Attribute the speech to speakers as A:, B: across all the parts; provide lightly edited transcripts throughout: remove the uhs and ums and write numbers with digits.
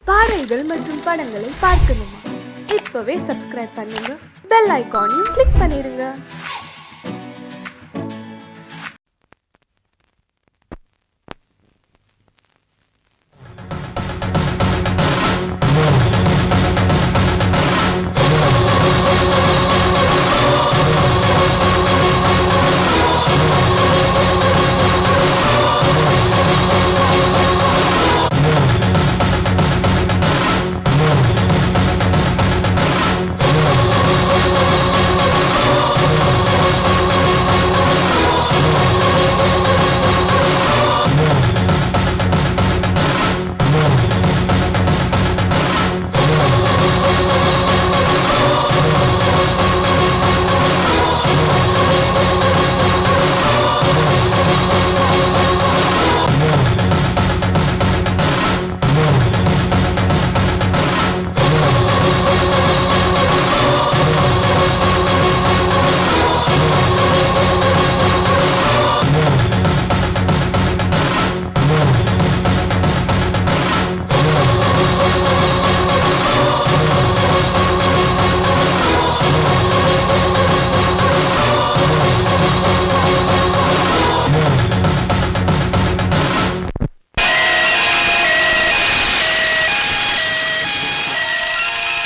A: பாடல்கள் மற்றும் படங்களை பார்க்கணுமா? இப்பவே சப்ஸ்கிரைப் பண்ணுங்க, பெல் ஐகானையும் கிளிக் பண்ணிருங்க.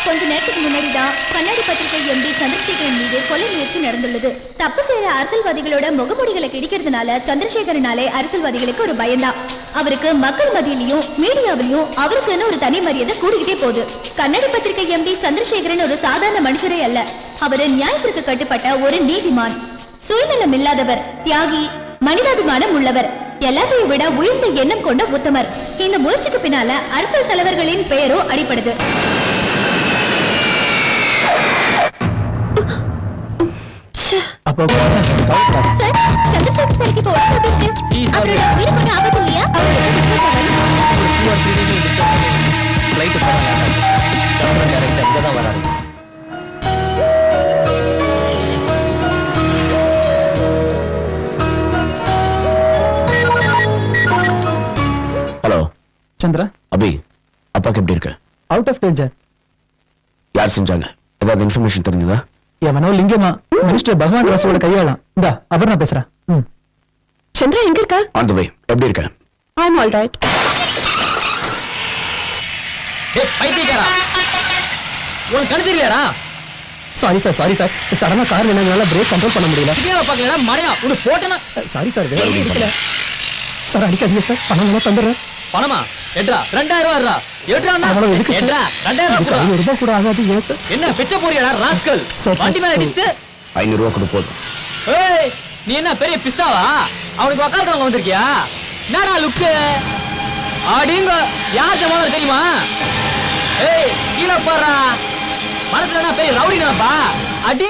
B: கொஞ்ச நேரத்துக்கு முன்னாடிதான் கண்ணாடி பத்திரிகை எம்பி சந்திரசேகரன் மீது கொலை முயற்சி நடந்துள்ளது. தப்பு செய்யற அரசியல்வாதிகளோட முகமூடிகளை கிடிக்கிறதுனால சந்திரசேகரனாலே அரசியல்வாதிகளுக்கு ஒரு பயம்தான். அவருக்கு மக்கள் மத்தியிலையும் மீடியாவிலையும் அவருக்குன்னு ஒரு தனி மரியாதை கூடிக்கிட்டே போகுது. கண்ணாடி பத்திரிகை எம்பி சந்திரசேகரன் ஒரு சாதாரண மனுஷரே அல்ல. அவரு நியாயத்திற்கு கட்டுப்பட்ட ஒரு நீதிமான், சுயநலம் இல்லாதவர், தியாகி, மனிதாபிமானம் உள்ளவர், எல்லாத்தையும் விட உயர்ந்த எண்ணம் கொண்ட உத்தமர். இந்த முயற்சிக்கு பின்னால அரசியல் தலைவர்களின் பெயரோ அடிப்படுது.
C: ஹலோ
D: சந்திரா,
C: அபி, அப்பாக்கு எப்படி இருக்கு?
D: Out of danger.
C: யார் செஞ்சாங்க? ஏதாவது இன்ஃபர்மேஷன் தெரிஞ்சதா?
D: எவனோ லிங்கமா மினிஸ்டர் பகவான் ராசோட கையாளாம். இந்தா அபர்ணா பேசுறா.
B: சந்திரா எங்க இருக்கா?
C: ஆன் தி வே. எப்படி இருக்க?
B: ஐ அம் ஆல் ரைட்.
E: ஏய் பைத்தியக்காரா, உனக்கு கண்ணு தெரியலடா?
D: சாரி சார் சடனா கார் வேணாங்கனால பிரேக் கண்ட்ரோல் பண்ண முடியல.
E: சிக்னல் பார்க்கலடா மடையா, உனக்கு போட்டேனா?
D: சாரி சார், வேற இருக்கல சார். அடிக்காதீங்க சார், பணம் எல்லாம் தந்துடுறேன்.
E: பணமா? எட்ரா 2000 ரூபாய்டா. எட்ரா
D: அவ்வளவு எதுக்கு சார்?
E: எட்ரா 2000 ரூபாய்.
D: 500 ரூபாய் கூட ஆகாது. ஏன் சார்?
E: என்ன பிச்சை போறியாடா ராஸ்கல்?
D: சார்,
E: வண்டி மேல அடிச்சிட்டு
C: 500 ரூபாய் கொடு போதும்.
E: ஏய் நீ என்ன பெரிய பிஸ்தாவா? அவனுக்கு வக்காலத்தவங்க வந்திருக்கியா? என்னடா லுக்கு? அடிங்க யார் ஜமாதர் தெரியுமா? ஏய் கீழே பாறா, மனசுல என்ன பெரிய ரவுடி தான்ப்பா. அடி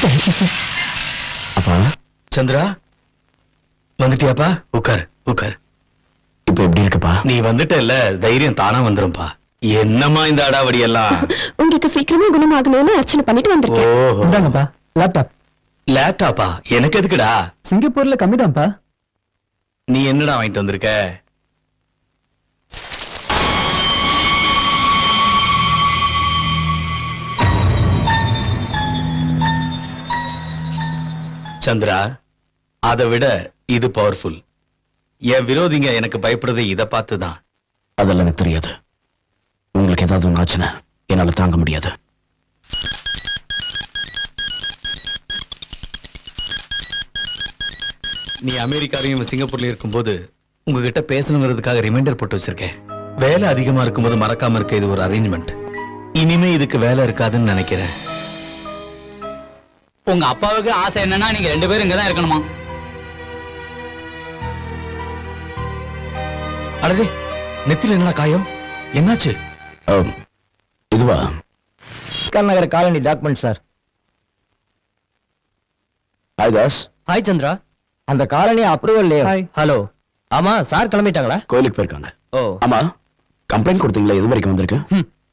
D: தேங்க்யூ சார்.
C: அப்பா,
F: சந்திரா வந்துட்டியாப்பா? உட்கார் உட்கார்.
C: இப்ப எப்படி இருக்குப்பா?
F: நீ வந்துட்டல்ல, தைரியம் தானா வந்துரும்பா. என்னம்மா இந்த அடாவடி எல்லாம்?
B: உங்களுக்கு சீக்கிரமா குணமாகணும்னு அர்ச்சனை பண்ணிட்டு வந்திருக்கேன்.
F: ஓஹோ,
D: இந்தாங்கப்பா லேப்டாப்.
F: லேப்டாப்பா? எனக்கு எதுக்குடா?
D: சிங்கப்பூர்ல கம்மிதான்ப்பா.
F: நீ என்னடா வாங்கிட்டு வந்திருக்க? சந்திரா, அதை விட இது பவர்ஃபுல். என் விரோதிங்க எனக்கு பயப்படுறது இதை பார்த்துதான்.
C: அதெல்லாம் எனக்கு தெரியாது. உங்களுக்கு ஏதாவது ஒன்று ஆச்சுன்னா என்னால தாங்க முடியாது.
F: நீ அமெரிக்காவையும் சிங்கப்பூர்ல இருக்கும்போது உங்ககிட்ட பேசணுங்கிறதுக்காக ரிமைண்டர் போட்டு வச்சிருக்கேன். வேலை அதிகமா இருக்கும்போது மறக்காம இருக்க இது ஒரு அரேஞ்ச்மெண்ட். இனிமே இதுக்கு வேலை இருக்காதுன்னு நினைக்கிறேன்.
E: உங்க அப்பாவுக்கு ஆசை என்னன்னா நீங்க 2 பேரும் இங்கதான் இருக்கணுமா?
F: அடடே, நெத்தில என்ன காயம்? என்னாச்சு?
C: இதுவா,
G: Ambedkar Nagar colony document sir.
C: Hi Das.
E: Hi Chandra.
G: அந்த காலனி அப்ரூவல்
E: ஹலோ. ஆமா சார் கிளம்பிட்டாங்களா?
C: கோயிலுக்கு போயிருக்காங்க.
E: ஓ
C: ஆமா, கம்ப்ளைண்ட் கொடுத்தீங்களா? எது வரைக்கும் வந்திருக்கு?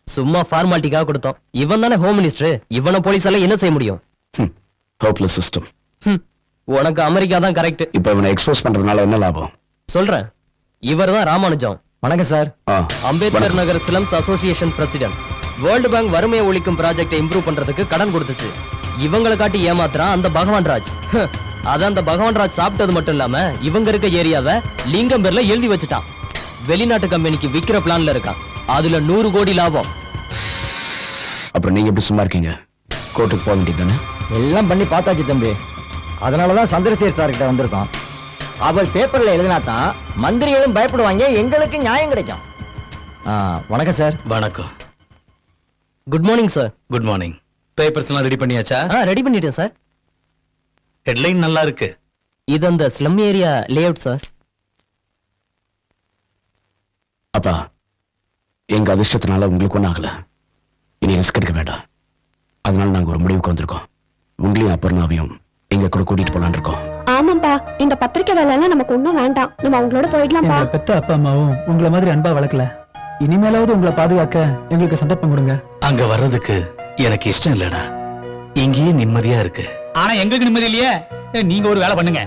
E: சும்மா ஃபார்மாலிட்டிக்காக கொடுத்தோம். இவன் தானே ஹோம் மினிஸ்டர். இவனை போலீஸால என்ன செய்ய முடியும்?
C: Hopeless system.
E: உனக்கு அமெரிக்கா தான் கரெக்ட்.
C: இப்போ இவனை எக்ஸ்போஸ் பண்றதுனால என்ன லாபம்?
E: சொல்றேன். இவர் தான் ராமானுஜம்,
G: வணக்கம் சார்.
E: அம்பேத்கர்
C: வணக்கம்.
E: Nagar slums association president. World bank வறுமையை ஒழிக்கும் ப்ராஜெக்டை இம்ப்ரூவ் பண்றதுக்கு கடன் கொடுத்துச்சு. இவங்களை காட்டி ஏமாத்துறான் அந்த பகவான் ராஜ். அத அந்த பகவான் ராஜ் சாப்பிட்டது மட்டும் இல்லாம இவங்க இருக்க ஏரியாவை லிங்கம் பேர்ல எழுதி வச்சுட்டான். வெளிநாட்டு கம்பெனிக்கு விக்கிற பிளான்ல இருக்கான். அதுல 100 கோடி லாபம்.
C: அப்புறம் நீங்க எப்படி சும்மா இருக்கீங்க? கோர்ட்டுக்கு போக வேண்டியது தானே?
G: எல்லாம் பண்ணி பார்த்தாச்சு தம்பி. அதனாலதான் சந்திரசேகர் சார் கிட்ட வந்திருக்கோம். அவர் பேப்பர்ல எழுதினா தான் மந்திரிகளும் பயப்படுவாங்க, எங்களுக்கு நியாயம் கிடைக்கும். வணக்கம் சார்.
F: வணக்கம்.
E: Good morning sir.
F: Good morning. Papers எல்லாம் ரெடி பண்ணியாச்சா?
E: ரெடி பண்ணிட்டேன் சார்.
F: ஹெட்லைன் நல்லா இருக்கு.
E: இது அந்த ஸ்லம் ஏரியா லேஅவுட் சார்.
C: அப்பா, எங்க அதிர்ஷ்டத்தினால உங்களுக்கு ஒன்றும் ஆகல. இனி ரிஸ்க் எடுக்க வேண்டாம். அதனால நாங்க ஒரு முடிவுக்கு வந்திருக்கோம். உங்களையும் அப்புறம் எங்க கூட கூட்டிட்டு போலான்னு இருக்கோம்.
A: ஆமாப்பா, இந்த பத்திரிக்கை வேலை எல்லாம் நமக்கு ஒன்றும் வேண்டாம். நம்ம அவங்களோட போயிடலாம்ப்பா.
D: எங்களை பெத்த அப்பா அம்மாவும் உங்களை மாதிரி அன்பா வளர்க்கல. இனிமேலாவது உங்களை பாதுகாக்க எங்களுக்கு சந்தர்ப்பம் கொடுங்க.
F: அங்க வர்றதுக்கு எனக்கு இஷ்டம் இல்லடா. இங்கேயே நிம்மதியா இருக்கு.
H: ஆனா எங்களுக்கு நிம்மதி இல்லையே. நீங்க ஒரு வேலை பண்ணுங்க.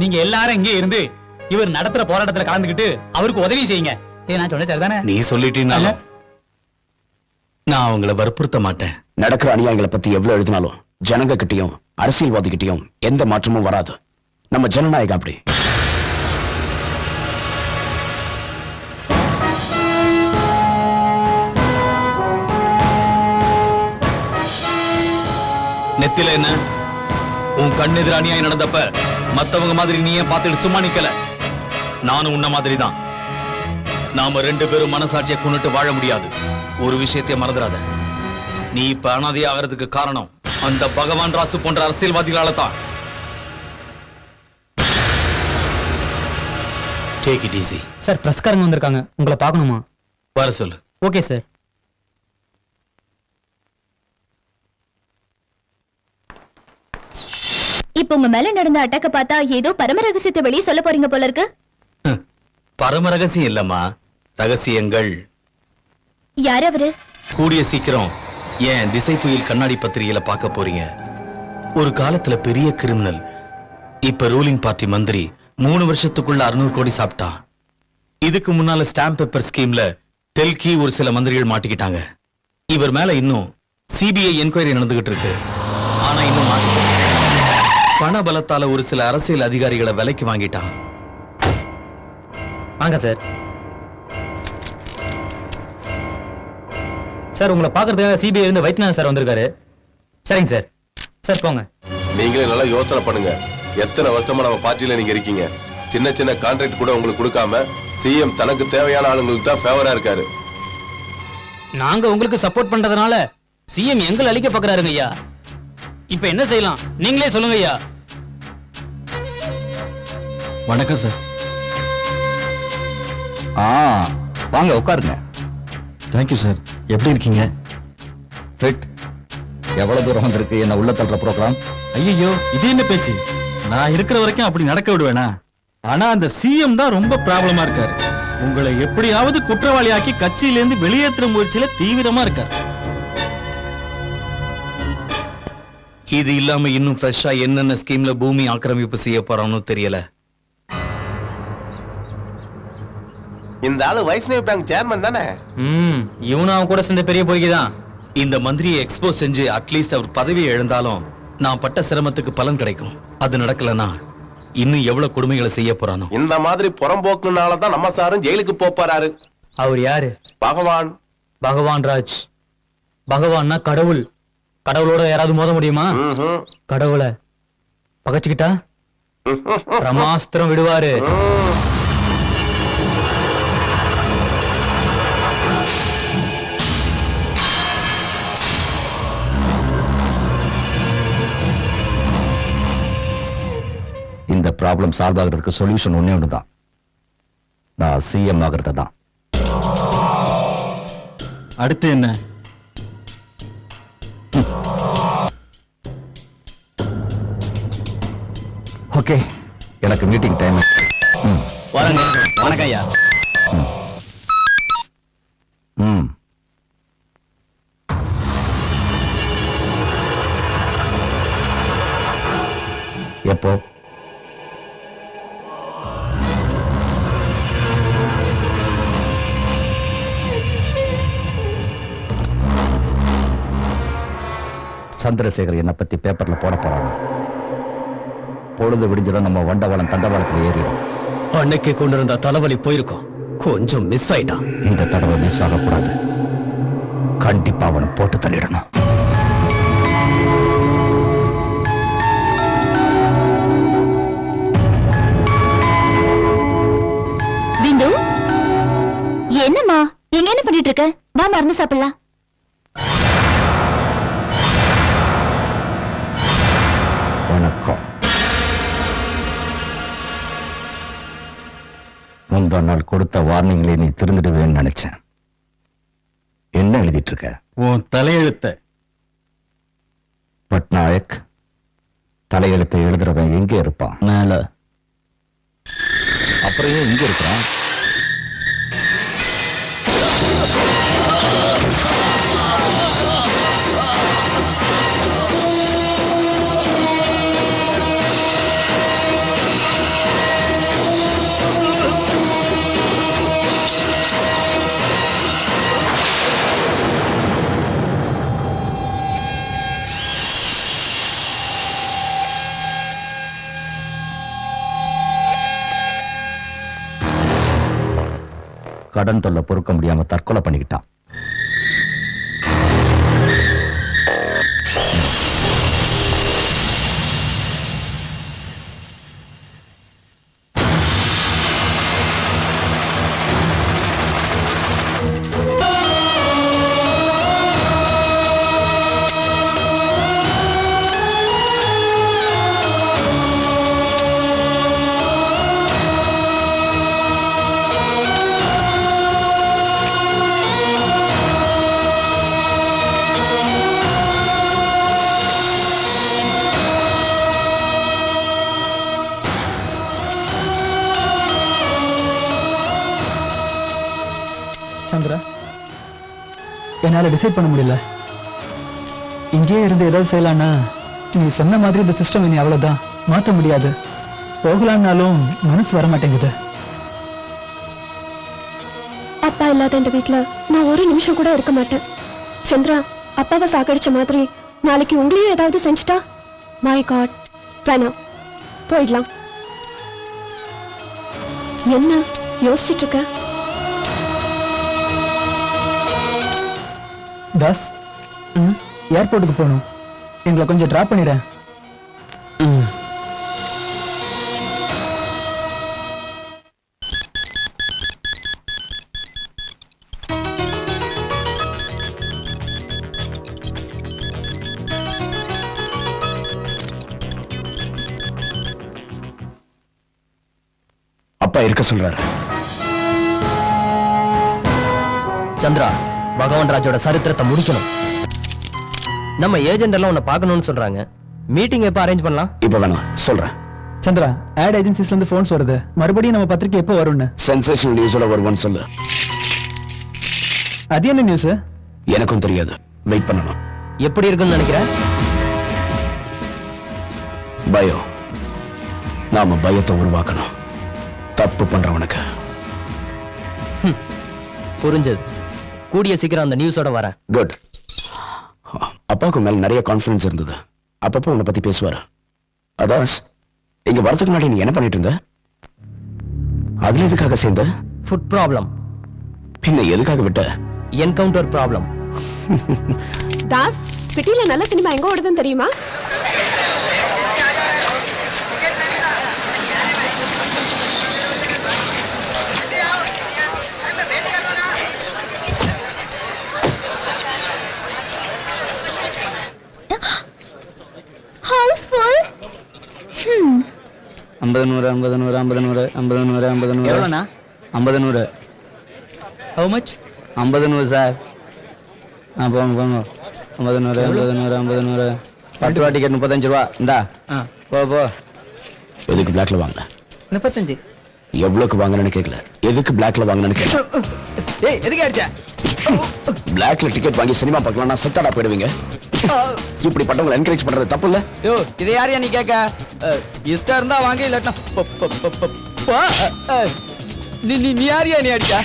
H: நீங்க எல்லாரும் இங்கே இருந்து இவர் நடத்துற போராட்டத்துல கலந்துக்கிட்டு அவருக்கு உதவி செய்யுங்க. நான் சொன்ன சரிதானே?
F: நீ சொல்லிட்டீனாலும் நான் அவங்கள வற்புறுத்த மாட்டேன்.
C: நடக்கிற அநியாயங்களை பத்தி எவ்வளவு எழுதினாலும் ஜனங்க கிட்டயும் அரசியல்வாதி கிட்டயும் எந்த மாற்றமும் வராது. நம்ம ஜனநாயகம் அப்படி.
F: நெத்தில என்ன? உன் கண்ணெதிர அநியாயம் நடந்தப்ப மத்தவங்க மாதிரி நீ ஏன் பார்த்துட்டு சும்மா நிக்கல? நானும் உன்ன மாதிரி தான். நாம 2 பேரும் மனசாட்சியை கொண்டுட்டு வாழ முடியாது. ஒரு விஷயத்தை மறந்துடாத. நீ இப்ப அனாதை ஆகிறதுக்கு காரணம் அந்த பகவான் ராசு போன்ற அரசியல்வாதிகளால தான். Take it easy.
H: சார் பிரஸ்காரங்க வந்திருக்காங்க, உங்களை பார்க்கணுமா?
F: வர சொல்லு.
H: Okay sir.
B: இப்ப உங்க மேல நடந்த அட்டாக்க பார்த்தா ஏதோ பரம ரகசியத்தை வெளியே சொல்ல போறீங்க போல இருக்கு.
F: பரம ரகசியம் இல்லம்மா, ரகசியங்கள்.
B: யார் அவரு?
F: கூடிய சீக்கிரம் ஏன் திசை புயல் கண்ணாடி பத்திரிகையில பார்க்க போறீங்க. ஒரு காலத்துல பெரிய கிரிமினல், இப்ப ரூலிங் பார்ட்டி மந்திரி 3 வருஷத்துக்குள்ள 600 கோடி சாப்பிட்டான். இதுக்கு முன்னால ஸ்டாம்ப் பேப்பர் ஸ்கீம்ல தெல்கி ஒரு சில மந்திரிகள் மாட்டிக்கிட்டாங்க. இவர் மேல இன்னும் சிபிஐ என்கொயரி நடந்துகிட்டு இருக்கு. ஆனா இன்னும் மாட்டிக்கிட்டாங்க. பண பலத்தால ஒரு சில அரசியல் அதிகாரிகளை விலைக்கு வாங்கிட்டான்.
H: வாங்க சார். சார் உங்களை பாக்குறதுக்காக சிபிஐ இருந்து வைத்தியநாதன் சார் வந்திருக்காரு. சரிங்க சார். சார் போங்க.
I: நீங்களே நல்லா யோசனை பண்ணுங்க. எத்தனை வருஷமா நம்ம பார்ட்டியில நீங்க இருக்கீங்க. சின்ன சின்ன கான்ட்ராக்ட் கூட உங்களுக்கு கொடுக்காம சிஎம் தனக்கு தேவையான ஆளுங்களுக்கு தான் ஃபேவரா இருக்காரு.
H: நாங்க உங்களுக்கு சப்போர்ட் பண்றதுனால சிஎம் எங்களை அழிக்க பாக்குறாருங்க ஐயா. இப்ப என்ன செய்யலாம் நீங்களே சொல்லுங்க ஐயா.
G: வணக்கம் சார். வாங்க உட்காருங்க. Thank you sir. எப்படி இருக்கீங்க? ஃபிட். எவ்வளவு தூரம் வந்திருக்கு என்ன உள்ள தள்ளுற ப்ரோக்ராம்?
J: ஐயோ, இது என்ன பேச்சு? நான் இருக்கிற வரைக்கும் அப்படி நடக்க விடுவேனா? ஆனா அந்த சிஎம் தான் ரொம்ப ப்ராப்ளமா இருக்காரு. உங்களை எப்படியாவது குற்றவாளியாக்கி கட்சியிலிருந்து வெளியேற்ற முயற்சியில தீவிரமா இருக்காரு.
F: இது இல்லாம இன்னும் ஃப்ரெஷ்ஷா என்னென்ன ஸ்கீம்ல பூமி ஆக்கிரமிப்பு செய்ய போறான்னு தெரியல.
I: இந்த ஆளு வைஷ்ணவ் பேங்க் சேர்மன் தானே?
H: இவனும் அவன் கூட சேர்ந்த பெரிய பொய்க்குதான்.
F: இந்த மந்திரியை எக்ஸ்போஸ் செஞ்சு அட்லீஸ்ட் அவர் பதவியை இழந்தாலும் நான் பட்ட சிரமத்துக்கு பலன் கிடைக்கும். அது நடக்கலனா இன்னும் எவ்வளவு கொடுமைகளை செய்ய போறானோ.
I: இந்த மாதிரி புறம்போக்குனால தான் நம்ம சாரும் ஜெயிலுக்கு போறாரு.
H: அவர் யாரு?
I: பகவான்.
H: பகவான் ராஜ். பகவான்னா கடவுள். கடவுளோட யாராவது மோத முடியுமா? கடவுளை பகச்சுக்கிட்டா பிரமாஸ்திரம் விடுவாரு.
G: இந்த ப்ராப்ளம் சால்வ் ஆகிறதுக்கு சொல்யூஷன் ஒண்ணே ஒண்ணுதான். நான் சிஎம் ஆகிறது தான்.
J: அடுத்து என்ன?
G: ஓகே, எனக்கு மீட்டிங் டைம்.
E: வரங்க. வணக்கம் ஐயா.
G: ம். எப்போ? சந்திரசேகர் என்னை பத்தி பேப்பர்ல போட போறாங்க. பொழுது விடிஞ்சதும் நம்ம வண்டவாளம் தண்டவாளத்தில் ஏறிடும்.
E: அன்னைக்கு கொண்டு இருந்த தலைவலி போயிருக்கோம், கொஞ்சம் மிஸ் ஆயிட்டான்.
G: இந்த தடவை மிஸ் ஆகக்கூடாது. கண்டிப்பா அவனை போட்டு தள்ளிடணும்.
B: பிந்து, என்னம்மா எங்க என்ன பண்ணிட்டு இருக்க? வா மருந்து சாப்பிடலாம்.
G: வணக்கம். முந்தா நாள் கொடுத்த வார்னிங்ல நீ திருந்துடுவேன்னு நினைச்சேன். என்ன எழுதிட்டு இருக்க?
J: உன் தலையெழுத்த.
G: பட்நாயக், தலையெழுத்தை எழுதுறவன் எங்க இருப்பான்?
C: மேல.
G: அப்புறம் ஏன் இங்க இருக்கிறான்? கடன் தொல்லை பொறுக்க முடியாம தற்கொலை பண்ணிக்கிட்டான்.
D: சந்திரா, என்னால டிசைட் பண்ண முடியல. இங்கேயே இருந்து ஏதாவது செய்யலான்னா நீ சொன்ன மாதிரி இந்த சிஸ்டம் இனி அவ்வளவுதான், மாற்ற முடியாது. போகலான்னாலும் மனசு வர மாட்டேங்குது.
A: அப்பா இல்லாத இந்த வீட்ல நான் ஒரு நிமிஷம் கூட இருக்க மாட்டேன். சந்திரா, அப்பாவை சாக்கடிச்ச மாதிரி நாளைக்கு உங்களையும் ஏதாவது செஞ்சுட்டா, மை காட், வேணாம், போயிடலாம். என்ன யோசிச்சுட்டு இருக்க?
D: தாஸ், ஏர்போர்ட்டுக்கு போகணும். எங்களை கொஞ்சம் டிராப் பண்ணிட.
C: அப்பா இருக்க சொல்றாரு.
E: சந்திரா, பகவான் ராஜோட சரித்திரத்தை முடிக்கணும். நம்ம ஏஜென்ட் எல்லாம் உன்னை பார்க்கணும்னு சொல்றாங்க. மீட்டிங் எப்ப அரேஞ்ச் பண்ணலாம்?
C: இப்ப வேணாம், சொல்றேன்.
D: சந்திரா, ஆட் ஏஜென்சிஸ்ல இருந்து போன்ஸ் வருது. மறுபடியும் நம்ம பத்திரிக்கை எப்போ வரும்னு.
C: சென்சேஷனல் நியூஸ்ல வருவான்னு சொல்லு.
D: அது என்ன நியூஸ்?
C: எனக்கும் தெரியாது, வெயிட் பண்ணணும்.
E: எப்படி இருக்குன்னு நினைக்கிறேன்?
C: பயம். நாம பயத்தை உருவாக்கணும். தப்பு பண்றவனுக்கு.
E: புரிஞ்சது. கூடிய சீக்கிரம் அந்த நியூஸோட வரேன்.
C: குட். அப்பாவுக்கு மேல நிறைய கான்ஃபிடன்ஸ் இருந்தது. அப்பப்போ உன்னை பத்தி பேசுவாரு. அதான் இங்க வரதுக்கு முன்னாடி நீ என்ன பண்ணிட்டு இருந்த? அதுல எதுக்காக சேர்ந்த?
E: Food problem.
C: பின்ன எதுக்காக விட்ட?
E: Encounter problem.
A: தாஸ், சிட்டில நல்ல சினிமா எங்க ஓடுதுன்னு தெரியுமா?
B: ஹவுஸ்ஃபுல்.
D: 50 100 50 100 50 100 50 100 50 100.
E: எவ்வளோண்ணா?
D: 50 100.
E: How much?
D: 50 100 சார். போங்க போங்க. 50 100 50 100 50 100. 10 ரூபா டிக்கெட் 35 ரூபா. இந்தா போ போ.
C: எதுக்கு பிளாக்ல வாங்கின?
E: 35.
C: எவ்வளவுக்கு வாங்கினு கேட்கல, எதுக்கு பிளாக்ல வாங்கினு கேட்கல.
E: ஏய் எதுக்கு அடிச்ச?
C: பிளாக்ல டிக்கெட் வாங்கி சினிமா பார்க்கலாம், நான் செத்தாடா போயிடுவீங்க. இப்படி பட்டவங்களை என்கரேஜ் பண்றது தப்பு இல்ல?
E: யோ இது யாரையா நீ கேட்க? இஷ்டம் இருந்தா வாங்க, இல்லாட்டா நீ நீ நீ யாரையா நீ அடிக்க?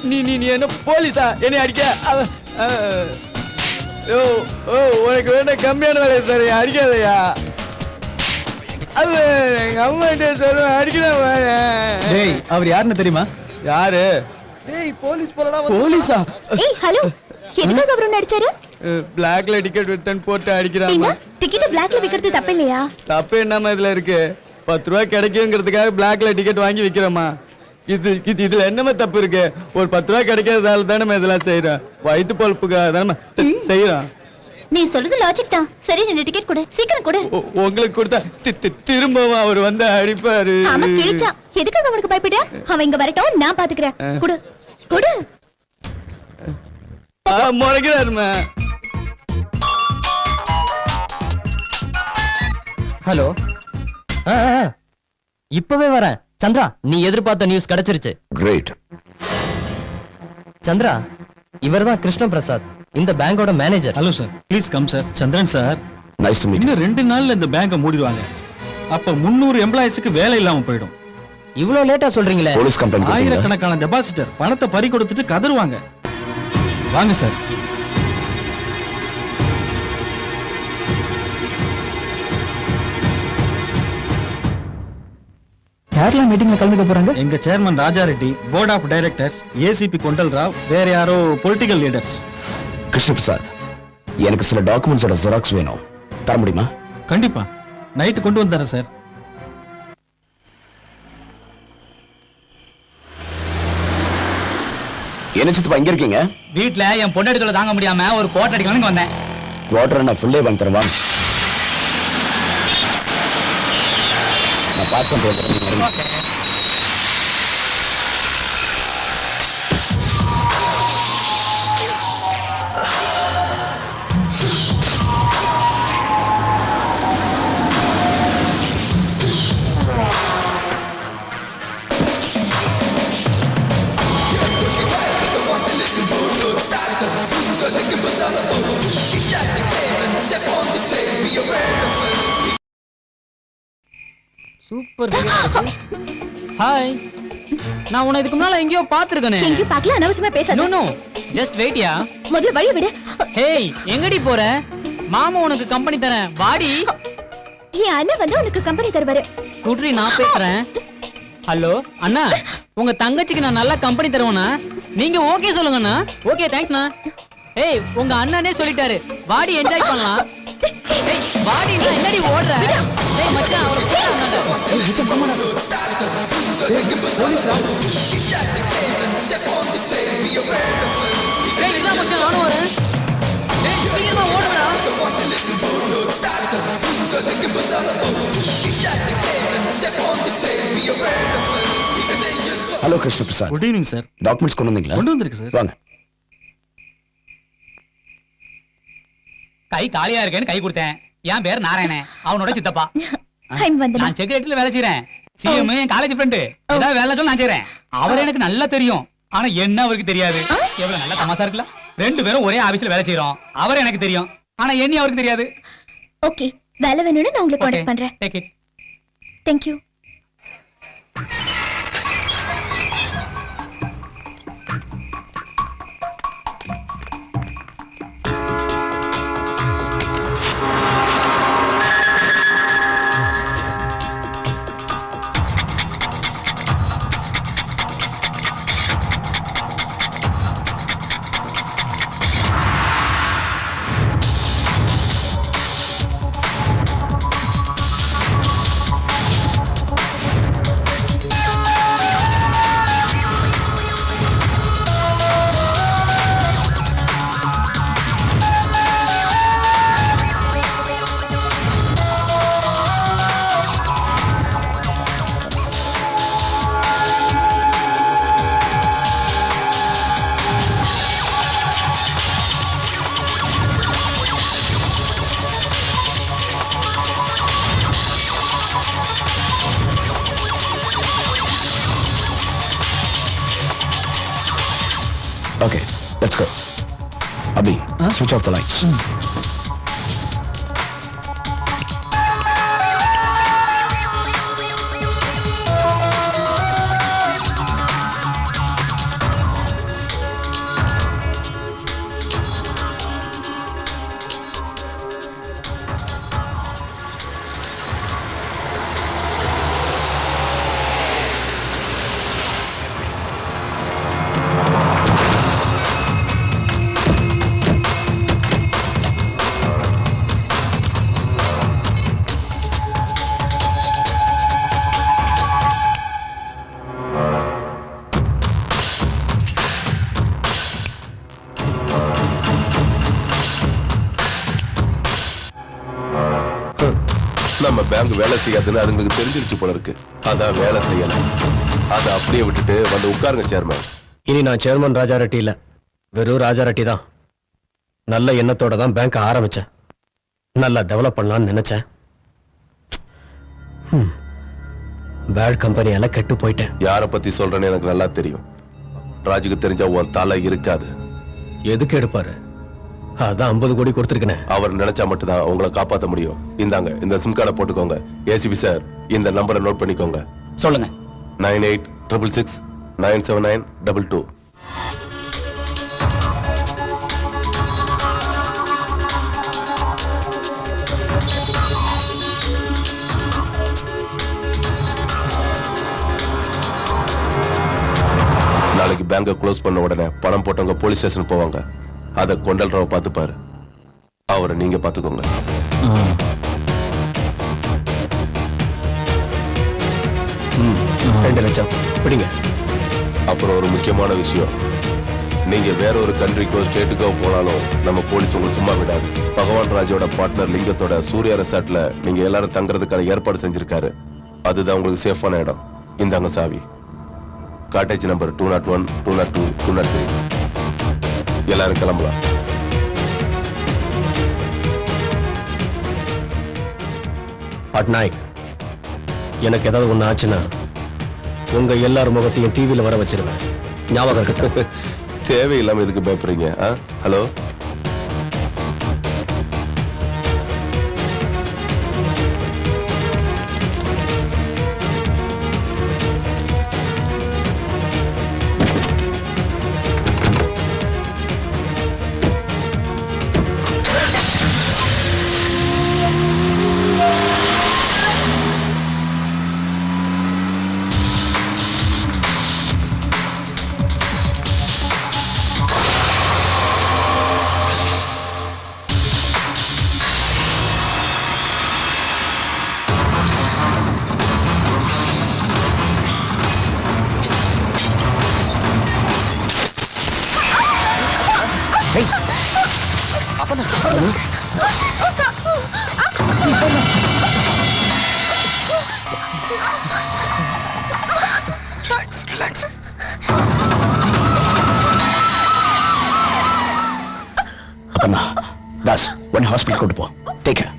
E: நீ நீ நீ என்ன போலீஸா என்னை அடிக்க? யோ ஓ உனக்கு வேண்ட கம்மியான வேலையை சார், அடிக்காதயா. அது எங்க அம்மா கிட்ட சொல்லுவேன், அடிக்கிறேன்.
D: டேய் அவர் யாருன்னு தெரியுமா?
E: யாரு? டேய் போலீஸ் போலடா.
D: போலீஸா?
B: ஏய் ஹலோ, எதுக்காக அவரு நடிச்சாரு?
E: பிளாக்ல டிக்கெட் வித்தன் போட்டு அடிக்கிறாங்க.
B: என்ன டிக்கெட் பிளாக்ல விக்கிறது தப்பு இல்லையா?
E: தப்பு என்னமா இதுல இருக்கு? 10 ரூபாய் கிடைக்குங்கிறதுக்காக பிளாக்ல டிக்கெட் வாங்கி விக்கிறோமா? இதுல என்னமா தப்பு இருக்கு? ஒரு 10 ரூபாய் கிடைக்கிறதால தானே இதெல்லாம் செய்யறோம், வயிற்று பொழப்புக்காக தானே செய்யறோம்.
B: நீ சொல்றது லாஜிக் தான். சரி, 2 டிக்கெட் கொடு, சீக்கிரம் கொடு.
E: உங்களுக்கு கொடுத்தா திரும்பவும் அவர் வந்து அடிப்பாரு.
B: ஆமா கிழிச்சா. எதுக்காக அவனுக்கு பயப்பட? அவன் இங்க வரட்டும், நான் பாத்துக்கிறேன். கொடு கொடு.
E: முறைக்கிறாருமா.
K: ஹலோ, இப்பவே வரேன். சந்திரா, நீ எதிர்பார்த்த நியூஸ் கிடைச்சிருச்சு.
C: கிரேட்.
K: சந்திரா, இவர்தான் கிருஷ்ண பிரசாத், இந்த பேங்கோட manager.
J: Hello sir, please come sir. Chandran sir,
C: nice to meet.
J: இன்னும் 2 நாள்ல இந்த பேங்கை மூடிடுவாங்க. அப்ப 300 எம்ப்ளாயிஸ்க்கு வேலை இல்லாம போயிடும்.
K: இவ்வளவு லேட்டா சொல்றீங்களே?
C: Police complaint.
J: ஆயிரக்கணக்கான டெபாசிட்டர் பணத்தை பறி கொடுத்துட்டு கதறுவாங்க. வாங்க சார்.
D: யாரெல்லாம் மீட்டிங்ல கலந்துக்க போறாங்க?
J: எங்க chairman Raja Reddy, board of directors, ACP Kondal Rao, வேற யாரோ பொலிட்டிக்கல் லீடர்ஸ்.
C: கிருஷ்ண பிரசாத், எனக்கு சில டாக்குமெண்ட்ஸோட ஜெராக்ஸ் வேணும், தர முடியுமா?
J: கண்டிப்பா, நைட்டு கொண்டு வந்துறேன் சார்.
C: என்ன சித்தப்பா இங்க இருக்கீங்க?
H: வீட்ல என் பொண்டாட்டிகளை தாங்க முடியாம ஒரு கோட்டை அடிக்கணும்னு வந்தேன்.
C: வாட்டர் நான் ஃபுல்லே வாங்கி தருவான். நான் பார்த்து பண்றேன்.
E: சூப்பர். ஹாய், நான் உன்னை இதுக்கு முன்னால எங்கேயோ பாத்துருக்கேனே.
B: எங்கேயும் பார்க்கல, அனாவசியமா பேசாத.
E: நோ நோ, ஜஸ்ட் வெயிட்யா.
B: முதல்ல வழி விடு.
E: ஹேய், எங்கடி போற? மாமா உனக்கு கம்பெனி தரேன், வாடி.
B: என் அண்ணன் வந்து உனக்கு கம்பெனி தருவாரு.
E: குட்ரி, நான் பேசுறேன். ஹலோ அண்ணா, உங்க தங்கச்சிக்கு நான் நல்லா கம்பெனி தருவேனா? நீங்க ஓகே சொல்லுங்கண்ணா. ஓகே, தேங்க்ஸ்ண்ணா. ஏய், உங்க அண்ணனே சொல்லிட்டாரு, வாடி என்ஜாய் பண்ணலாம். ஏய் வாடி, நான் என்னடி ஓடுற? ஏய் மச்சான், அவரை போடாதடா. ஏய் மச்சான் போமாடா. போலீஸ்டா. ஏய் இல்ல மச்சான், நானும் வரேன். ஏய் சீக்கிரமா ஓடுடா.
C: Hello Krishna Prasad.
J: Good evening sir.
C: Documents கொண்டு வந்தீங்களா?
J: கொண்டு வந்திருக்கு சார்.
C: வாங்க.
H: கை காலியா இருக்கேன்னு கை கொடுத்தேன். என் பேர் நாராயணன், அவனோட சித்தப்பா. நான் செக்ரட்டரியில வேலை செய்யறேன். சிஎம் என் காலேஜ் ஃப்ரெண்டு. ஏதாவது வேலை சொல்ல நான் செய்யறேன். அவர் எனக்கு நல்லா தெரியும், ஆனா என்ன அவருக்கு தெரியாது. எவ்வளவு நல்ல தமாசா இருக்குல்ல? 2 பேரும் ஒரே ஆபீஸ்ல வேலை செய்யறோம். அவர் எனக்கு தெரியும், ஆனா என்ன அவருக்கு தெரியாது.
B: ஓகே, வேலை வேணும்னு நான் உங்களுக்கு கான்டாக்ட் பண்றேன்.
H: Take it.
B: Thank you.
C: Let's go. Abhi, switch off the lights.
I: நம்ம பேங்க் வேலை செய்யாதுன்னு அதுங்களுக்கு தெரிஞ்சிருச்சு போல இருக்கு. அதான் வேலை செய்யல. அதை அப்படியே விட்டுட்டு வந்து உட்காருங்க சேர்மன்.
K: இனி நான் சேர்மன் ராஜா ரெட்டி இல்ல, வெறும் ராஜா ரெட்டி தான். நல்ல எண்ணத்தோட தான் பேங்க் ஆரம்பிச்சேன், நல்லா டெவலப் பண்ணலாம்னு நினைச்சேன். பேட் கம்பெனியால கெட்டு போயிட்டேன்.
I: யாரை பத்தி சொல்றேன்னு எனக்கு நல்லா தெரியும். ராஜுக்கு தெரிஞ்சா உன் தலை இருக்காது.
K: எதுக்கு எடுப்பாரு? அதான் 50 கோடி கொடுத்துருக்கேன்.
I: அவர் நினைச்சா மட்டும்தான் உங்களை காப்பாற்ற முடியும். இந்தாங்க, இந்த சிம் கார்டை போட்டுக்கோங்க. ஏசிபி சார், இந்த நம்பரை நோட் பண்ணிக்கோங்க.
E: சொல்லுங்க.
I: 9866697922. நாளைக்கு பேங்கை க்ளோஸ் பண்ண உடனே பணம் போட்டவங்க போலீஸ் ஸ்டேஷன் போவாங்க. அதை கொண்டல்ராவ பார்த்துப்பாரு. அவரை நீங்க பார்த்துக்கோங்க.
K: $2 லட்சம் பிடிங்க.
I: அப்புறம் ஒரு முக்கியமான விஷயம், நீங்க வேற ஒரு கண்ட்ரிக்கோ ஸ்டேட்டுக்கோ போனாலும் நம்ம போலீஸ் உங்களை சும்மா விடாது. பகவான் ராஜோட பார்ட்னர் லிங்கத்தோட சூர்யா ரெசார்ட்ல நீங்க எல்லாரும் தங்குறதுக்கான ஏற்பாடு செஞ்சிருக்காரு. அதுதான் உங்களுக்கு சேஃபான இடம். இந்தாங்க சாவி. Cottage number 201, 202, 203. எல்லாரும் கிளம்பலாம்.
K: பட்நாயக், எனக்கு ஏதாவது ஒண்ணு ஆச்சுன்னா உங்க எல்லார் முகத்தையும் டிவியில வர வச்சிருவேன். ஞாபகம் இருக்கட்டும்.
I: தேவையில்லாம இதுக்கு பயப்படுறீங்க? ஹலோ,
C: அப்பண்ணா, தாஸ், உடனே ஹாஸ்பிட்டல் கொண்டு போ. Take care.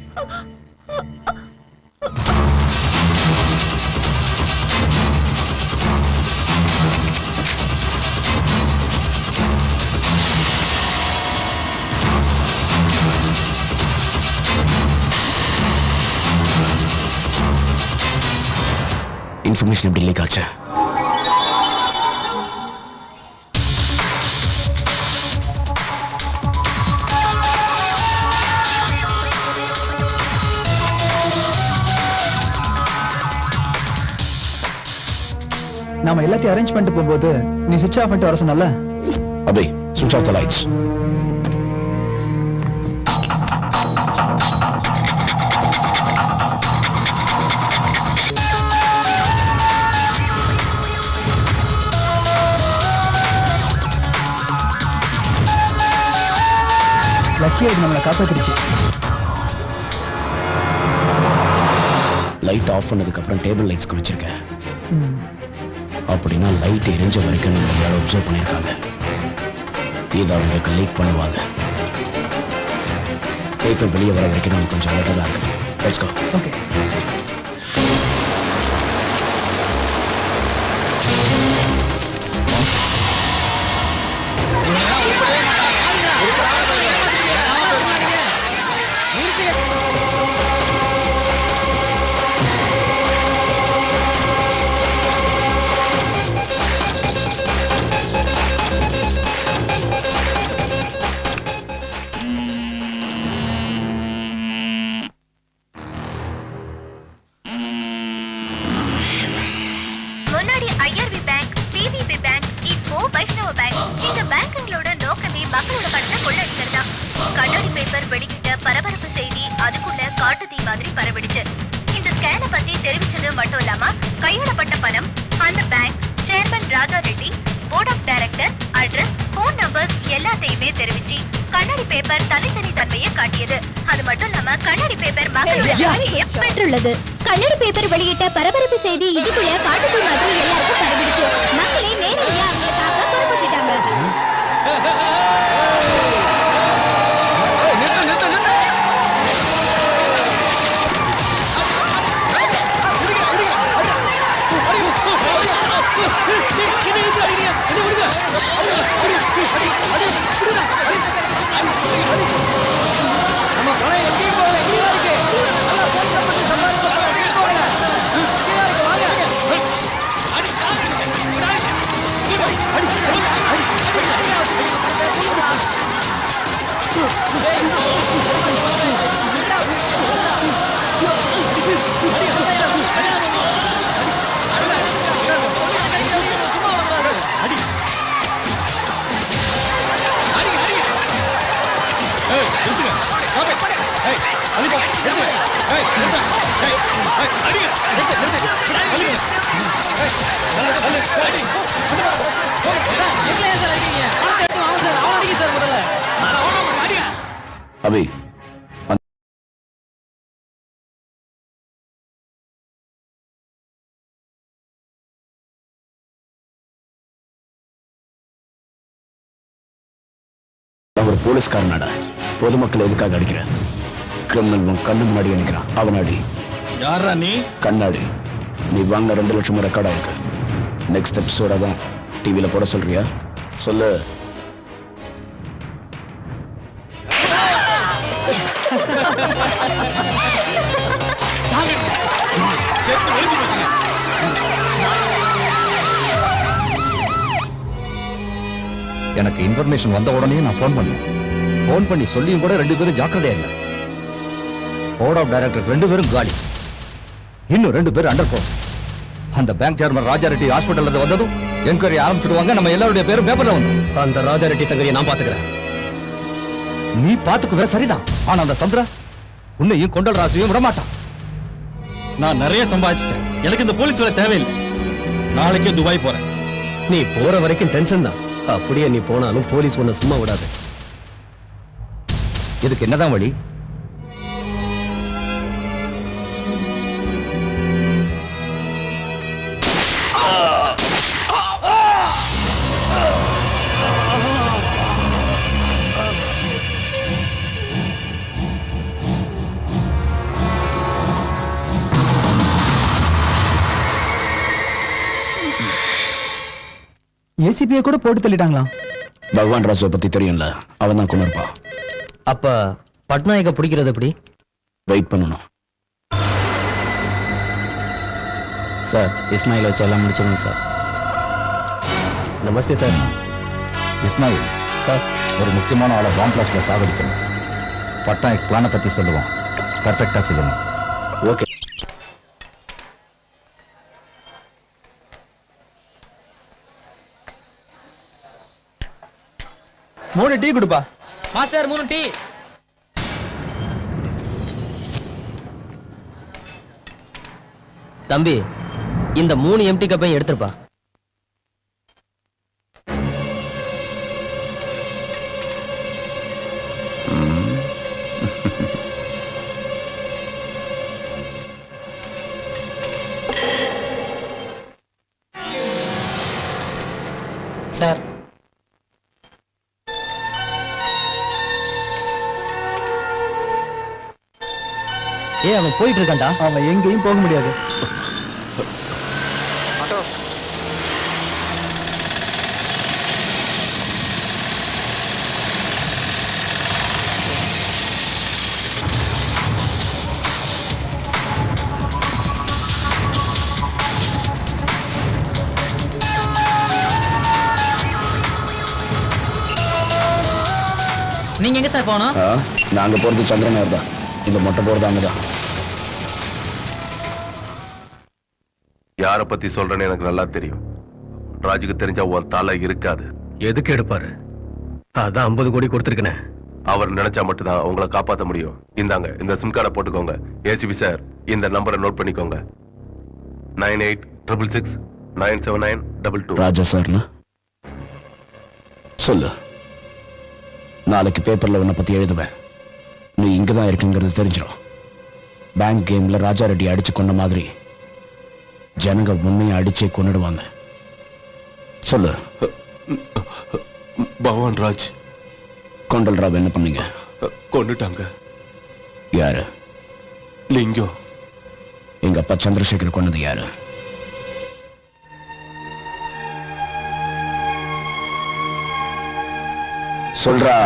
C: இன்ஃபர்மேஷன் எப்படி லீக் ஆச்சு?
D: நாம எல்லாத்தையும் அரேஞ்ச் பண்ணிட்டு போகும்போது நீ சுவிட்ச் ஆஃப் பண்ணிட்டு வர சொன்னல.
C: அபி, switch off the lights.
D: Lucky அது நம்மளை காப்பாத்திருச்சு.
C: லைட் ஆஃப் பண்ணதுக்கு அப்புறம் டேபிள் லைட்ஸ்க்கு வச்சிருக்கேன். அப்படின்னா லைட் எரிஞ்ச வரைக்கும் நம்ம யாரும் அப்சர்வ் பண்ணியிருக்காங்க. இதை அவங்களுக்கு லீக் பண்ணுவாங்க. பேப்பர் வெளியே வர வரைக்கும் நம்ம கொஞ்சம் அலர்ட்டாக தான் இருக்கு. Let's go.
D: ஓகே.
E: இவங்கெல்லாம் உட்பட
B: பேங்குகளோட நோக்கமே மக்களோட பணத்தை கொள்ளடிக்கிறதா. கண்ணாடி பேப்பர் வெளியிட்ட பரபரப்பு செய்தி அதுக்குள்ள காட்டு தீ மாதிரி பரவிடுச்சு. இந்த ஸ்கேனை பத்தி தெரிவிச்சது மட்டும் இல்லாம கையிடப்பட்ட பணம், அந்த bank chairman Raja Reddy, board of director, address, phone number எல்லாத்தையுமே தெரிவிச்சு கண்ணாடி பேப்பர் தனித்தனி தன்மையை காட்டியது. அது மட்டும் இல்லாம கண்ணாடி பேப்பர் பெற்றுள்ளது. கண்ணாடி பேப்பர் வெளியிட்ட பரபரப்பு செய்தி இதுக்குள்ள காட்டுத்தீ மாதிரி எல்லாருக்கும் பரவிடுச்சு. மக்களே நேரடியா அவங்க தாக்க புறப்பட்டுட்டாங்க.
C: அபி ஒரு போலீஸ்காரனாடா, பொதுமக்கள் எதுக்காக அடிக்கிற? கிரிமினல் உன் கண்ணு முன்னாடி நினைக்கிறான், அவனாடி.
J: யாரா நீ?
C: கண்ணாடி. நீ வாங்க 2 லட்சம் ரெக்கார்டா இருக்கு. நெக்ஸ்ட் எபிசோட தான் டிவியில போட சொல்றியா? சொல்லு.
G: எனக்கு இன்ஃபர்மேஷன் வந்த உடனே நான் ஃபோன் பண்ணேன். ஃபோன் பண்ணி சொல்லியும் கூட 2 பேரும் ஜாக்கிரதையா இல்லை. போர்ட் ஆஃப் டைரக்டர்ஸ் 2 பேரும் காலி. இன்னும் 2 பேர் அண்டர் கோட். அந்த பேங்க் சேர்மன் ராஜா ரெட்டி ஹாஸ்பிட்டல்ல இருந்து வந்ததும் என்கொயரி ஆரம்பிச்சிடுவாங்க. நம்ம எல்லாருடைய பேரும் பேப்பர்ல வந்து. அந்த ராஜா ரெட்டி சங்கரியை நான் பாத்துக்கிறேன். நீ பாத்துக்குவே சரிதான். ஆனா அந்த சந்திரா உன்னையும் கொண்டல் ராசியும் விட மாட்டான்.
J: நான் நிறைய சம்பாதிச்சிட்டேன். எனக்கு இந்த போலீஸ் வேலை தேவையில்லை. நாளைக்கே துபாய் போறேன்.
K: நீ போற வரைக்கும் டென்ஷன் தான். அப்படியே நீ போனாலும் போலீஸ் உன்னை சும்மா விடாது.
G: இதுக்கு என்னதான் வழி?
D: ஏசிபியை கூட போட்டு தள்ளிட்டாங்களாம்.
C: பகவான் ராஜுவை பத்தி தெரியும்ல, அவன் தான் கொண்டு இருப்பான்.
K: அப்ப பட்நாயக்க பிடிக்கிறது எப்படி?
C: வெயிட் பண்ணணும்.
E: சார், இஸ்மாயில் வச்சு எல்லாம் முடிச்சிருங்க சார்.
K: நமஸ்தே சார்.
G: இஸ்மாயில்
K: சார்,
G: ஒரு முக்கியமான ஆளை பாம் பிளாஸ்ட்ல சாகடிக்கணும். பட்நாயக் பிளானை பத்தி சொல்லுவான். பர்ஃபெக்டா செய்யணும்.
C: ஓகே.
D: மூணு டீ கொடுப்பா.
E: Master 3 tea.
K: தம்பி, இந்த 3 எம்டி கப்பையும் எடுத்துருப்பா.
E: சார்,
K: அவன் போயிட்டு இருக்கான்டா.
D: அவன் எங்கேயும் போக முடியாது.
E: நீங்க எங்க சார் போனோம்?
C: நாங்க போறது சந்திரனார் தான். இந்த மொட்டை போறது அங்கதான்.
I: யார பத்தி சொல்றேன்னு எனக்கு நல்லா தெரியும். ராஜுக்கு தெரிஞ்சா உன் தலை இருக்காது.
K: எதுக்கு எடுப்பாரு? அதான் 50 கோடி கொடுத்துருக்கேன்.
I: அவர் நினைச்சா மட்டும்தான் உங்களை காப்பாத்த முடியும். இந்தாங்க, இந்த சிம் கார்டை போட்டுக்கோங்க. ஏசிபி சார், இந்த நம்பரை நோட் பண்ணிக்கோங்க. 9866697922.
C: ராஜா சார்னா சொல்லு. நாளைக்கு பேப்பர்ல உன்னை பத்தி எழுதுவேன். நீ இங்கதான் இருக்குங்கிறது தெரிஞ்சிடும். பேங்க் கேம்ல ராஜா ரெட்டி அடிச்சு கொண்ட மாதிரி ஜனங்க உண்மையை அடிச்சே கொன்னுடுவாங்க. சொல்லு.
I: பகவான் ராஜ்
C: கொண்டல் ராவ் என்ன பண்ணீங்க?
I: கொண்டுட்டாங்க.
C: யாரு?
I: லிங்கம்.
C: எங்க அப்பா சந்திரசேகர் கொண்டது யாரு? சொல்றா.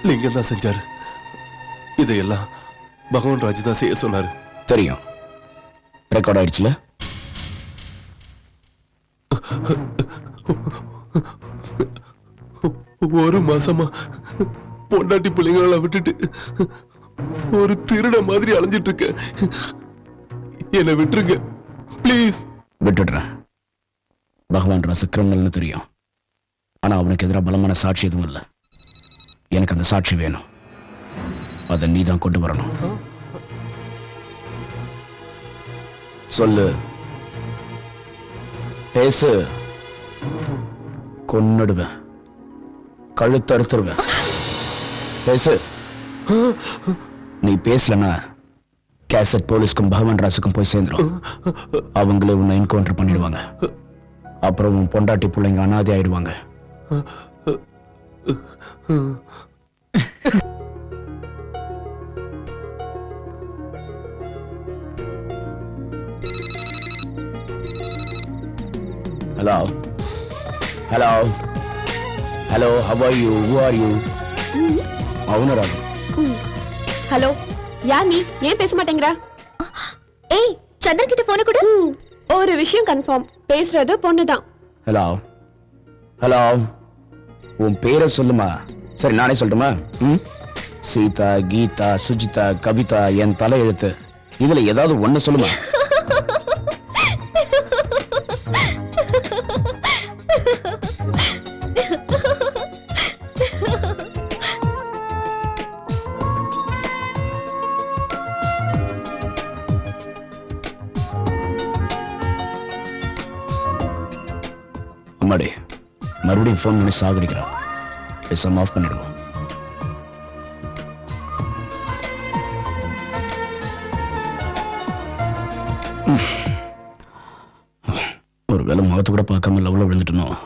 I: லிங்கம் தான் செஞ்சாரு. இதையெல்லாம் பகவான் ராஜ் தான் செய்ய சொன்னாரு.
C: தெரியும். ரெக்கார்ட் ஆயிடுச்சுல?
I: ஒரு மாசமா பொண்டாட்டி பிள்ளைங்களை விட்டுட்டு ஒரு திருட மாதிரி அலைஞ்சிட்டு இருக்க. என்னை விட்டுருங்க ப்ளீஸ்.
C: விட்டுடுறேன். பகவான் ராசு கிரிமினல்னு தெரியும். ஆனா அவனுக்கு எதிராக பலமான சாட்சி எதுவும் இல்லை. எனக்கு அந்த சாட்சி வேணும். அதை நீ தான் கொண்டு வரணும். சொல்லு. பேசு. கொன்னுடுவேன். கழுத்து அறுத்துருவேன். பேசு. நீ பேசலனா கேசட் போலீஸ்க்கும் பகவான் ராசுக்கும் போய் சேர்ந்துடும். அவங்களே உன்னை என்கவுண்டர் பண்ணிடுவாங்க. அப்புறம் உன் பொண்டாட்டி பிள்ளைங்க அனாதை ஆயிடுவாங்க. Hello hello hello, how are you? Who are you? Mouna Ragam.
A: Hello, யார் நீ? ஏன் பேச மாட்டேங்கிற?
B: ஏய், சந்திரன் கிட்ட போன கூட.
A: ஒரு விஷயம் கன்ஃபார்ம், பேசுறது பொண்ணுதான்.
C: ஹலோ ஹலோ, உன் பேரை சொல்லுமா? சரி, நானே சொல்லட்டுமா? சீதா, கீதா, சுஜிதா, கவிதா, என் தலை எழுத்து. இதுல ஏதாவது ஒண்ணு சொல்லுமா? அம்மாடி, மறுபடியும் ஃபோன் பண்ணி சாகடிக்கிறான். பேசாம ஆஃப் பண்ணிடுவோம். ஒரு வேலை முகத்தை கூட பார்க்காம லவ்ல விழுந்துட்டணும்.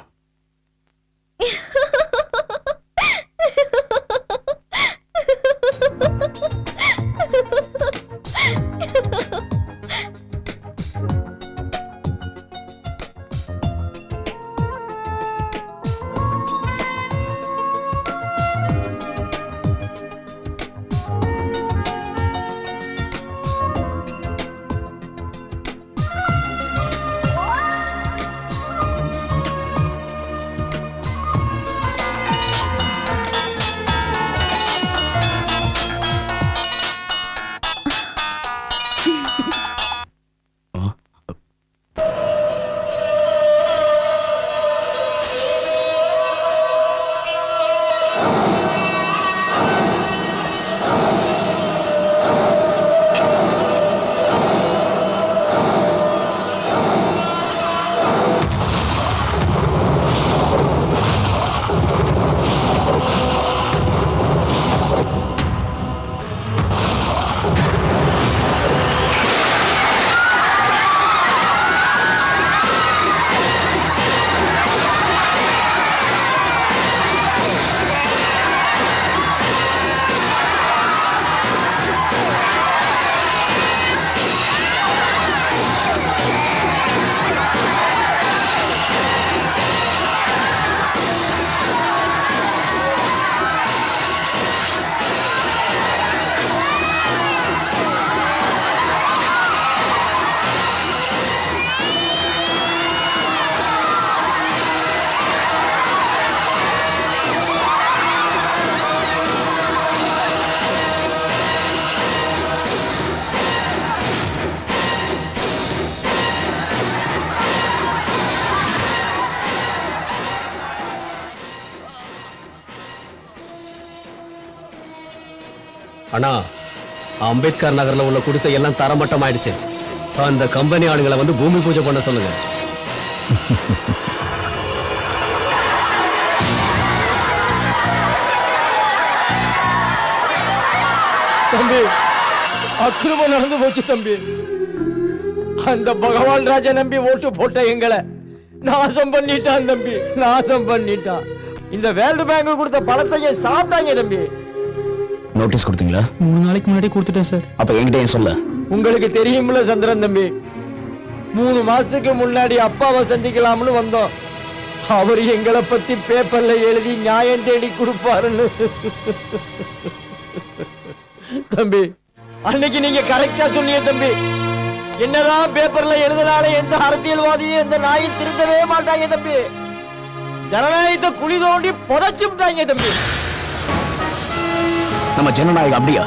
K: அண்ணா அம்பேத்கர் நகர்ல உள்ள குடிசை எல்லாம் தரமட்டம் ஆயிடுச்சு. அந்த கம்பெனி ஆளுங்களை வந்து பூமி பூஜை பண்ண சொல்லுங்க.
E: தம்பி, அக்கிரமம் நடந்து போச்சு தம்பி. அந்த பகவான் ராஜா நம்பி ஓட்டு போட்ட எங்களை நாசம் பண்ணிட்டான் தம்பி, நாசம் பண்ணிட்டான். இந்த வேர்ல்டு பேங்க் கொடுத்த பணத்தையே சாப்பிட்டாங்க தம்பி.
C: நோட்டீஸ் கொடுத்தீங்களா?
D: 3 நாளைக்கு முன்னாடி கொடுத்துட்டேன் சார்.
C: அப்ப என்கிட்ட ஏன் சொல்ல?
E: உங்களுக்கு தெரியும்ல சந்திரன் தம்பி, 3 மாசத்துக்கு முன்னாடி அப்பாவை சந்திக்கலாம்னு வந்தோம். அவர் எங்களை பத்தி பேப்பர்ல எழுதி நியாயம் தேடி கொடுப்பாருன்னு. தம்பி, அன்னைக்கு நீங்க கரெக்டா சொன்னீங்க தம்பி. என்னதான் பேப்பர்ல எழுதினாலே எந்த அரசியல்வாதியும் எந்த நாயும் திருத்தவே மாட்டாங்க தம்பி. ஜனநாயகத்தை குழி தோண்டி புதைச்சுட்டாங்க தம்பி.
C: நம்ம ஜனநாயகம் அப்படியா?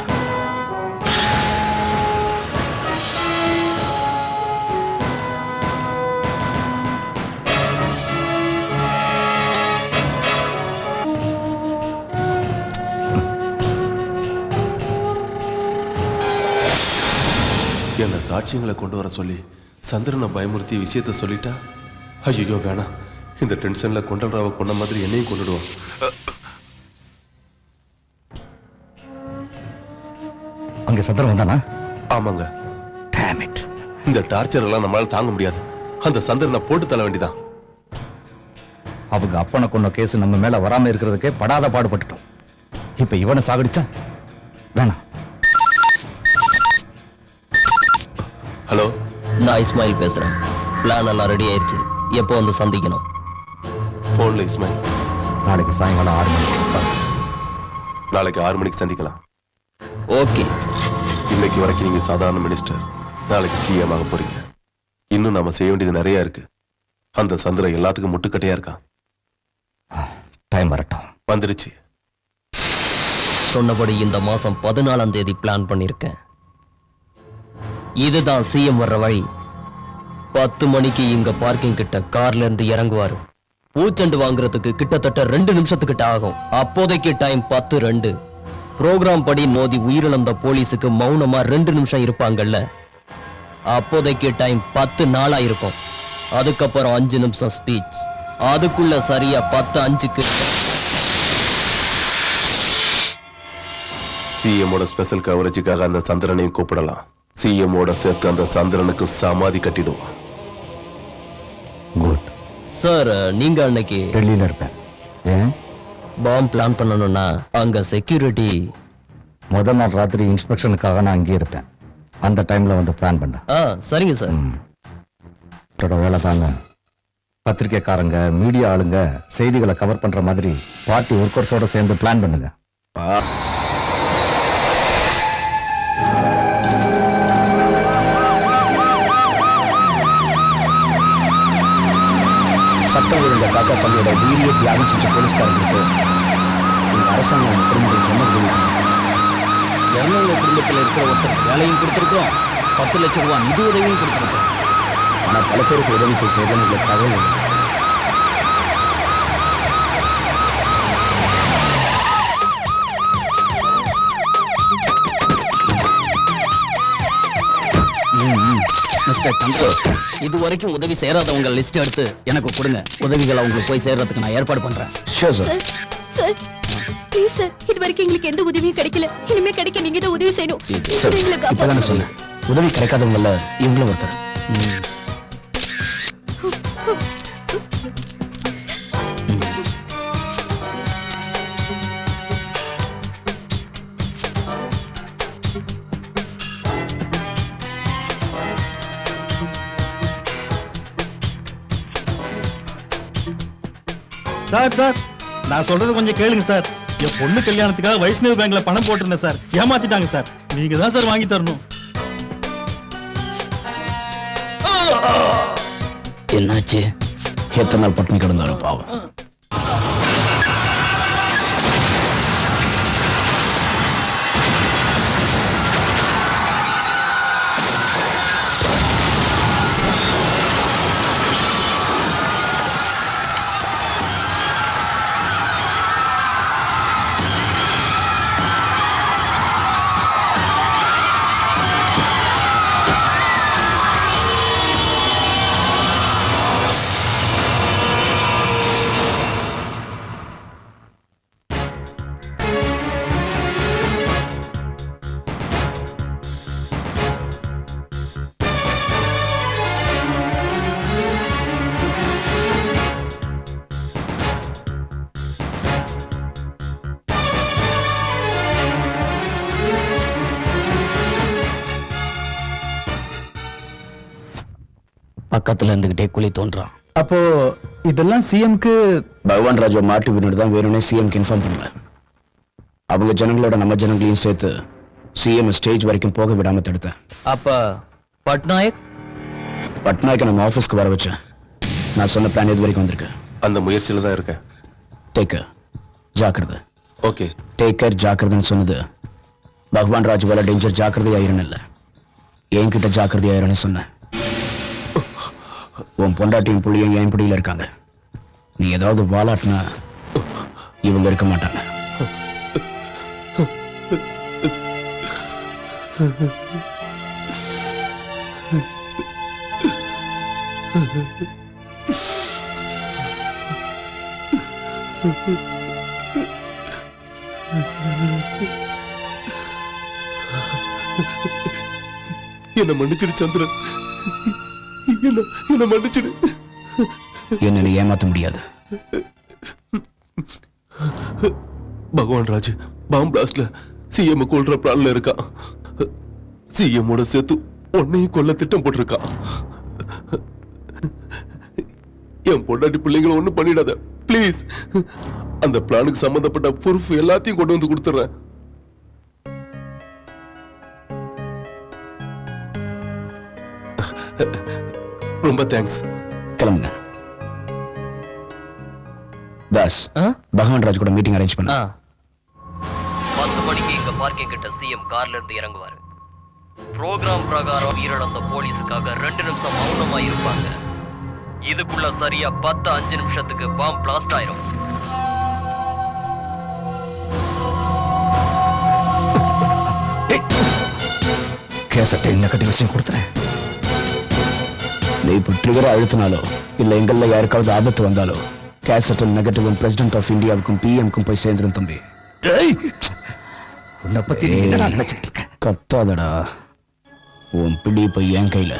I: என்ன சாட்சியங்களை கொண்டு வர சொல்லி சந்திரனை பயமுறுத்தி விஷயத்த சொல்லிட்டா? ஐயோ வேணாம், இந்த டென்ஷன்ல கொண்டல்ராவை கொண்ட மாதிரி என்னையும் கொண்டுடுவான்.
G: அங்க சந்திரன் வந்தானா?
I: ஆமாங்க.
C: Damn it.
I: இந்த டார்ச்சர் எல்லாம் நம்மளால தாங்க முடியாது. அந்த சந்திரனை போட்டு தள்ள வேண்டிதான்.
G: அவங்க அப்பனை கொண்ட கேஸ் நம்ம மேல வராம இருக்கிறதுக்கே படாத பாடுபட்டுட்டோம். இப்ப இவனை சாகடிச்சா வேணாம்.
I: ஹலோ,
K: நான் இஸ்மாயில் பேசுறேன். பிளான் எல்லாம் ரெடி ஆயிடுச்சு. எப்போ வந்து சந்திக்கணும்?
I: போன்ல இஸ்மாயில்.
G: நாளைக்கு சாயங்காலம் 6 மணிக்கு.
I: நாளைக்கு 6 மணிக்கு சந்திக்கலாம்.
K: ஓகே.
I: இன்னைக்கு வரைக்கும் நீங்க சாதாரண மினிஸ்டர், நாளைக்கு சிஎம் ஆக போறீங்க. இன்னும் நாம செய்ய வேண்டியது நிறைய இருக்கு. அந்த சந்திரன் எல்லாத்துக்கும் முட்டுக்கட்டையா இருக்கான்.
G: டைம் வரட்டும்.
I: வந்துருச்சு.
K: சொன்னபடி இந்த மாசம் 14ஆம் தேதி பிளான் பண்ணிருக்கேன். இதுதான் சிஎம் வர்ற வழி. 10 மணிக்கு இங்க பார்க்கிங் கிட்ட கார்ல இருந்து இறங்குவாரு. பூச்செண்டு வாங்குறதுக்கு கிட்டத்தட்ட 2 நிமிஷத்துக்கிட்ட ஆகும். அப்போதைக்கு டைம் 10:02. புரோகிராம் படி மோதி உயிரிழந்த போலீஸுக்கு மௌனமா 2 நிமிஷம் இருப்பாங்கல்ல, அப்போதைக்கு டைம் 10:04 இருக்கும். அதுக்கப்புறம் 5 நிமிஷம் ஸ்பீச். அதுக்குள்ள சரியா 10:05க்கு
I: சிஎம்மோட ஸ்பெஷல் கவரேஜுக்காக அந்த சந்திரனையும் கூப்பிடலாம். சிஎம்மோட சேர்த்து அந்த சந்திரனுக்கு சமாதி கட்டிடுவோம்.
G: Good
K: sir. நீங்க அன்னைக்கு
G: டெல்லியில இருப்பேன். ஏன்?
K: பாம் பிளான் பண்ணணும்னா அங்க செக்யூரிட்டி.
G: முதல் நாள் ராத்திரி இன்ஸ்பெக்ஷனுக்காக நான் அங்கேயே இருப்பேன். அந்த டைம்ல வந்து பிளான் பண்ணேன்.
K: சரிங்க சார்.
G: வேலை தாங்க. பத்திரிக்கைக்காரங்க, மீடியா ஆளுங்க செய்திகளை கவர் பண்ற மாதிரி பார்ட்டி ஒர்க்கர்ஸோட சேர்ந்து பிளான் பண்ணுங்க.
C: சட்டம் ஒழுங்க காக்க தன்னோட உயிரியை தியாகம் செஞ்ச போலீஸ்காரங்களுக்கு இந்த அரசாங்கம் குடும்பங்களுக்கு என்ன உதவி?
K: 200 குடும்பத்தில் இருக்கிற ஒருத்தர் வேலையும் கொடுத்துருக்கோம், 10 லட்சம் ரூபாய் நிதி உதவியும் கொடுத்துருக்கோம்.
C: ஆனால் பல பேருக்கு உதவி போய் செய்யணும் எங்களுக்கு தகவல் இல்லை.
K: மிஸ்டர் சந்தோஷ், இது வரைக்கும் உதவி சேராதவங்க லிஸ்ட் எடுத்து எனக்கு கொடுங்க. உதவிகள் அவங்களுக்கு போய் சேர்றதுக்கு நான் ஏற்பாடு பண்றேன்.
C: Sure sir.
B: Sir please sir, இது வரைக்கும் எங்களுக்கு எந்த உதவியும் கிடைக்கல. இனிமே கிடைக்க நீங்க தான் உதவி செய்யணும்.
C: சார்,
B: எங்களை
C: இப்பதானே
B: காப்பாத்துங்க.
C: சொன்னேன், உதவி கிடைக்காதவங்கள இவங்களும் ஒருத்தர்.
J: சார் சார், நான் சொல்றது கொஞ்சம் கேளுங்க சார். என் பொண்ணு கல்யாணத்துக்காக வைஷ்ணவ் பேங்க்ல பணம் போட்டிருந்தேன் சார். ஏமாத்திட்டாங்க சார். நீங்க தான் சார் வாங்கி தரணும்.
C: என்னாச்சு? எத்தனை நாள் பட்டினி கிடந்தாலும் பாவம். பக்கத்துல இருந்துகிட்டே குழி தோன்றான்.
D: அப்போ இதெல்லாம் சிஎம்க்கு
C: பகவான் ராஜா மாட்டு வினோடு தான் வேணும்னே சிஎம்க்கு இன்ஃபார்ம் பண்ணல. அவங்க ஜனங்களோட நம்ம ஜனங்களையும் சேர்த்து சிஎம் ஸ்டேஜ் வரைக்கும் போக விடாம தடுத்தேன்.
K: அப்ப பட்நாயக்
C: பட்நாயக்க நம்ம ஆபீஸ்க்கு வர வச்சேன். நான் சொன்ன பிளான் இது வரைக்கும் வந்திருக்கு.
I: அந்த முயற்சியில தான் இருக்கேன்.
C: டேக் கேர், ஜாக்கிரதை.
I: ஓகே.
C: டேக் கேர், ஜாக்கிரதைன்னு சொன்னது பகவான் ராஜ் வேலை டேஞ்சர் ஜாக்கிரதையாயிருன்னு இல்லை, என்கிட்ட ஜாக்கிரதையாயிருன்னு சொன்னேன். உன் பொண்டாட்டியும் புள்ளியும் என் பிடியில இருக்காங்க. நீ ஏதாவது வாலாட்டினா இவங்க இருக்க மாட்டாங்க.
I: என்ன மன்னிச்சிடு சந்திரன், என்ன மன்னிச்சிடு.
C: என்ன நீ ஏமாத்த முடியாது.
I: பகவான் ராஜ் பாம் பிளாஸ்ட்ல சிஎம் கொல்ற பிளான்ல இருக்கான். சிஎம்மோட சேர்த்து உன்னையும் கொல்ல திட்டம் போட்டிருக்கான். என் பொண்டாட்டி பிள்ளைங்களை ஒண்ணும் பண்ணிடாத பிளீஸ். அந்த பிளானுக்கு சம்பந்தப்பட்ட ப்ரூஃப் எல்லாத்தையும் கொண்டு வந்து கொடுத்துறேன். ரொம்ப தேங்க்ஸ்.
C: கிளம்புங்க. தாஸ், பகவான் ராஜ் கூட மீட்டிங் அரேஞ்ச் பண்ண.
K: 10 மணிக்கு இங்க பார்க்கிங் கிட்ட சிஎம் கார்ல இருந்து இறங்குவாரு. ப்ரோக்ராம் பிரகாரம் உயிரிழந்த போலீஸுக்காக 2 நிமிஷம் மௌனமா இருப்பாங்க. இதுக்குள்ள சரியா 10-5 நிமிஷத்துக்கு பாம் பிளாஸ்ட் ஆயிரும்.
G: கேசட்டை நெகட்டிவ் விஷயம் கொடுத்துறேன்.
C: நீ இப்போ ட்ரிகரை அழுத்தினாலோ இல்ல எங்கள்ல யாருக்காவது ஆபத்து வந்தாலோ கேசட்டல் நெகட்டிவ் பிரசிடென்ட் ஆஃப் இந்தியாவுக்கும் பிஎம்க்கும் போய் சேர்ந்துரும் தம்பி.
G: உன்னை பத்தி நீ என்னடா நினைச்சிட்டு இருக்க?
C: கத்தாதடா, உன் பிடி இப்ப என் கையில.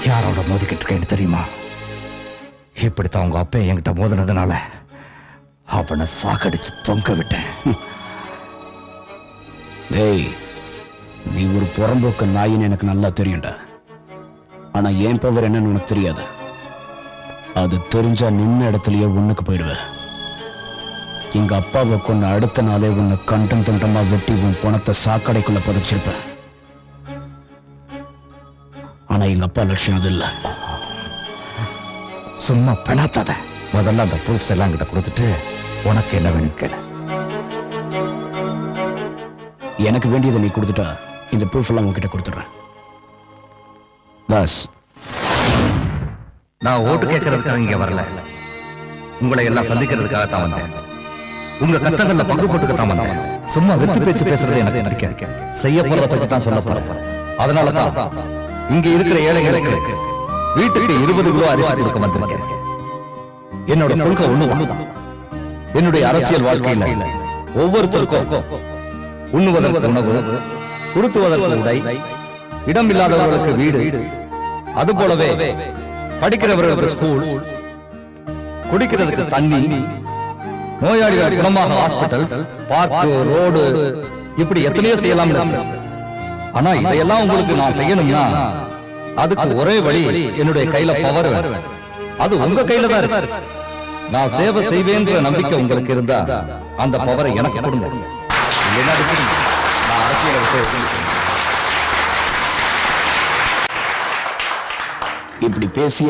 G: யாரோட மோதிக்கிட்டு இருக்கேன்னு தெரியுமா? இப்படித்தான் உங்க அப்பா என்கிட்ட மோதினதுனால அவனை சாகடிச்சு தொங்க விட்டேன்.
C: டேய், நீ ஒரு புறம்போக்க நாயின்னு எனக்கு நல்லா தெரியும்டா. ஆனா என் பவர் என்னன்னு உனக்கு தெரியாது. அது தெரிஞ்சா நின்ன இடத்துலயே உன்னுக்கு போயிடுவேன். எங்க அப்பாவை கொண்டு அடுத்த நாளே உன்னை கண்டம் துண்டமா வெட்டி உன் பணத்தை சாக்கடைக்குள்ள புதைச்சிருப்பேன். ஆனா எங்க அப்பா லட்சியம் அது இல்ல.
G: சும்மா பெணாத்தாத. முதல்ல அந்த ப்ரூஃப்ஸ் எல்லாம் கிட்ட கொடுத்துட்டு உனக்கு என்ன வேணும் கேளு.
C: எனக்கு வேண்டியதை நீ கொடுத்துட்டா இந்த ப்ரூஃப் எல்லாம் உன்கிட்ட கொடுத்துடுறேன். பாஸ்,
G: நான் ஓட்டு கேட்கறதுக்காக இங்க வரல. உங்களை எல்லாம் சந்திக்கிறதுக்காக தான் வந்தேன். உங்க கஷ்டங்கள்ல பங்கு போட்டுக்கத்தான் வந்தேன். சும்மா வெத்து பேச்சு பேசுறது எனக்கு பிடிக்காது. செய்ய போறத பத்தி தான் சொல்ல போறேன். அதனால தான் இங்க இருக்கிற ஏழைகளுக்கு வீட்டுக்கு 20 கிலோ அரிசி கொடுக்க வந்திருக்கேன். என்னோட கொள்கை ஒண்ணுதான். என்னுடைய அரசியல் வாழ்க்கையில ஒவ்வொருத்தருக்கும் உண்ணுவதற்கு உணவு, உடுத்துவதற்கு உடை, இடம் இல்லாதவர்களுக்கு வீடு, அது போலவே படிக்கிறவர்களுக்கு ஸ்கூல், குடிக்கிறதுக்கு தண்ணி, நோயாளிகள் குணமாக ஹாஸ்பிட்டல், பார்க், ரோடு, இப்படி எத்தனையோ செய்யலாம். ஆனா இதையெல்லாம் உங்களுக்கு நான் செய்யணும்னா அதுக்கு ஒரே வழி, என்னுடைய கையில பவர் வேணும். அது உங்க கையில தான் இருக்கு. நான் சேவை செய்வேன்ற நம்பிக்கை உங்களுக்கு இருந்தா அந்த பவரை எனக்கு கொடுங்க. இல்லைன்னா அது கொடுங்க. நான் அரசியலை விட்டு
C: இப்படி பேசிய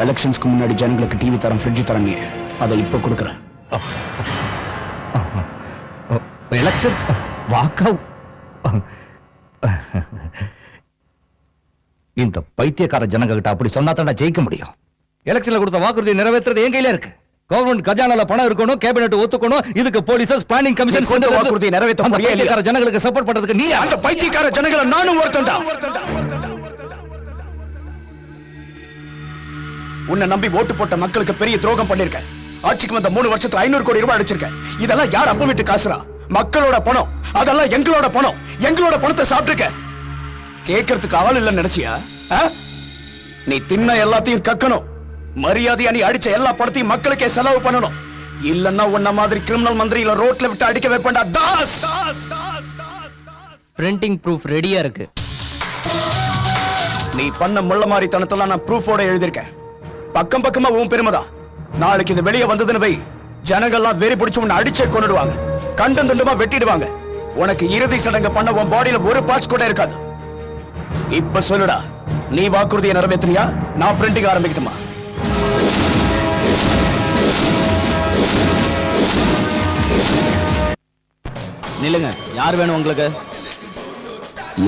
C: எலெக்ஷன்ஸ்க்கு முன்னாடி ஜனங்களுக்கு டிவி தரம், ஃப்ரிட்ஜ் தரம், நீ அதை இப்ப கொடுக்குறேன்.
G: எலெக்ஷன் வாக்கா இந்த பைத்தியக்கார ஜனங்க கிட்ட அப்படி சொன்னா தான் ஜெயிக்க முடியும். எலெக்ஷன்ல கொடுத்த வாக்குறுதி நிறைவேற்றுறது என் கையில இருக்கு. கவர்மெண்ட் கஜானால பணம் இருக்கணும், கேபினெட் ஒத்துக்கணும். இதுக்கு போலீஸ் பிளானிங் கமிஷன் கொண்டு வாக்குறுதி நிறைவேற்ற முடியும். பைத்தியக்கார ஜனங்களுக்கு சப்போர்ட் பண்றதுக்கு நீ அந்த பைத்தியக்கார ஜனங்களை நானும் ஒருத்தன்டா.
C: உன்னை நம்பி ஓட்டு போட்ட மக்களுக்கு பெரிய துரோகம் பண்ணிருக்க. ஆட்சிக்கு வந்த 3 வருஷத்துல 500 கோடி ரூபாய் அடிச்சிருக்க. இதெல்லாம் யார் அப்ப விட்டு காசுரா? மக்களோட பணம். அதெல்லாம் எங்களோட பணம். எங்களோட பணத்தை சாப்பிட்டுருக்க. கேட்கறதுக்கு ஆள் இல்லைன்னு நினைச்சியா? நீ தின்ன எல்லாத்தையும் கக்கணும். மரியாதையா நீ அடிச்ச எல்லா பணத்தையும் மக்களுக்கே செலவு பண்ணணும். இல்லன்னா உன்ன மாதிரி கிரிமினல் மந்திரியில ரோட்ல விட்டு அடிக்க வைப்பேன்டா தாஸ்.
K: பிரிண்டிங் ப்ரூஃப் ரெடியா இருக்கு.
C: நீ பண்ண முள்ள மாதிரி தனத்தெல்லாம் நான் ப்ரூஃபோட எழுதியிருக்கேன். பக்கம் பக்கமா உன் பெருமைதான். நாளைக்கு இது வெளியே வந்ததுன்னு வை, ஜனங்கள்லாம் வெறி பிடிச்சு உன்னை அடிச்சே கொண்டுடுவாங்க, கண்டம் துண்டமா வெட்டிடுவாங்க. உனக்கு இறுதி சடங்கு பண்ண உன் பாடியில ஒரு பார்ட்ஸ் கூட இருக்காது. இப்ப சொல்லுடா, நீ வாக்குறுதியை நிறைவேற்றினியா? நான் பிரிண்டிங் ஆரம்பிக்கட்டுமா?
K: நில்லுங்க, யார் வேணும் உங்களுக்கு?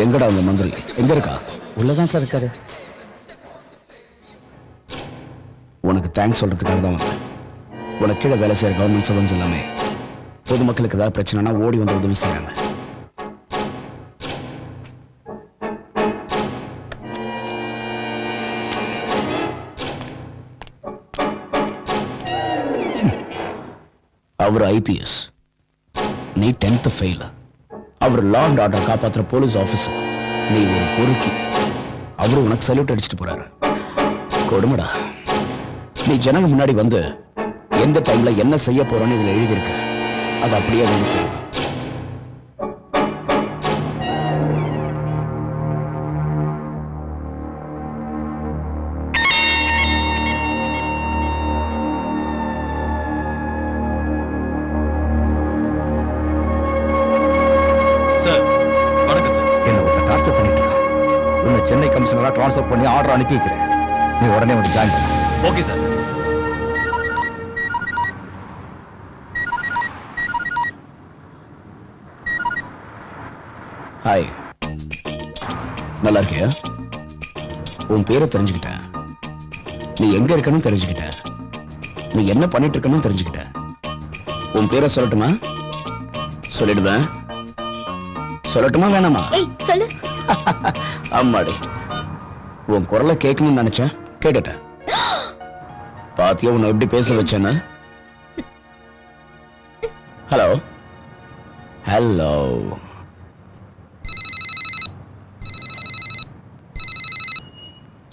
C: எங்கடா உங்க மந்திரி? எங்க இருக்கா?
K: உள்ளதான் சார் இருக்காரு.
C: உனக்கு தேங்க்ஸ் சொல்றதுக்காக தான் வந்தேன். உனக்கு கீழே வேலை செய்யற கவர்மெண்ட் சர்வன்ஸ் எல்லாமே பொதுமக்களுக்கு ஏதாவது பிரச்சனைனா ஓடி வந்து உதவி செய்யறாங்க. அவர் IPS, நீ 10th ஃபெயில். அவர் லா அண்ட் ஆர்டர் காப்பாத்துற போலீஸ் ஆபீசர், நீ ஒரு பொறுக்கி. அவரு உனக்கு சல்யூட் அடிச்சுட்டு போறாரு. கொடுமடா, நீ ஜனங்க முன்னாடி வந்து எந்த டைம்ல என்ன செய்ய போறோன்னு இதுல எழுதியிருக்க, அது அப்படியே வந்து செய்யும்.
F: சார் வணக்கம் சார்.
G: என்ன ஒருத்தன் டார்ச்சர் பண்ணிட்டு இருக்கான். உன்னை சென்னை கமிஷனரா ட்ரான்ஸ்ஃபர் பண்ணி ஆர்டர் அனுப்பி வைக்கிறேன். நீ உடனே வந்து ஜாயின் பண்ண.
F: Okay sir.
C: ஹாய், நல்லா இருக்கியா? உன் பேரை தெரிஞ்சுக்கிட்டேன், நீ எங்க இருக்கணும் தெரிஞ்சுக்கிட்டேன், நீ என்ன பண்ணிட்டு இருக்கணும் தெரிஞ்சுக்கிட்டேன். உன் பேரை சொல்லட்டுமா? சொல்லிடுவேன். சொல்லட்டுமா வேணாமா?
B: ஏய் சொல்லு.
C: அம்மாடி, உன் குரலை கேட்கணும்னு நினைச்சேன், கேட்டுட்டேன். பாத்தியா உன்னை எப்படி பேச வச்சேன்னு? ஹலோ ஹலோ,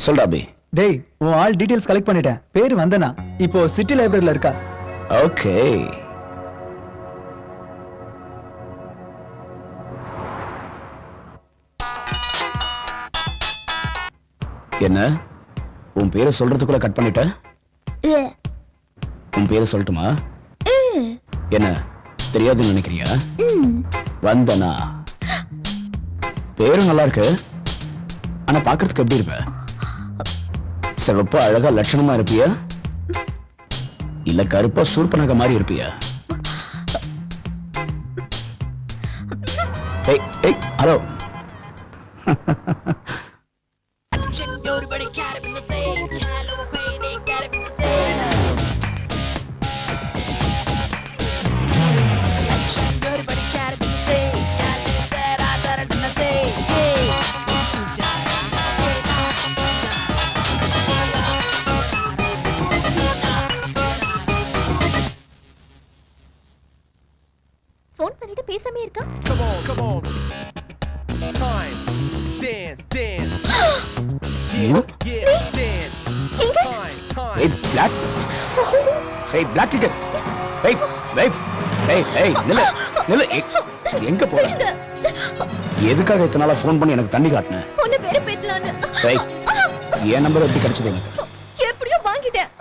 C: சொல்டா பி.
D: டேய், உன் ஆள் டீடைல்ஸ் கலெக்ட் பண்ணிட்டேன். பேரு வந்தனா, இப்போ சிட்டி லைப்ரரியில இருக்கா.
C: ஓகே, என்ன உன் பேரை சொல்றதுக்குள்ள கட் பண்ணிட்ட? உன் பேரை சொல்லட்டுமா? என்ன தெரியாதுன்னு நினைக்கிறியா? வந்தனா, பேரும் நல்லா இருக்கு, ஆனா பாக்குறதுக்கு எப்படி இருப்ப? சிவப்பா அழகா லட்சணமா இருப்பியா, இல்ல கருப்பா சூர்பனக மாதிரி இருப்பியா? ஏய் ஏய், ஹலோ.
B: போன் பண்ணிட்டு பேசாமே இருக்கா?
C: Hey, black. Hey, black ticket. Hey, hey, hey, hey, நில்லு, நில்லு. எங்க போற? எதுக்காக இத்தனை நாளா ஃபோன் பண்ணி எனக்கு தண்ணி காட்டுன?
B: உன்னை பேரு பேட்டலான்னு.
C: Hey, என் நம்பர் எப்படி கிடைச்சது எனக்கு?
B: எப்படியோ வாங்கிட்டேன்.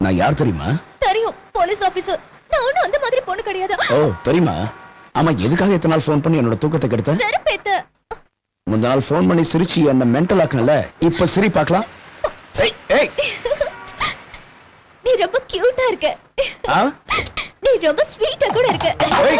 C: நான் யார் தெரியுமா?
B: தெரியும், போலீஸ் ஆபீசர். நான் ஒண்ணும் அந்த மாதிரி பொண்ணு கிடையாது.
C: ஓ, தெரியுமா? ஆமா, எதுக்காக இத்தனை நாள் ஃபோன் பண்ணி என்னோட தூக்கத்தை கெடுத்த?
B: வெறுப்பேத்த.
C: முந்த நாள் ஃபோன் பண்ணி சிரிச்சு என்ன மென்டல் ஆக்குனல, இப்ப சிரி பார்க்கலாம். ஏய், ஏய்.
B: நீ ரொம்ப கியூட்டா இருக்க.
C: ஆ?
B: நீ ரொம்ப ஸ்வீட்டா கூட இருக்க.
C: ஏய்.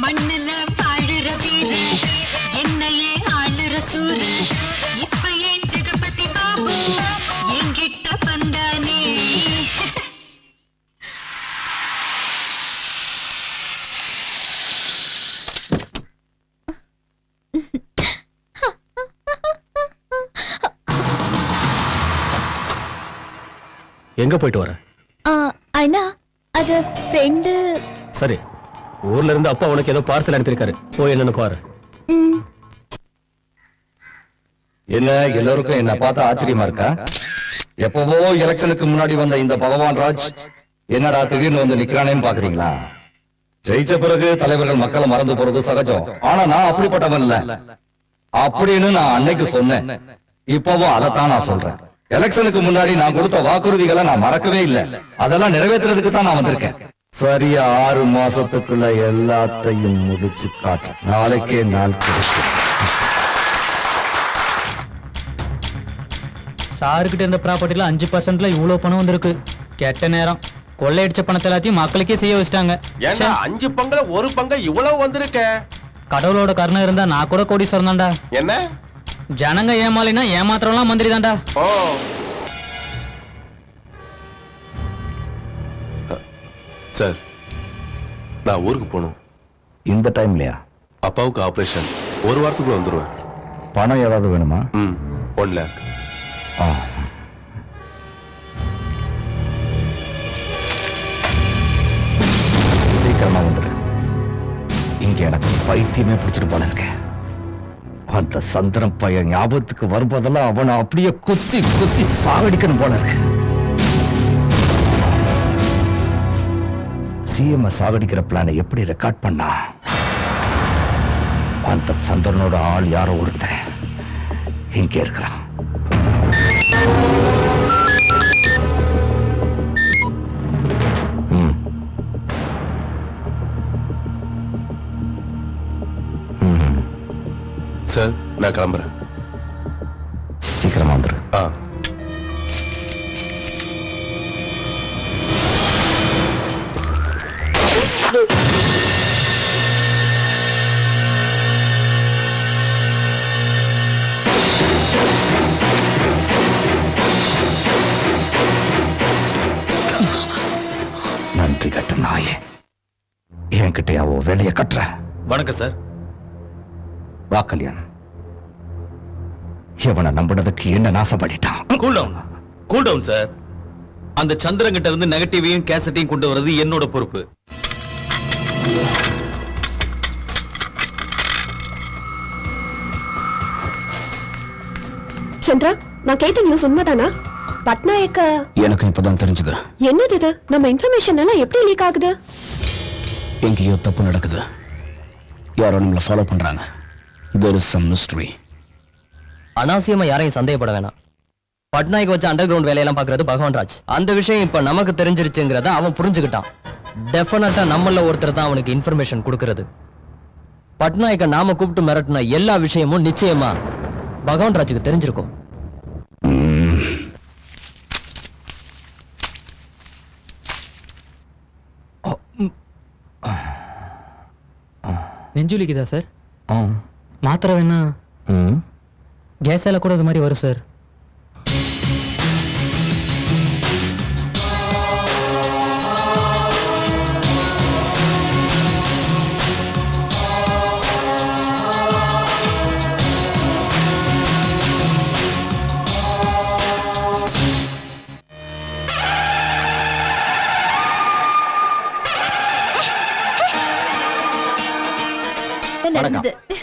L: மண்ணில
J: எங்க போயிட்டு வர?
B: அண்ணா அது ஃப்ரெண்டு.
J: சரி, ஊர்ல இருந்து அப்பா உனக்கு ஏதோ பார்சல் அனுப்பியிருக்காரு, போய் என்னன்னு பாரு.
G: என்ன எல்லாருக்கும் என்ன பார்த்தா ஆச்சரியமா இருக்கா? எப்பவோ எலெக்ஷனுக்கு முன்னாடி வந்த இந்த பகவான் ராஜ் என்னடா திடீர்னு வந்து நிக்கிறானேன்னு பாக்குறீங்களா? ஜெயிச்ச பிறகு தலைவர்கள் மக்களை மறந்து போறது சகஜம். ஆனா நான் அப்படிப்பட்டவன் இல்ல அப்படின்னு நான் அன்னைக்கு சொன்னேன். இப்பவும் அதைத்தான் நான் சொல்றேன். எலெக்ஷனுக்கு முன்னாடி நான் கொடுத்த வாக்குறுதிகளை நான் மறக்கவே இல்லை. அதெல்லாம் நிறைவேற்றுறதுக்கு தான் நான் வந்திருக்கேன். சரியா 6 மாசத்துக்குள்ள எல்லாத்தையும் முடிச்சு காட்டு. நாளைக்கே நாள் கொடுத்து
H: சாருக்கிட்ட இருந்த ப்ராப்பர்ட்டில 5%ல இவ்வளவு பணம் வந்திருக்கு. கெட்ட நேரம், கொள்ளையடிச்ச பணத்தை எல்லாத்தையும் மக்களுக்கே செய்ய வச்சிட்டாங்க.
I: 5 பங்குல 1 பங்கு இவ்வளவு வந்திருக்க.
H: கடவுளோட கருணை இருந்தா நான் கூட கோடீஸ்வரன் தான்டா.
I: என்ன
H: ஜனங்க ஏமாலினா ஏமாத்திரம்லாம் மந்திரி தான்டா.
I: சார், நான் ஊருக்கு போகணும்.
G: இந்த டைம்லயா?
I: அப்பாவுக்கு ஆபரேஷன். 1 வாரத்துக்குள்ள வந்துருவேன்.
G: பணம் ஏதாவது வேணுமா?
I: 1 lakh.
G: சீக்கிரமா வந்துடு. இங்க எனக்கு பைத்தியமே பிடிச்சிட்டு போல இருக்க. அந்த சந்திரன் பையன் ஞாபகத்துக்கு வரும்போதெல்லாம் அவனை அப்படியே குத்தி குத்தி சாகடிக்கணும் போல இருக்கு. சிஎம் சாகடிக்கிற பிளானை எப்படி ரெக்கார்ட் பண்ணா? அந்த சந்திரனோட ஆள் யாரோ ஒருத்தன் இங்க இருக்கிறான்.
I: சார், நான் கிளம்புறேன்.
G: சீக்கிரமா வந்துரு. நன்றி கட்ட நாயே, என்கிட்ட அவ வேலையை கட்டுற.
F: வணக்கம் சார்.
G: வா கல்யாணம். இவனை நம்பினதுக்கு என்ன நாசம் பண்ணிட்டான்.
F: Cool down sir. அந்த சந்திரங்கிட்ட இருந்து நெகட்டிவையும் கேசட்டையும் கொண்டு வர்றது என்னோட பொறுப்பு.
A: சந்திரா, நான் கேட்ட நியூஸ் உண்மைதானா? பட்நாயக்க
C: எனக்கு இப்பதான் தெரிஞ்சது.
A: என்னது இது? நம்ம இன்ஃபர்மேஷன் எல்லாம் எப்படி லீக் ஆகுது?
C: எங்கேயோ தப்பு நடக்குது. யாரோ நம்மளை ஃபாலோ பண்றாங்க. There is some mystery.
K: அனாவசியமா யாரையும் சந்தேகப்பட வேணாம். பட்நாயக் வச்ச அண்டர் கிரவுண்ட் வேலையெல்லாம் பாக்குறது பகவான் ராஜ். அந்த விஷயம் இப்ப நமக்கு தெரிஞ்சிருச்சுங்கிறத அவன் புரிஞ்சுக்கிட்டான். டெஃபினட்டா நம்மள ஒருத்தர் தான் அவனுக்கு இன்ஃபர்மேஷன் கொடுக்கறது. பட்நாயக்க நாம கூப்பிட்டு மிரட்டின எல்லா விஷயமும் நிச்சயமா பகவான் ராஜுக்கு தெரிஞ்சிருக்கும்.
H: நெஞ்சுலிக்குதா சார்? மாத்திரை வேணா? கேஸால கூட இது மாதிரி வரும் சார்.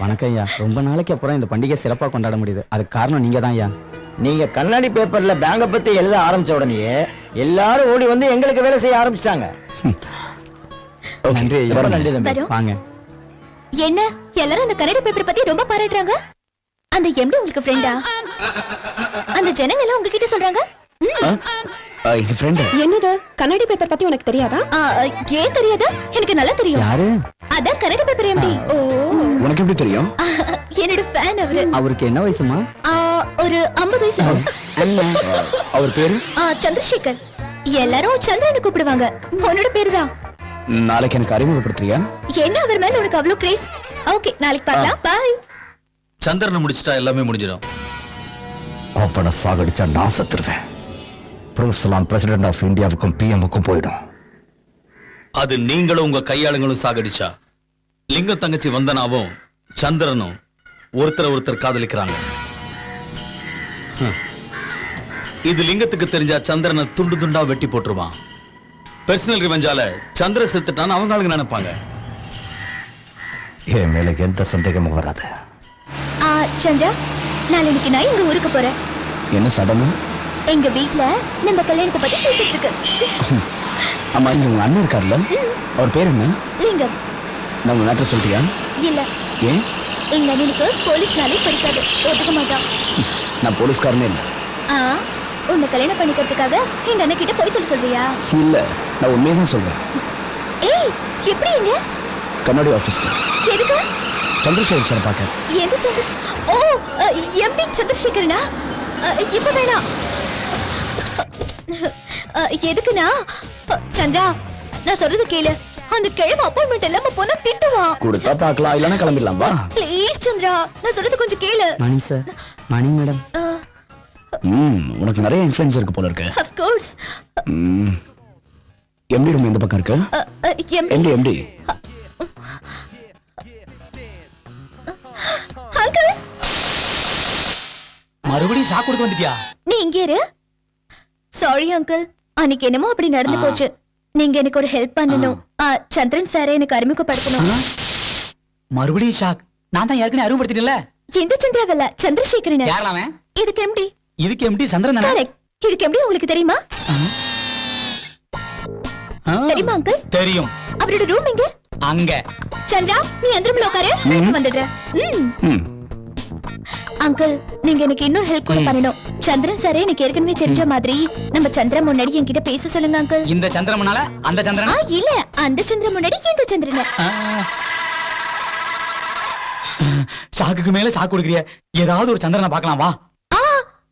E: வணக்கம் ஐயா. ரொம்ப நாளைக்கு அப்புறம் இந்த பண்டிகை சிறப்பா கொண்டாட முடியுது. அதுக்கு காரணம் நீங்க தான் ஐயா.
L: நீங்க கண்ணாடி பேப்பர்ல பேங்க பத்தி எழுத ஆரம்பிச்ச உடனே எல்லாரும் ஓடி வந்து எங்களுக்கு வேலை செய்ய ஆரம்பிச்சிட்டாங்க.
E: நன்றி ஐயா.
L: நன்றி தம்பி.
E: வாங்க.
B: என்ன எல்லாரும் அந்த கண்ணாடி பேப்பர் பத்தி ரொம்ப பாராட்டுறாங்க? அந்த எம்டி உங்களுக்கு ஃப்ரெண்டா? அந்த ஜனங்க எல்லாம் உங்ககிட்ட சொல்றாங்க.
C: இது ஃப்ரெண்ட்.
A: என்னது? கண்ணாடி பேப்பர் பத்தி உனக்கு தெரியாதா?
B: ஏன் தெரியாதா? எனக்கு நல்லா தெரியும்.
E: யாரு?
B: அதான் கண்ணாடி பேப்பர் எம்டி. ஓ,
C: உனக்கு எப்படி தெரியும்?
B: என்னோட ஃபேன் அவரு.
E: அவருக்கு என்ன வயசுமா?
B: ஒரு 50 வயசு.
C: அவர் பேரு?
B: சந்திரசேகர். எல்லாரும் சந்திரனை கூப்பிடுவாங்க. உன்னோட பேரு தான்.
C: நாளைக்கு எனக்கு அறிமுகப்படுத்துறியா?
B: என்ன அவர் மேல உனக்கு அவ்வளவு கிரேஸ்? ஓகே, நாளைக்கு பார்க்கலாம். பை.
F: சந்திரனை முடிச்சிட்டா எல்லாமே முடிஞ்சிடும்.
G: அப்பனை சாகடிச்சா நான் செத்துருவேன். ப்ரூஸ்லாம் பிரசிடென்ட் ஆஃப் இந்தியாவுக்கும் பிஎம்முக்கும் போயிடும்.
F: அது நீங்களும் உங்க கையாளுங்களும் சாகடிச்சா லிங்கம் தங்கச்சி வந்தனாவும் சந்திரனும் ஒருத்தர் காதலிக்கிறாங்க. இது லிங்கத்துக்கு தெரிஞ்சா சந்திரனை துண்டு துண்டா வெட்டி போட்டுருவான். பர்சனல் ரிவெஞ்சால சந்திர செத்துட்டான்னு அவங்க ஆளுங்க நினைப்பாங்க.
G: என் மேல எந்த சந்தேகமும் வராது.
B: சந்திரா, நாளைக்கு நான் எங்க ஊருக்கு போறேன்.
C: என்ன சடனு?
B: எங்க வீட்ல நம்ம கல்யாணத்தை பத்தி பேசிட்டு இருக்கு.
C: ஆமா, இங்க உங்க அண்ணன் இருக்கார்ல, அவர் பேர் என்ன?
B: லிங்கம்.
C: நம்ம மேட்டர் சொல்லிட்டியா?
B: இல்ல.
C: ஏன்?
B: எங்க அண்ணனுக்கு போலீஸ்னாலே பிடிக்காது, ஒத்துக்க மாட்டான்.
C: நான் போலீஸ்காரனே இல்லை.
B: உன்னை கல்யாணம் பண்ணிக்கிறதுக்காக எங்க அண்ணன் கிட்ட போய் சொல்றியா?
C: இல்ல, நான் உண்மையதான் சொல்றேன்.
B: ஏய், எப்படி எங்க?
C: கண்ணாடி ஆபீஸ்க்கு.
B: எதுக்கு?
C: சந்திரசேகர் சார் பார்க்க.
B: எந்த சந்திரசேகர்? ஓ, எம்பி சந்திரசேகரனா? இப்ப வேணாம். எதுக்குனா, சந்திரா, நான் சொல்றது கேளு. அந்த கிழமை அப்பாயின்மெண்ட் இல்லாம போனா திட்டுவான்.
C: கொடுத்தா பார்க்கலாம், இல்லைன்னா கிளம்பிடலாம். வா
B: ப்ளீஸ் சந்திரா, நான் சொல்றது கொஞ்சம் கேளு.
K: Morning sir. Morning madam.
C: உனக்கு நிறைய இன்ஃப்ளூயன்ஸ் இருக்கு போல இருக்கு.
B: Of course.
C: எம்டி ரூம் எந்த பக்கம் இருக்கு? MD MD.
B: அங்கிள்,
H: மறுபடியும் ஷாக் கொடுக்க வந்துட்டியா?
B: நீ இங்கே இரு. சாரி அங்கிள், அன்னைக்கு என்னமோ அப்படி நடந்து போச்சு. நீங்க எனக்கு ஒரு ஹெல்ப் பண்ணணும். சந்திரன் சாரை எனக்கு அறிமுகப்படுத்தணும்.
H: மறுபடியும் ஷாக். நான் தான் ஏற்கனவே அறிமுகப்படுத்திட்டேன்ல.
B: எந்த சந்திராவல்ல, சந்திரசேகரன்.
H: யாரலாமே?
B: இதுக்கு எம்டி.
H: இதுக்கு எம்டி சந்திரன் தானே?
B: கரெக்ட். இதுக்கு எம்டி உங்களுக்கு தெரியுமா? தெரியுமா அங்கிள்?
H: தெரியும்.
B: அவரோட ரூம் எங்க?
H: அங்க.
B: சந்திரா, நீ அந்த ரூம்ல உட்காரு, நான் வந்துடுறேன். அங்கிள், நீங்க எனக்கு இன்னொரு ஹெல்ப் கூட பண்ணணும். சந்திரன் சாரே எனக்கு ஏற்கனவே தெரிஞ்ச மாதிரி நம்ம சந்திரன் முன்னாடி என்கிட்ட பேச சொல்லுங்க அங்கிள்.
H: இந்த சந்திரன் முன்னால அந்த சந்திரன்?
B: இல்ல, அந்த சந்திரன் முன்னாடி இந்த சந்திரன்.
H: ஷாக்குக்கு மேல ஷாக் கொடுக்கறிய. ஏதாவது ஒரு சந்திரனை பார்க்கலாம் வா.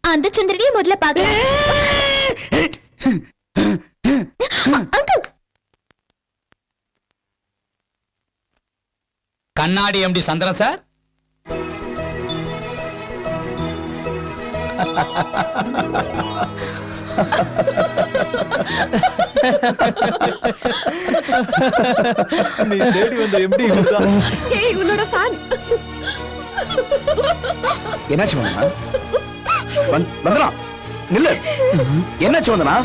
B: அந்த சந்திரனையே முதல்ல பார்க்கலாம். அங்கிள்,
H: கண்ணாடி எம்டி சந்திரன் சார்.
D: நீ தேடி வந்த எம்டி இதுதான்.
A: ஏய், உன்னோட ஃபேன்.
C: என்னாச்சு வந்தனா? வந்தனா நில்லு. என்னாச்சு வந்தனா?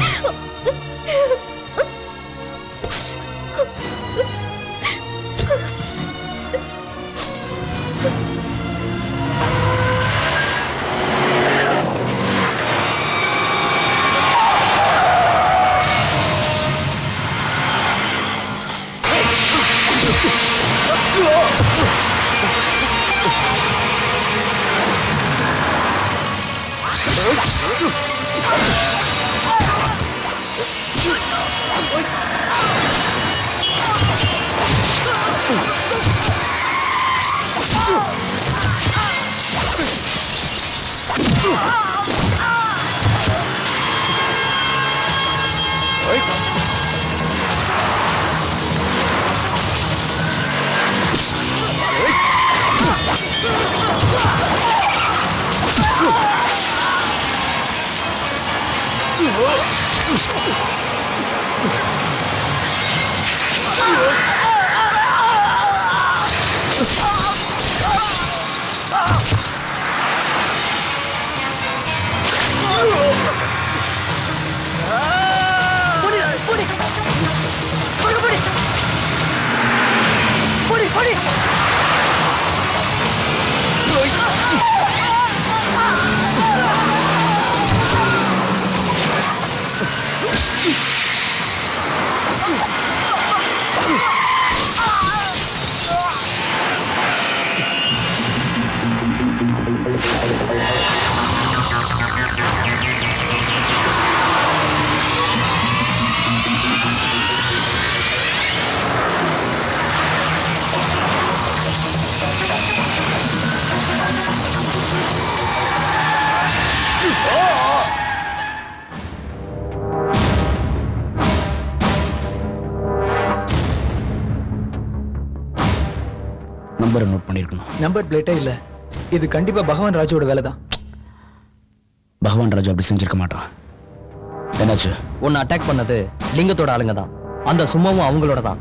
C: நம்பரை நோட் பண்ணிருக்கணும்.
D: நம்பர் பிளேட்டே இல்ல. இது கண்டிப்பா பகவான் ராஜோட வேலை தான்.
C: பகவான் ராஜு அப்படி செஞ்சிருக்க மாட்டான். என்னாச்சு?
K: உன்னை அட்டாக் பண்ணது லிங்கத்தோட ஆளுங்க தான். அந்த சும்மாவும் அவங்களோட தான்.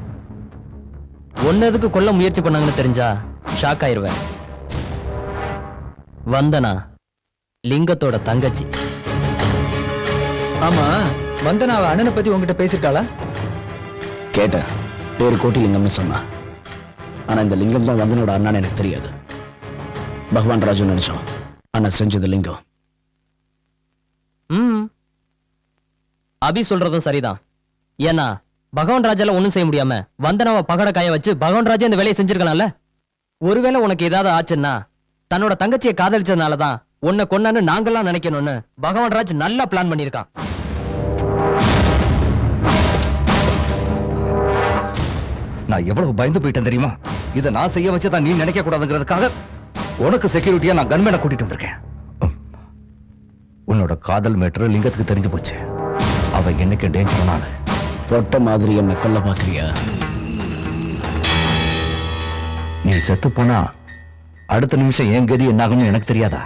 K: ஒன்னதுக்கு கொல்ல முயற்சி பண்ணாங்கன்னு தெரிஞ்சா ஷாக் ஆயிருவேன். வந்தனா லிங்கத்தோட தங்கச்சி.
D: ஆமா வந்தனா அவ அண்ணனை பத்தி உங்ககிட்ட பேசியிருக்காளா?
C: கேட்டேன். பேரு கோட்டிலிங்கம்னு சொன்னா. ஆனா இந்த லிங்கம் தான் வந்தனோட அண்ணான்னு எனக்கு தெரியாது. பகவான் ராஜு நினைச்சோம். அண்ணா செஞ்சது லிங்கம்.
K: அபி சொல்றதும் சரிதான். ஏன்னா பகவான் ராஜால ஒண்ணும் செய்ய முடியாம வந்தனாவை பகட காய வச்சு பகவான் ராஜா இந்த வேலையை செஞ்சிருக்கலாம்ல. ஒருவேளை உனக்கு ஏதாவது ஆச்சுன்னா தன்னோட தங்கச்சியை காதலிச்சதுனாலதான் உன்னை கொண்டான்னு நாங்கெல்லாம் நினைக்கணும்னு பகவான் ராஜ் நல்லா பிளான் பண்ணிருக்கான்.
G: நான் எவ்வளவு பயந்து போயிட்டேன் தெரியுமா? இதை நான் செய்ய வச்சதான் நீ நினைக்க கூடாதுங்கிறதுக்காக உனக்கு செக்யூரிட்டியா நான் கன்மேனை கூட்டிட்டு வந்திருக்கேன். உன்னோட காதல் மேட்டர் லிங்கத்துக்கு தெரிஞ்சு போச்சு. அவ என்னைக்கு டேஞ்சரான
C: தொட்ட மாதிரி என்ன கொல்ல பாக்குறியா?
G: நீ செத்து போனா அடுத்த நிமிஷம் என் கதி என்னாகும்னு எனக்கு தெரியாதா?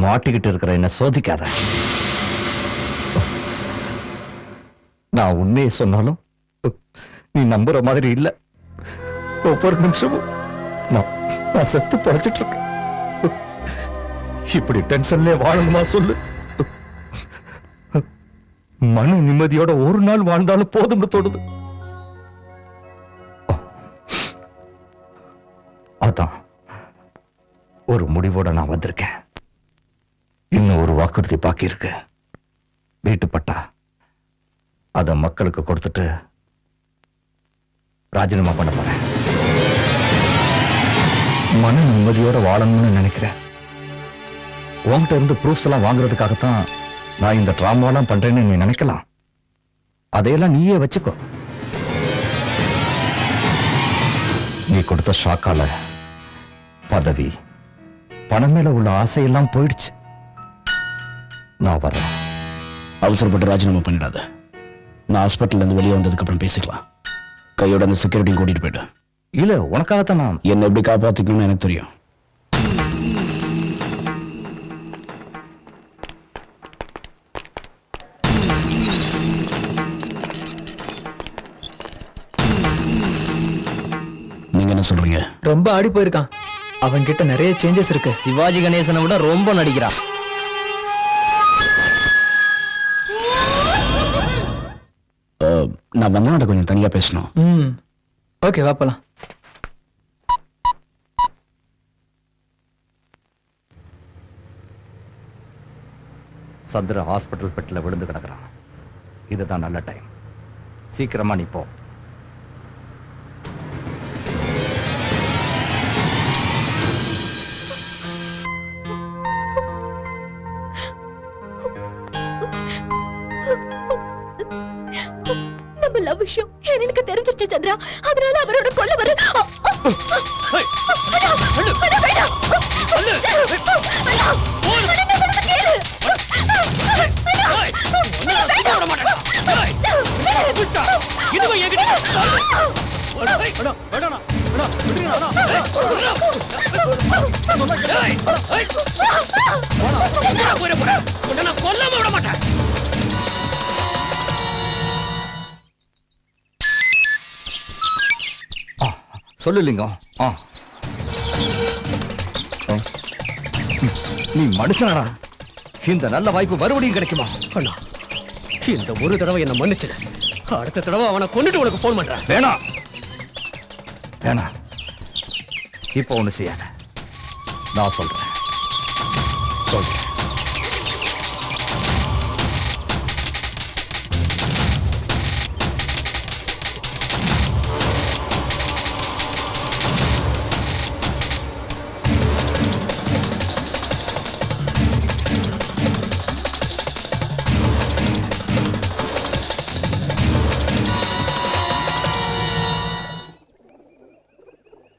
G: மாட்டிக்கிட்டு இருக்கிற என்ன சோதிக்காத. நான் உண்மையை சொன்னாலும் நீ நம்புற மாதிரி இல்ல. ஒவ்வொரு நிமிஷமும் நான் செத்து பழச்சிட்டு இருக்கேன். இப்படி டென்ஷன்ல வாழணுமா சொல்லு? மன நிம்மதியோட ஒரு நாள் வாழ்ந்தாலும் போதும்னு தோணுது. அதான் ஒரு முடிவோட நான் வந்திருக்கேன். இன்னும் ஒரு வாக்குறுதி பாக்கி இருக்கு. வீட்டு பட்டா அத மக்களுக்கு கொடுத்துட்டு ராஜினாமா பண்ண போறேன். மன நிம்மதியோட வாழணும்னு நினைக்கிறேன். உன்கிட்ட இருந்து ப்ரூஃப்ஸ் எல்லாம் வாங்குறதுக்காகத்தான் நான் இந்த டிராமாலாம் பண்றேன்னு நீ நினைக்கலாம். அதையெல்லாம் நீயே வச்சுக்கோ. நீ கொடுத்த ஷாக்கால பதவி பணம் மேல உள்ள ஆசையெல்லாம் போயிடுச்சு. நான் வரேன்.
C: அவசரப்பட்டு ராஜினாமா பண்ணிடாத. நான் ஹாஸ்பிட்டல்ல இருந்து வெளியே வந்ததுக்கு அப்புறம் பேசிக்கலாம். கையோட அந்த செக்யூரிட்டியும் கூட்டிட்டு போயிட்டு.
G: இல்ல உனக்காகத்தான் நான்
C: என்ன எப்படி காப்பாத்திக்கணும்னு எனக்கு தெரியும். நீங்க என்ன சொல்றீங்க?
D: ரொம்ப ஆடி போயிருக்கான். அவன் கிட்ட நிறைய சேஞ்சஸ் இருக்கு.
K: சிவாஜி கணேசனை விட ரொம்ப நடிக்கிறான்.
C: நான் வந்தனாட்ட கொஞ்சம் தனியா பேசணும்.
D: ஓகே வா போலாம்.
G: சந்திர ஹாஸ்பிட்டல் பெட்டில் விழுந்து கிடக்குறான். இதுதான் நல்ல டைம். சீக்கிரமா நீ போ.
B: நம்ம லவ் விஷயம் எனக்கு தெரிஞ்சிருச்சு சந்திரா. அதனால அவரோட கொல்ல வர
E: கொல்லாம விட மாட்டேன்.
G: சொல்லு லிங்கம். நீ மனுஷனடா. இந்த நல்ல வாய்ப்பு மறுபடியும் கிடைக்குமா?
E: அண்ணா, இந்த ஒரு தடவை என்ன மன்னிச்சிடு. அடுத்த தடவை அவனை கொண்டுட்டு உனக்கு போன் பண்றேன்.
G: வேணாம் வேணாம். இப்ப ஒண்ணு செய்யாத. நான் சொல்றேன்.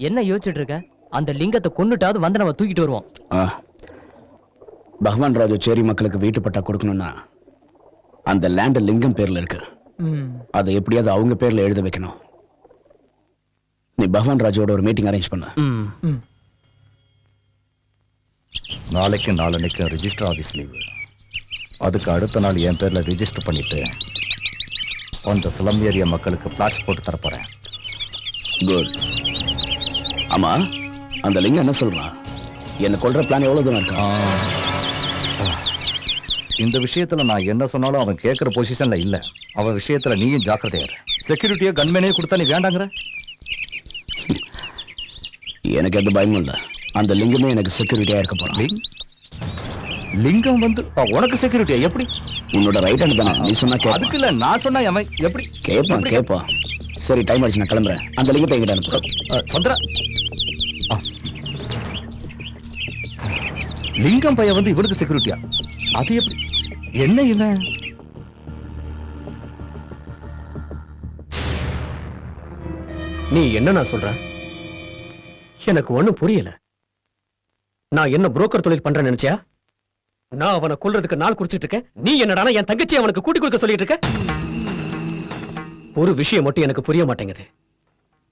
K: என்ன யோசிச்சுட்டு இருக்க? அந்த லிங்கத்தை கொன்னுட்டாவது வந்து நம்ம தூக்கிட்டு வருவோம்.
C: பகவான் ராஜு சேரி மக்களுக்கு வீட்டு பட்டா கொடுக்கணும்னா அந்த லேண்ட் லிங்கம் பேர்ல இருக்கு. அதை எப்படியாவது அவங்க பேர்ல எழுத வைக்கணும். நீ பகவான் ராஜோட ஒரு மீட்டிங் அரேஞ்ச் பண்ண.
G: நாளைக்கு நாளன்னைக்கு ரெஜிஸ்டர் ஆபீஸ் லீவு. அதுக்கு அடுத்த நாள் என் பேர்ல ரெஜிஸ்டர் பண்ணிட்டு அந்த ஸ்லம் ஏரியா மக்களுக்கு பிளாட்ஸ் போட்டு தரப்போறேன்.
C: குட். ஆமா, அந்த லிங்கம் என்ன சொல்றான்? என்ன கொல்ற பிளான் எவ்வளவு தூரம் இருக்கா?
G: இந்த விஷயத்துல நான் என்ன சொன்னாலும் அவன் கேட்கிற பொசிஷன்ல இல்ல. அவன் விஷயத்துல நீயும் ஜாக்கிரதையாரு. செக்யூரிட்டியோ கன்மேனே கொடுத்தா நீ வேண்டாங்கிற?
C: எனக்கு எந்த பயமும் இல்லை. அந்த லிங்கமே எனக்கு செக்யூரிட்டியா இருக்க போறான்.
G: லிங்கம் வந்து உனக்கு செக்யூரிட்டியா? எப்படி?
C: உன்னோட ரைட் ஹேண்ட் தானே, நீ சொன்னா கேட்பான்.
G: அதுக்கு இல்ல, நான் சொன்னா அவன் எப்படி
C: கேட்பான். சரி, டைம் ஆயிடுச்சு, நான் கிளம்புறேன். அந்த லிங்கத்தை எங்கிட்ட அனுப்பு.
G: சந்திரா, லிங்கம் பையன் வந்து இவனுக்கு செக்யூரிட்டியா? அது எப்படி? என்ன இவன்?
K: நீ என்ன நான் சொல்ற? எனக்கு ஒண்ணும் புரியல. நான் என்ன புரோக்கர் தொழில் பண்றேன்னு நினைச்சியா? நான் அவனை கொல்றதுக்கு நாள் குறிச்சிட்டு இருக்கேன். நீ என்னடானா என் தங்கச்சி அவனுக்கு கூட்டி கொடுக்க சொல்லிட்டு இருக்க? ஒரு விஷயம் மட்டும் எனக்கு புரிய மாட்டேங்குது.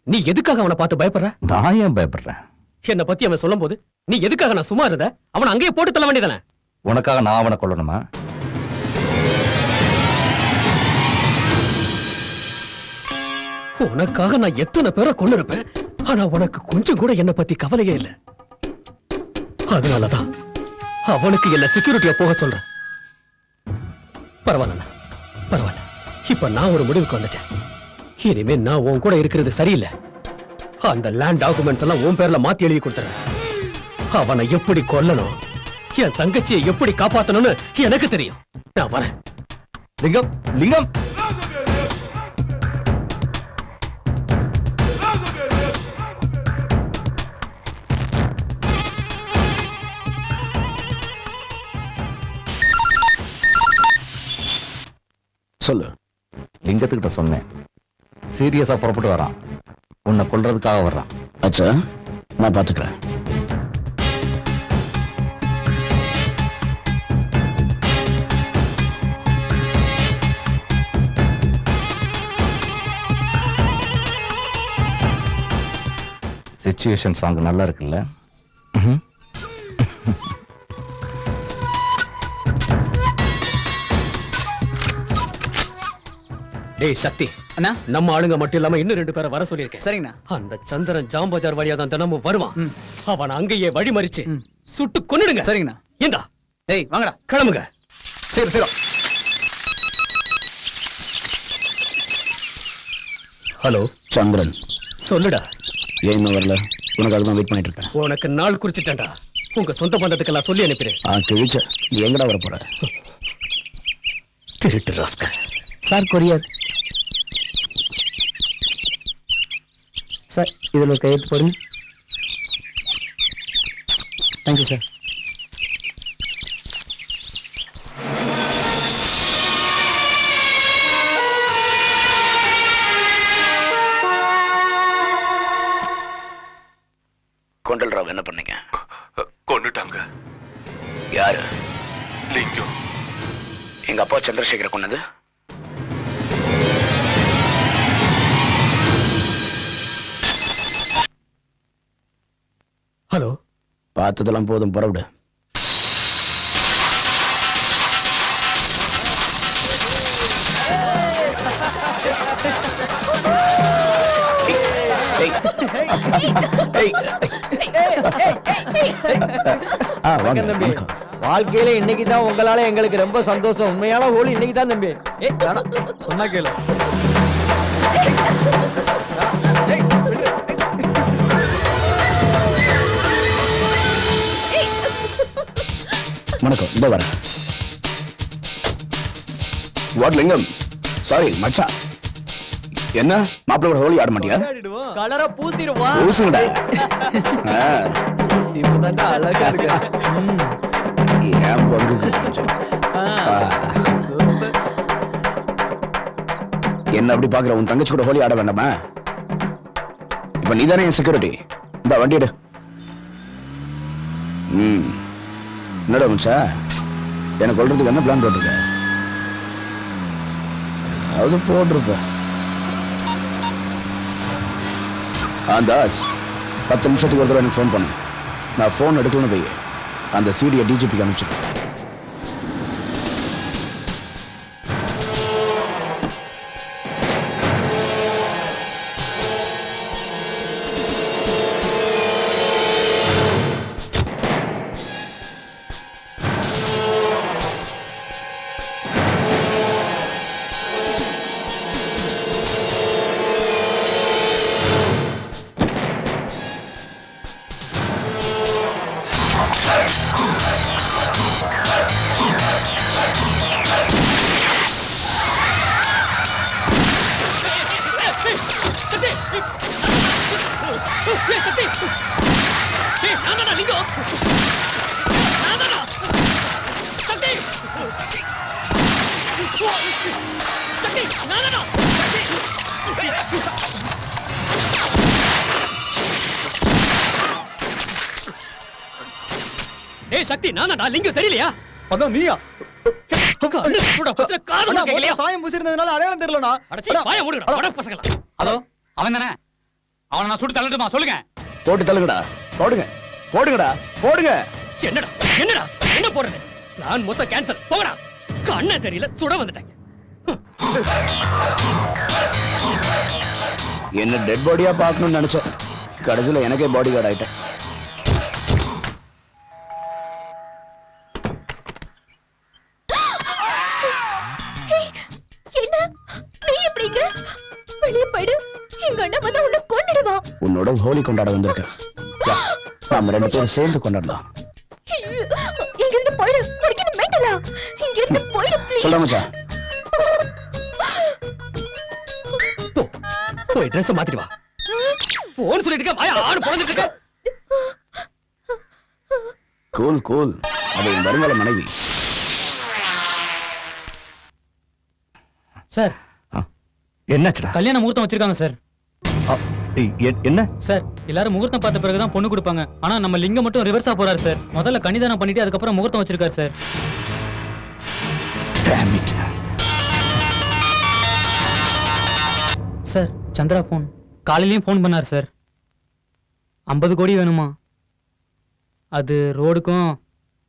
K: நீ எதுக்காக அவனை பார்த்து பயப்படுற?
G: நான் ஏன் பயப்படுறேன்?
K: என்னை பத்தி அவன் சொல்லும் போது நீ எதுக்காக நான் சும்மா இருந்த? அவனை அங்கேயே போட்டு தள்ள வேண்டியதானே?
G: உனக்காக நான் அவனை கொல்லணுமா?
K: உனக்காக நான் எத்தனை பேரை கொண்டு இருப்பேன். ஆனா உனக்கு கொஞ்சம் கூட என்னை பத்தி கவலையே இல்லை. அதனாலதான் அவனுக்கு என்ன செக்யூரிட்டியா போக சொல்றேன். பரவாயில்ல, பரவாயில்ல. இப்ப நான் ஒரு முடிவுக்கு வந்துட்டேன். இனிமே நான் உன் கூட இருக்கிறது சரியில்லை. அந்த லேண்ட் டாக்குமெண்ட்ஸ் எல்லாம் உன் பேர்ல மாத்தி எழுதி கொடுத்துறேன். அவனை எப்படி கொல்லணும், என் தங்கச்சியை எப்படி காப்பாத்தணும்னு எனக்கு தெரியும். நான் வரேன்.
G: லிங்கம், லிங்கம்,
C: சொல்லு.
G: லிங்கத்துக்கிட்ட சொன்னேன். சீரியஸா புறப்பட்டு வரான். உன்னை கொல்றதுக்காக வர்றான்.
C: அச்சா, நான் பாத்துக்கிறேன்.
G: சிச்சுவேஷன் சாங் நல்லா இருக்குல்ல?
K: டேய் சக்தி
E: அண்ணா,
K: நம்ம ஆளுங்க மட்டும் இல்லாம இன்னும் 2 பேரை வர சொல்லியிருக்கேன்.
E: சரிங்கண்ணா.
K: அந்த சந்திரன் ஜாம்பஜார் வழியா தான் தினமும் வருவான். அவன் அங்கேயே வழிமறிச்சு சுட்டு கொன்னுடுங்க.
E: சரிங்கண்ணா.
K: இந்தா,
E: டேய் வாங்கடா,
K: கிளம்புங்க.
E: சரி சரி.
K: ஹலோ
C: சந்திரன்,
K: சொல்லுடா.
C: ஏன் இன்னும் வரல? உனக்காக தான் வெயிட் பண்ணிட்டு இருக்கேன்.
K: உனக்கு நாள் குறிச்சிட்டேன்டா. உங்க சொந்த பந்தத்துக்கெல்லாம் சொல்லி அனுப்பிடு.
C: கிழிச்ச, நீ எங்கடா வர போற?
K: திருட்டு ராஸ்கல்.
L: Sir courier. சார் இதில் ஒரு கையெழுத்து போடுங்க. Thank you sir.
C: கொண்டல்ராவ் என்ன பண்ணீங்க?
I: கொண்டுட்டாங்க.
C: யாரு?
I: லிங்கம்.
C: எங்க அப்பா சந்திரசேகர கொன்னது?
K: ஹலோ,
C: பார்த்ததெல்லாம் போதும், புறவிடு.
L: வாழ்க்கையில இன்னைக்கு தான் உங்களால எங்களுக்கு ரொம்ப சந்தோஷம். உண்மையான ஹோலி இன்னைக்கு தான் தம்பி.
E: சொன்னா கேளு.
C: வணக்கம், இந்த வரேன். வாட் லிங்கம்? சாரி மச்சா. என்ன மாப்பிள்ளோட ஹோலி ஆட மாட்டியா?
L: கலரை பூசிடுவா.
C: பூசுங்கடா.
L: இப்பதான்டா அழகா இருக்கு.
C: ஏன் பங்குக்கு கொஞ்சம். என்ன அப்படி பாக்குற? உன் தங்கச்சி கூட ஹோலி ஆட வேண்டாமா? இப்ப நீ தானே என் செக்யூரிட்டி. இந்த வண்டி எடு. என்னடா மச்சா, எனக்கு கொள்றதுக்கு என்ன பிளான் போட்டிருக்க? அது போட்டிருப்ப. தாஸ், 10 நிமிஷத்துக்கு ஒரு தடவை எனக்கு ஃபோன் பண்ணு. நான் ஃபோன் எடுக்கணும்னு போய் அந்த சிடியை டிஜிபிக்கு அனுப்பிச்சிட்டேன்.
E: ஏய் சக்தி நானா லிங்கம் தெரியலையா?
D: அதான் நீயா?
E: காதுல கேக்கலையா?
D: சாயம் பூசிருந்ததுனால அடையாளம் தெரியலண்ணா.
E: அடச்சி வாயை மூடுடா வட பசங்களா.
H: அதோ அவன் தானே, அவனை நான் சுட்டு தள்ளட்டுமா? சொல்லுங்க.
C: போட்டு தள்ளுங்கடா, போடுங்க, போடுங்கடா, போடுங்க.
E: என்னடா என்னடா என்ன போடுறது? நான் மொத்த கேன்சல். போங்கடா. கண்ணே தெரியல சுட வந்துட்டாங்க.
C: என்ன டெட் பாடியா பார்க்கணும்னு நினைச்சேன், கடைசியில் எனக்கே பாடி கார்டு ஆயிட்டேன்.
B: என்ன நீ எப்படிங்க? வெளியே போயிடு. எங்க அண்ணா வந்து உன்னை கொன்னுடுவான்.
C: உன்னோட ஹோலி கொண்டாட வந்திருக்கேன். வா, நாம 2 பேரும் சேர்ந்து கொண்டாடலாம்.
B: இங்க இருந்து போயிடு. உனக்கு என்ன மெண்டலா? இங்க இருந்து போயிடு ப்ளீஸ்.
C: சொல்ல மச்சான்.
E: போய் ட்ரெஸ் மாத்திட்டு வா. போன் சொல்லிட்டு இருக்க வாயா ஆடு பொளந்துட்டு இருக்க.
C: கூல் கூல், அது என் வருங்கால மனைவி.
H: சார்
G: என்னாச்சுடா?
H: கல்யாண முகூர்த்தம் வச்சிருக்காங்க சார்.
G: என்ன
H: சார் எல்லாரும் முகூர்த்தம் பார்த்த பிறகுதான் பொண்ணு கொடுப்பாங்க. ஆனா நம்ம லிங்கம் மட்டும் ரிவர்ஸா போறாரு சார். முதல்ல கன்னிதானம் பண்ணிட்டு அதுக்கப்புறம் முகூர்த்தம் வச்சிருக்காரு sir.
C: Damn it.
H: Sir Chandra phone காலையிலயும் போன் பண்ணார் சார். 50 கோடி வேணுமா? அது ரோடுக்கும்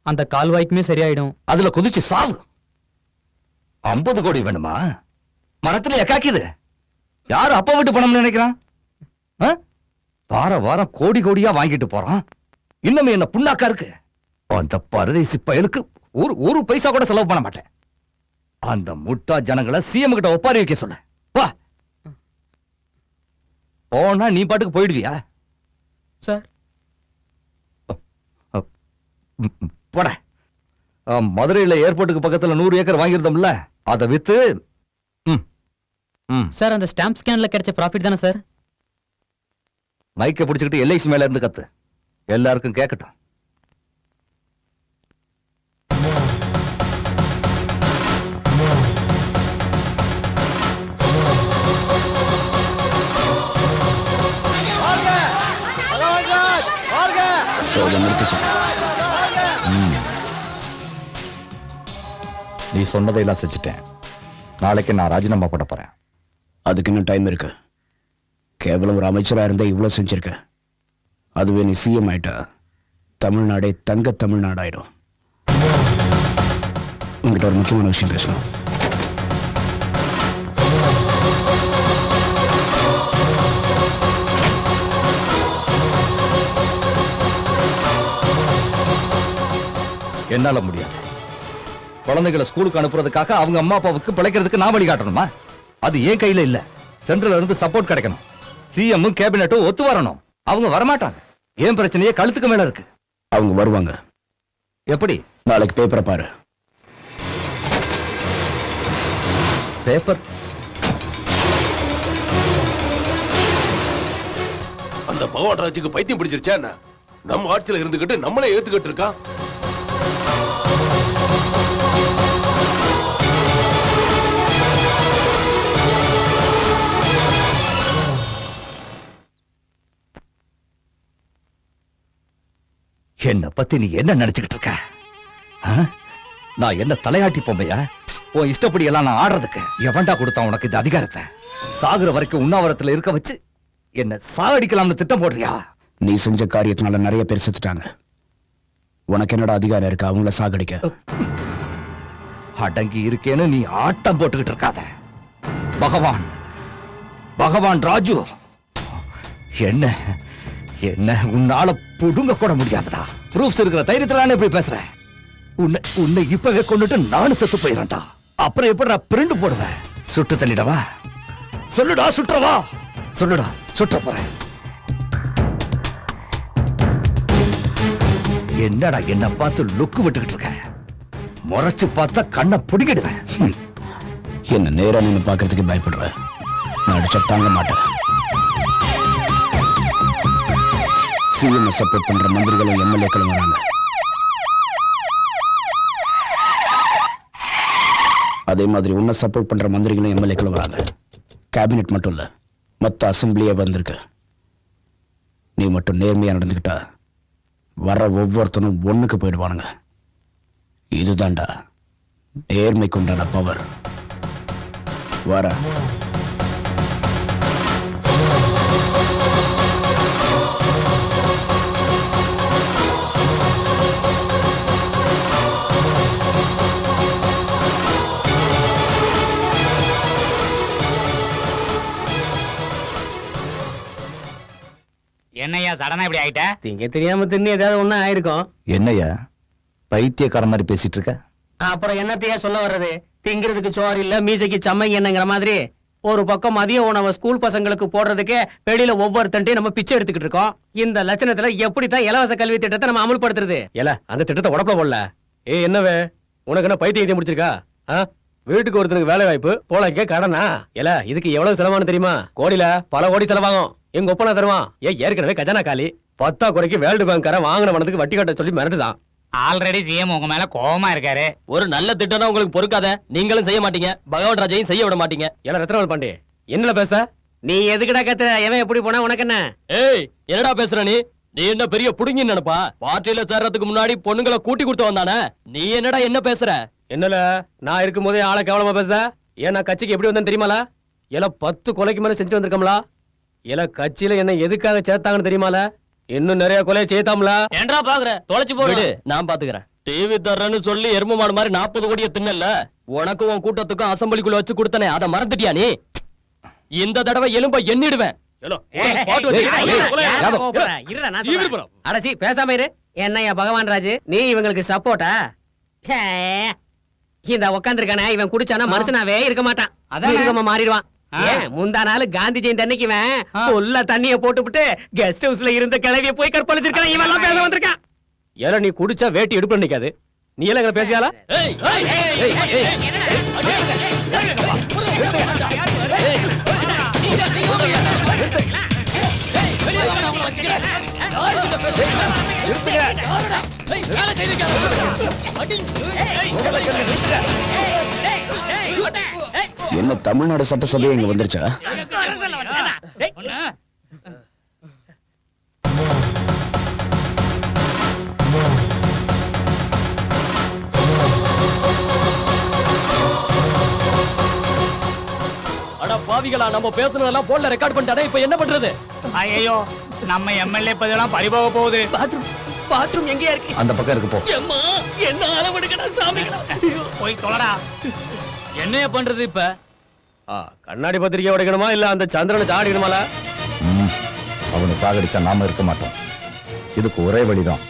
H: அந்த கால்வாய்க்குமே சரியாயிடும்.
G: அதுல குதிச்சு சாவு. 50 கோடி வேணுமா? மரத்துல எக்காக்கிது யாரு அப்பா விட்டு பணம் நினைக்கிறான்? வார வாரம் கோடி கோடியா வாங்கிட்டு போறான். இன்னும் என்ன புண்ணாக்கா இருக்கு? அந்த பரதேசி பயலுக்கு ஒரு பைசா கூட செலவு பண்ண மாட்டேன். அந்த முட்டா ஜனங்களை சிஎம் கிட்ட ஒப்பாரி வைக்க சொல்ல. வா, போனா நீ பாட்டுக்கு போயிடுவியா?
H: சார்
G: போட. மதுரையில ஏர்போர்ட்டுக்கு பக்கத்துல 100 ஏக்கர் வாங்கியிருந்தோம்ல, அதை வித்து.
H: சார் அந்த ஸ்டாம்ப் ஸ்கேன்ல கிடைச்ச ப்ராஃபிட் தானே சார்?
G: மைக்க பிடிச்சுக்கிட்டு எல்ஐசி மேல இருந்து கத்து, எல்லாருக்கும் கேட்கட்டும். நீ சொன்னதையெல்லாம் செஞ்சுட்டேன். நாளைக்கு நான் ராஜினாமா போட போறேன்.
C: அதுக்கு இன்னும் டைம் இருக்கு. கேவலம் ஒரு அமைச்சரா இருந்தா இவ்வளவு செஞ்சிருக்க. அதுவே நீ சிஎம் ஆயிட்டா தமிழ்நாடே தங்க தமிழ்நாடாயிடும். உங்ககிட்ட ஒரு முக்கியமான விஷயம் பேசணும்.
G: என்னால முடியாது. குழந்தைகளை ஸ்கூலுக்கு அனுப்புறதுக்காக அவங்க அம்மா அப்பாவுக்கு பிழைக்கிறதுக்கு நான் வழி காட்டணுமா? அது ஏன் கையில இல்ல. சென்ட்ரல்ல இருந்து சப்போர்ட் கிடைக்கணும். சிஎம் கேபினட்டும் ஒத்து வரணும். அவங்க வரமாட்டாங்க. ஏன் பிரச்சனையே கழுத்துக்கு மேல இருக்கு.
C: அவங்க வருவாங்க.
G: எப்படி?
C: நாளைக்கு பேப்பரை பாரு.
G: பேப்பர்?
I: அந்த பகவான் ராஜுக்கு பைத்தியம் பிடிச்சிருச்சா என்ன? நம்ம ஆட்சியில இருந்துகிட்டு நம்மளே ஏத்துக்கிட்டு இருக்கான்.
G: என்ன பத்தி நீ என்ன நினைச்சுக்கிட்டு இருக்க? நான் என்ன தலையாட்டி பொம்மையா? உன் இஷ்டப்படி எல்லாம் நான் ஆடுறதுக்கு எவன்டா கொடுத்தான் உனக்கு இந்த அதிகாரத்தை? சாகுற வரைக்கும் உண்ணாவிரத்துல இருக்க வச்சு என்ன சாகடிக்கலாம்னு திட்டம் போடுறியா?
C: நீ செஞ்ச காரியத்தினால நிறைய பேர் செத்துட்டாங்க. உனக்கு என்னோட அதிகாரம் இருக்கு அவங்கள சாகடிக்க?
G: அடங்கி இருக்கேன்னு நீ ஆட்டம் போட்டுக்கிட்டு இருக்காத. பகவான் ராஜு என்ன என்ன உன்னால புடுங்க கூட முடியாதுடா. ப்ரூஃப்ஸ் இருக்கிற தைரியத்திலான இப்படி பேசுற? உன்னை இப்பவே கொண்டுட்டு நானும் செத்து போயிடறேன்டா. அப்புறம் எப்படி நான் பிரிண்டு போடுவேன்? சுட்டு தள்ளிடவா? சொல்லுடா, சுற்றவா? சொல்லுடா, சுற்ற போறேன். என்னடா என்ன பார்த்து லுக்கு விட்டுக்கிட்டு இருக்க? முறைச்சு பார்த்தா கண்ணை பிடிக்கிடுவேன்.
C: என்ன நேரா நின்னு பார்க்கறதுக்கு பயப்படுற? நான் அடிச்சா தாங்க மாட்டேன். சிஎம் சப்போர்ட் பண்ற மந்திரிகளும் எம்எல்ஏக்களும் வராங்க. அதே மாதிரி உன்னை சப்போர்ட் பண்ற மந்திரிகளும் எம்எல்ஏக்களும் வராங்க. கேபினெட் மட்டும் இல்ல, மொத்த அசம்பிளியே வந்திருக்கு. நீ மட்டும் நேர்மையா நடந்துக்கிட்டா வர ஒவ்வொருத்தனும் ஒண்ணுக்கு போயிடுவானுங்க. இதுதான்டா நேர்மைக்கு உண்டான பவர். வர
H: என்னையா சடனா இப்படி ஆயிட்ட?
L: திங்க தெரியாம தின்னு ஏதாவது ஒண்ணு ஆயிருக்கும்.
G: என்னய்யா பைத்தியக்கார மாதிரி பேசிட்டு இருக்க?
L: அப்புறம் என்னத்தையா சொல்ல வர்றது? திங்கிறதுக்கு சோறு இல்ல, மீசைக்கு சம்மைங்க என்னங்கிற மாதிரி ஒரு பக்கம் மதிய உணவை ஸ்கூல் பசங்களுக்கு போடுறதுக்கு வெளியில ஒவ்வொருத்தன்ட்டையும் நம்ம பிச்சை எடுத்துக்கிட்டு இருக்கோம். இந்த லட்சணத்துல எப்படித்தான் இலவச கல்வி திட்டத்தை நம்ம அமல்படுத்துறது? அந்த திட்டத்தை உடப்பல போடல. என்னவே உனக்கு என்ன பைத்தியம் முடிச்சிருக்கா? வீட்டுக்கு ஒருத்தனுக்கு வேலை வாய்ப்பு போலக்கே கடனா? இதுக்கு எவ்வளவு செலவானு தெரியுமா? கோடியில பல கோடி செலவாகும். எங்க ஒப்பனா தருவான். ஏற்கனவே கஜானா காலி. 10 குறைக்கு வேர்ல்டு பேங்க்காரன் வாங்கின பணத்துக்கு வட்டி கட்ட சொல்லி மிரட்டுதான்.
H: ஆல்ரெடி சிஎம் உங்க மேல கோவமா இருக்காரு.
K: ஒரு நல்ல திட்டம்னா உங்களுக்கு பொறுக்காத. நீங்களும் செய்ய மாட்டீங்க, பகவான் ராஜையும் செய்ய விட மாட்டீங்க.
L: ரத்னவேல் பாண்டி என்னல பேச? நீ எதுக்குடா கத்துற? எவன் எப்படி போனா உனக்கு என்ன?
K: ஏய், என்னடா பேசுற நீ? நீ என்ன பெரிய புடுங்கி நினைப்பா? பார்ட்டியில சேர்றதுக்கு முன்னாடி பொண்ணுங்களை கூட்டி கொடுத்து வந்தானே, நீ என்னடா என்ன பேசுற?
L: என்னல நான் இருக்கும் போதே ஆளை கேவலமா பேச? ஏன் நான் கட்சிக்கு எப்படி வந்தேன்னு தெரியுமால? 10 கொலைக்கு மேல செஞ்சு வந்திருக்கோம்ல. கட்சியில என்ன எதுக்காக சேர்த்தாங்கன்னு தெரியுமால? இன்னும் நிறைய கொலையை செய்தாம்ல.
K: ஏன்டா பாக்குற? தொலைச்சு போடு, நான் பாத்துக்கிறேன். டிவி தர்றேன்னு சொல்லி எரும மாடு மாதிரி 40 கோடியை தின்னல. உனக்கும் உன் கூட்டத்துக்கும் அசம்பிளிக்குள்ள வச்சு கொடுத்தனே, அதை மறந்துட்டியா நீ? இந்த தடவை எலும்ப எண்ணிடுவேன்.
L: அடச்சி பேசாம இரு. என்னையா பகவான் ராஜ், நீ இவங்களுக்கு சப்போர்ட்டா? இந்த உட்காந்துருக்கானே இவன் குடிச்சானா மனுஷனாவே இருக்க மாட்டான். அதான் மாறிடுவான். முந்தா நாள் காந்தி ஜெயந்தி அன்னைக்கு இவன் உள்ள தண்ணிய போட்டுவிட்டு கெஸ்ட் ஹவுஸ்ல இருந்த கிளவிய போய் கற்பழிச்சிருக்கான். இவன் எல்லாம் பேச வந்திருக்கான். ஏல நீ குடிச்சா வேட்டி எடுப்பு நிக்காது. நீ எல்லாம் எங்க பேசியாலா?
C: என்ன தமிழ்நாடு சட்டசபையே இங்க வந்துருச்சா?
K: அட பாவிகளா, நம்ம பேசுனதெல்லாம் போன்ல ரெக்கார்ட் பண்ணிட்டானே, இப்ப என்ன பண்றது?
H: ஐயோ, நம்ம எம்எல்ஏ பதவியெல்லாம் பறிபோக போகுது.
L: பாத்ரூம் எங்கயா இருக்கு?
G: அந்த பக்கம் இருக்கு, போ.
L: என்ன அளவெடுக்கடா சாமிகளா.
H: போய் தொலைடா.
K: என்னைய பண்றது இப்ப?
L: கண்ணாடி பத்திரிக்கை உடைக்கணுமா இல்ல அந்த சந்திரனை சாடிக்கணுமால?
G: அவனை சாகடிச்சா நாம இருக்க மாட்டோம். இதுக்கு ஒரே வழிதான்.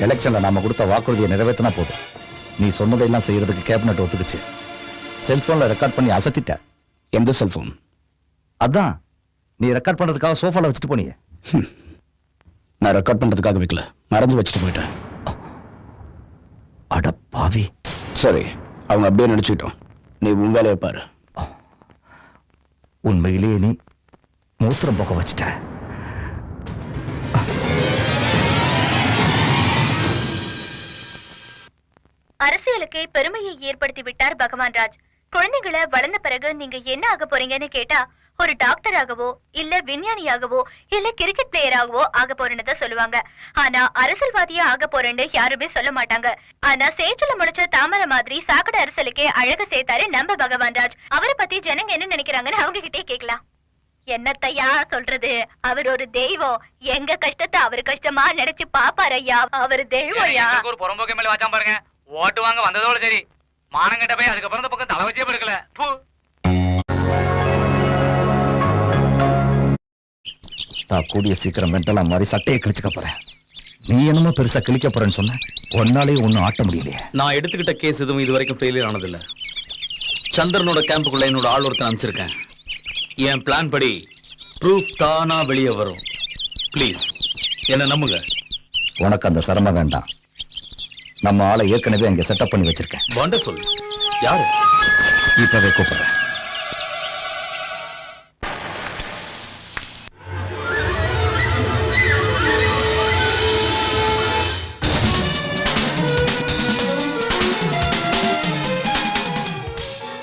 G: எலெக்ஷன்ல நாம கொடுத்த வாக்குறுதியை நிறைவேற்றினா போதும். நீ சொன்னதையெல்லாம் செய்யறதுக்கு கேபினட் ஒத்துக்குச்சு. செல்போன்ல ரெக்கார்ட் பண்ணி அசத்திட்ட.
C: எந்த செல்போன்?
G: அதான் நீ ரெக்கார்ட் பண்றதுக்காக சோஃபால வச்சுட்டு போனியே.
C: நான் ரெக்கார்ட் பண்றதுக்காக வைக்கல, மறந்து வச்சுட்டு போயிட்டேன்.
G: அட பாவி.
C: சரி, அவங்க அப்படியே நினைச்சுக்கிட்டோம். நீ உன் வேலையை பாரு.
G: உண்மையிலேயே நீ மூத்திரம் போக வச்சிட்ட.
B: அரசியலுக்கே பெருமையை ஏற்படுத்தி விட்டார் பகவான் ராஜ். குழந்தைகளை வளர்ந்த பிறகு நீங்க என்ன ஆக போறீங்கன்னு கேட்டா, ஒரு டாக்டராகவோ இல்ல விஞ்ஞானியாகவோ இல்ல கிரிக்கெட் பிளேயராகவோ ஆக போறேன்னு சொல்லுவாங்க. ஆனா அரசியல்வாதியா ஆக போறேன்னு யாருமே சொல்ல மாட்டாங்க. ஆனா சேற்றுல முளைச்ச தாமரை மாதிரி சாக்கடை அரசியலுக்கே அழக சேர்த்தாரு நம்ம பகவான் ராஜ். அவரை பத்தி ஜனங்க என்ன நினைக்கிறாங்கன்னு அவங்க கிட்டே கேட்கலாம். என்னத்தையா சொல்றது, அவர் ஒரு தெய்வம். எங்க கஷ்டத்தை அவரு கஷ்டமா நினைச்சு பாப்பாரு ஐயா. அவரு தெய்வம்யா.
H: ஒரு புறம்போக்கு மேல வாச்சாம் பாருங்க. ஓட்டு வாங்க வந்ததோட சரி, மானங்கிட்ட போய் அதுக்கப்புறம் இந்த பக்கம் தலை வச்சே படுக்கல.
G: நான் கூடிய சீக்கிரம் மென்டலா மாதிரி சட்டையை கிழிச்சுக்க போறேன். நீ என்னமோ பெருசா கிழிக்க போறேன்னு சொன்ன, ஒன்னாலே ஒன்னும் ஆட்ட முடியலையே.
F: நான் எடுத்துக்கிட்ட கேஸ் எதுவும் இது வரைக்கும் ஃபெயிலியர் ஆனதில்ல. சந்திரனோட கேம்புக்குள்ள என்னோட ஆள் ஒருத்தன் அனுப்பிச்சிருக்கேன். என் பிளான் படி ப்ரூஃப் தானா வெளியே வரும். ப்ளீஸ் என்ன நம்புங்க.
G: உனக்கு அந்த சிரமம் வேண்டாம். நம்ம ஆளை ஏற்கனவே அங்க செட்டப் பண்ணி வச்சிருக்கேன்.
F: வண்டர்ஃபுல். யாரு?
G: இப்பவே கூப்பிடுறேன்.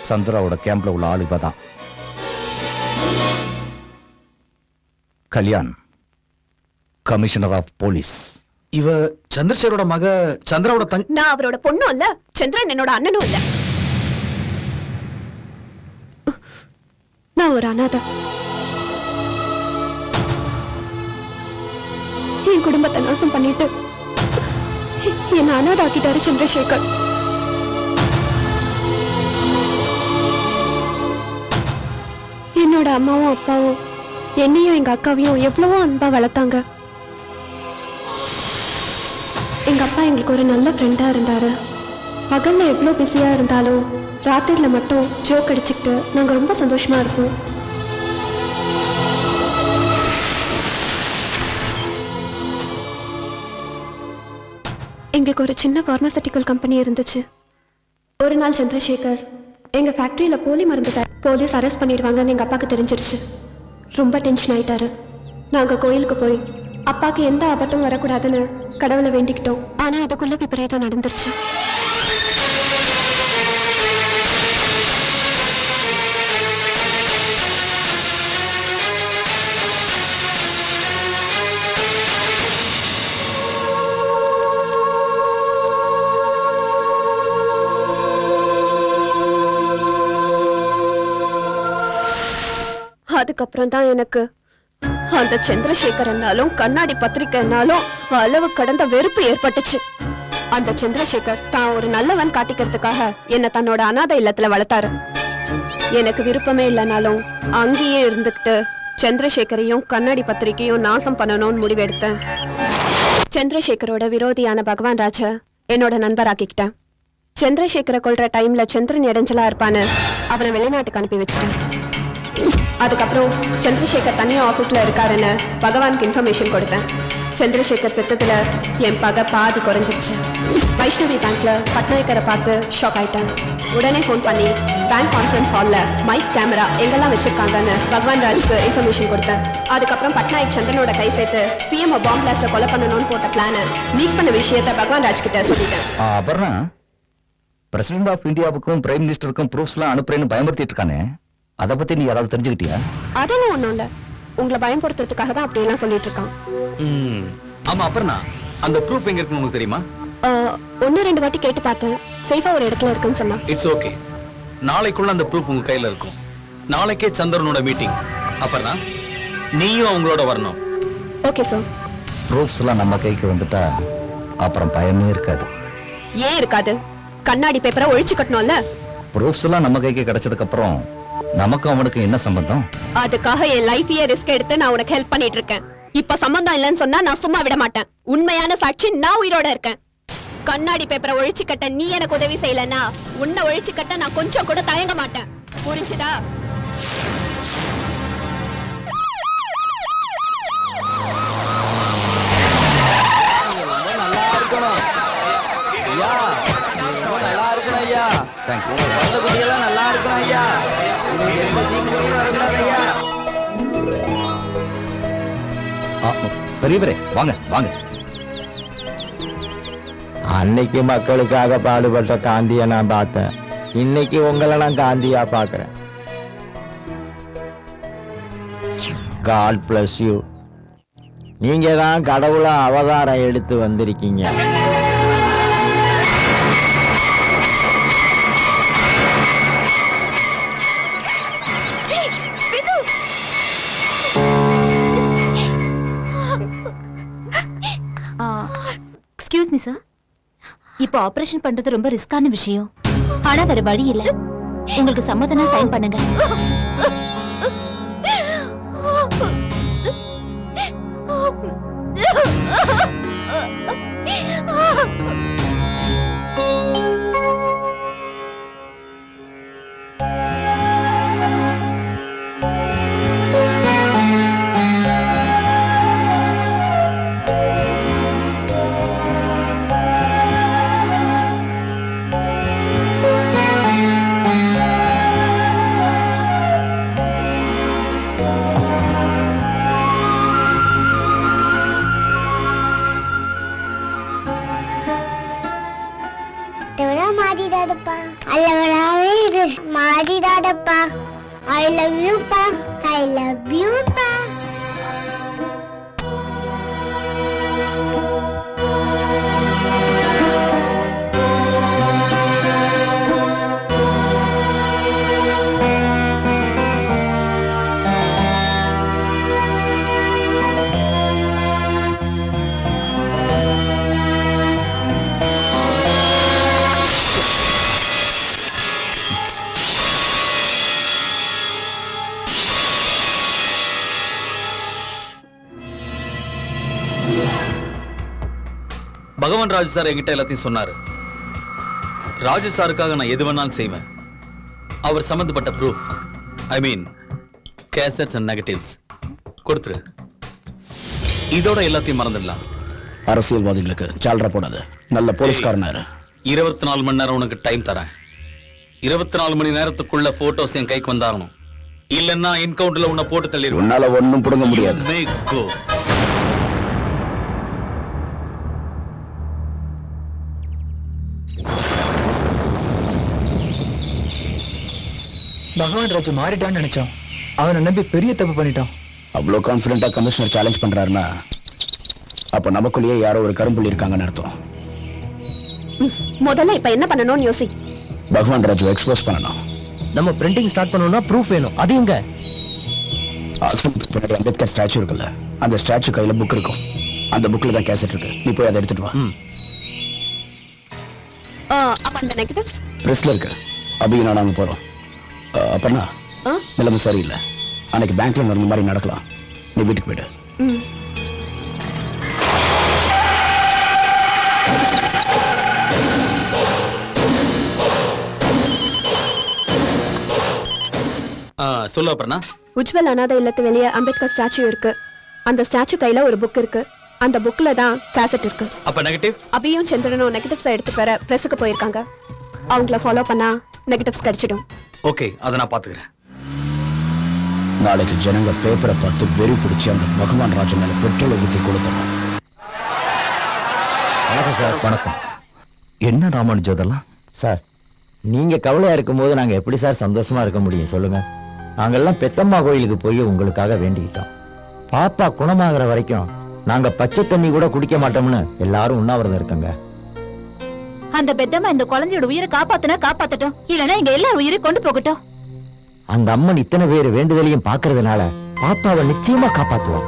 G: சந்திராவோட கேம்ப்ல உள்ள ஆள் இவதான். Kalyan, commissioner of police.
F: இவ சந்திரசேகரோட மக சந்திராவோட தங்க.
A: நான் அவரோட பொண்ணும் இல்ல, சந்திரன் என்னோட அண்ணனும் இல்ல. நான் ஒரு அனாதை. என் குடும்பத்தை நாசம் பண்ணிட்டு என்ன அனாதாக்கிட்டாரு சந்திரசேகர். என்னோட அம்மாவும் அப்பாவும் என்னையும் எங்க அக்காவையும் எவ்வளவோ அன்பா வளர்த்தாங்க. எங்க அப்பா எங்களுக்கு ஒரு நல்ல ஃப்ரெண்டா இருந்தாரு. பகல்ல எவ்வளோ பிஸியா இருந்தாலும் ராத்திரில மட்டும் ஜோக் அடிச்சுக்கிட்டு நாங்க ரொம்ப சந்தோஷமா இருப்போம். எங்களுக்கு ஒரு சின்ன பார்மசூட்டிக்கல் கம்பெனி இருந்துச்சு. ஒரு நாள் சந்திரசேகர் எங்க ஃபேக்டரியில போலி மருந்து போலீஸ் அரெஸ்ட் பண்ணிடுவாங்கன்னு எங்க அப்பாவுக்கு தெரிஞ்சிருச்சு. ரொம்ப டென்ஷன் ஆயிட்டாரு. நாங்க கோயிலுக்கு போய் அப்பாக்கு எந்த ஆபத்தும் வரக்கூடாதுன்னு கடவுளை வேண்டிக்கிட்டோம். ஆனா அதுக்குள்ள விபரீதம் நடந்துருச்சு. அதுக்கப்புறம் தான் எனக்கு அந்த சந்திரசேகரனாலும் கண்ணாடி பத்திரிக்கைனாலும் அளவு கடந்த வெறுப்பு ஏற்பட்டுச்சு. அந்த சந்திரசேகர் தான் ஒரு நல்லவன் காட்டிக்கிறதுக்காக என்ன தன்னோட அனாதை இல்லத்துல வளர்த்தாரு. எனக்கு விருப்பமே இல்லைனாலும் அங்கேயே இருந்துகிட்டு சந்திரசேகரையும் கண்ணாடி பத்திரிக்கையும் நாசம் பண்ணணும்னு முடிவெடுத்தேன். சந்திரசேகரோட விரோதியான பகவான் ராஜ என்னோட நண்பராக்கிக்கிட்டேன். சந்திரசேகரை கொல்ற டைம்ல சந்திரன் இடைஞ்சலா இருப்பான்னு அவனை வெளிநாட்டுக்கு அனுப்பி வச்சுட்டேன். அதுக்கப்புறம் சந்திரசேகர் தனியா ஆபீஸ்ல இருக்காருன்னு பகவானுக்கு இன்ஃபர்மேஷன் கொடுத்தேன். சந்திரசேகர் செத்ததுல என் பகை பாதி குறைஞ்சிருச்சு. வைஷ்ணவி பேங்க்ல பட்நாயக்கரை பார்த்து ஷாக் ஆயிட்டேன். உடனே ஃபோன் பண்ணி பேங்க் கான்ஃபரன்ஸ் ஹால்ல மைக் கேமரா எங்கெல்லாம் வச்சிருக்காங்கன்னு பகவான் ராஜ்க்கு இன்ஃபர்மேஷன் கொடுத்தேன். அதுக்கப்புறம் பட்நாயக் சந்திரனோட கை சேர்த்து சிஎம் பாம்பு பிளாஸ்ட்ல கொலை பண்ணணும்னு போட்ட பிளான லீக் பண்ண விஷயத்த பகவான் ராஜ் கிட்ட சொல்லிட்டேன்.
G: அபர்ணா, பிரசிடென்ட் ஆஃப் இந்தியாவுக்கும் பிரைம் மினிஸ்டருக்கும் ப்ரூஃப்ஸ்லாம் அனுப்புறேன்னு பயமுறுத்திட்டு இருக்கானே, அதை பத்தி நீ யாராவது தெரிஞ்சுக்கிட்டியா?
A: அதெல்லாம் ஒண்ணும் இல்ல, உங்களை பயன்படுத்துறதுக்காக தான் அப்படியெல்லாம் சொல்லிட்டு இருக்கான்.
F: ஆமா அபர்ணா, அந்த ப்ரூஃப் எங்க இருக்குன்னு உங்களுக்கு தெரியுமா?
A: 1-2 வாட்டி கேட்டு பார்த்தேன். சேஃபா ஒரு இடத்துல இருக்குன்னு சொன்னா.
F: இட்ஸ் ஓகே, நாளைக்குள்ள அந்த ப்ரூஃப் உங்க கையில இருக்கும். நாளைக்கே சந்திரனோட மீட்டிங். அபர்ணா, நீயும் அவங்களோட வரணும்.
A: Okay sir.
G: ப்ரூஃப்ஸ்லாம் நம்ம கைக்கு வந்துட்டா அப்புறம் பயமே இருக்காது.
A: ஏன் இருக்காது? கண்ணாடி பேப்பரை ஒழிச்சு கட்டணும்ல.
G: ப்ரூஃப்ஸ்லாம் நம்ம கைக்கு கிடைச்சதுக்கு அப்புறம் நமக்கு அவனுக்கு என்ன சம்பந்தம்?
A: அதுக்காக என் லைஃபையே ரிஸ்க் எடுத்து நான் உனக்கு ஹெல்ப் பண்ணிட்டு இருக்கேன். இப்ப சம்பந்தம் இல்லைன்னு சொன்னா நான் சும்மா விட மாட்டேன். உண்மையான சாட்சி நான் உயிரோட இருக்கேன். கண்ணாடி பேப்பரை ஒழிச்சு கட்ட நீ எனக்கு உதவி செய்யலன்னா உன்னை ஒழிச்சு கட்ட நான் கொஞ்சம் கூட தயங்க மாட்டேன். புரிஞ்சுதா?
E: நல்லா இருக்கணும் ஐயா, நல்லா இருக்கணும் ஐயா. குழந்தை குட்டியெல்லாம் நல்லா இருக்கணும் ஐயா.
G: பெரியவரே வாங்க வாங்க.
M: அன்னைக்கு மக்களுக்காக பாடுபட்ட காந்தியை நான் பார்த்தேன். இன்னைக்கு உங்களை நான் காந்தியா பார்க்கிறேன். God bless you. நீங்க தான் கடவுளா அவதாரம் எடுத்து வந்திருக்கீங்க.
B: எக்ஸ்கியூஸ் மீ சார், இப்போ ஆபரேஷன் பண்றது ரொம்ப ரிஸ்கான விஷயம். ஆனா வேற வழி இல்ல. உங்களுக்கு சம்மதம்னா சைன் பண்ணுங்க.
N: மாறிடாதப்பா. I love you pa. I love you pa.
F: பகவான் ராஜு சார் என்கிட்ட எல்லாத்தையும் சொன்னாரு. ராஜு சாருக்காக நான் எது வேணாலும் செய்வேன். அவர் சம்பந்தப்பட்ட proof, I mean cassettes and negatives கொடுத்துரு. இதோட எல்லாத்தையும் மறந்துடலாம்.
C: அரசியல்வாதிகளுக்கு சால்ரா போடாது. நல்ல போலீஸ்காரனாரு.
F: 24 மணி நேரம் உனக்கு டைம் தரேன். 24 மணி நேரத்துக்குள்ள போட்டோஸ் என் கைக்கு வந்தாகணும். இல்லன்னா என்கவுண்டர்ல உன்னை போட்டு தள்ளிடுவேன்.
C: உன்னால ஒண்ணும் புடுங்க முடியாது.
F: Go.
D: பகவான் ராஜு மாறிட்டான்னு நினைச்சோம். அவனை நம்பி பெரிய தப்பு பண்ணிட்டான்.
C: அவ்வளோ கான்ஃபிடென்ட்டா கமிஷனர் சேலஞ்ச் பண்றாருன்னா அப்ப நமக்குள்ளேயே யாரோ ஒரு கரும்புள்ளி இருக்காங்கன்னு அர்த்தம்.
A: முதல்ல இப்ப என்ன பண்ணணும்னு யோசி.
C: பகவான் ராஜு எக்ஸ்போஸ் பண்ணணும்.
K: நம்ம பிரிண்டிங் ஸ்டார்ட் பண்ணணும்னா ப்ரூஃப் வேணும். அது எங்க?
C: ஆசிரமத்துக்கு பின்னாடி அம்பேத்கர் ஸ்டாச்சு இருக்குல்ல, அந்த ஸ்டாச்சு கையில புக் இருக்கும். அந்த புக்ல தான் கேசட் இருக்கு. நீ போய் அதை எடுத்துட்டு வா.
A: அப்ப அந்த நெகட்டிவ்ஸ்
C: பிரஸ்ல இருக்கு. அபி நாங்க போறோம். அப்பனா நிலைமை சரியில்லை. அன்னைக்கு பேங்க்ல நடந்த மாதிரி நடக்கலாம். நீ வீட்டுக்கு போயிடு.
F: சொல்லு அப்புறம்னா.
A: உஜ்வல் அனாதை இல்லத்து வெளியே அம்பேத்கர் ஸ்டாச்சு இருக்கு. அந்த ஸ்டாச்சு கையில ஒரு புக் இருக்கு. அந்த புக்ல தான் கேசட் இருக்கு.
F: அப்ப நெகட்டிவ்?
A: அபியும் சந்திரனும் நெகட்டிவ்ஸ் எடுத்து பெற பிரஸுக்கு போயிருக்காங்க. அவங்கள ஃபாலோ பண்ணா நெகட்டிவ்ஸ் கிடைச்சிடும்.
F: ஓகே, அதை நான் பாத்துக்கிறேன்.
C: நாளைக்கு ஜனங்க பேப்பரை பார்த்து வெறி பிடிச்சி அந்த பகவான் ராஜு மேல பெட்ரோலை ஊற்றி கொடுத்தோம்.
G: வணக்கம் சார். வணக்கம். என்ன ராமானுஜம் இதெல்லாம்? சார், நீங்க கவலையா இருக்கும்போது நாங்க எப்படி சார் சந்தோஷமா இருக்க முடியும் சொல்லுங்க? நாங்கெல்லாம் பெத்தம்மா கோயிலுக்கு போய் உங்களுக்காக வேண்டிக்கிட்டோம். பாப்பா குணமாகிற வரைக்கும் நாங்க பச்சை தண்ணி கூட குடிக்க மாட்டோம்னு எல்லாரும் உண்ணாவிரதம் இருக்கங்க.
B: அந்த பெத்தம்மா இந்த குழந்தையோட உயிரை காப்பாத்தினா காப்பாத்தட்டும், இல்லைன்னா இங்க எல்லாரும் உயிரை கொண்டு போகட்டும்.
G: அந்த அம்மன் இத்தனை பேர் வேண்டுதலையும் பாக்குறதுனால பாப்பாவை நிச்சயமா காப்பாத்துவோம்.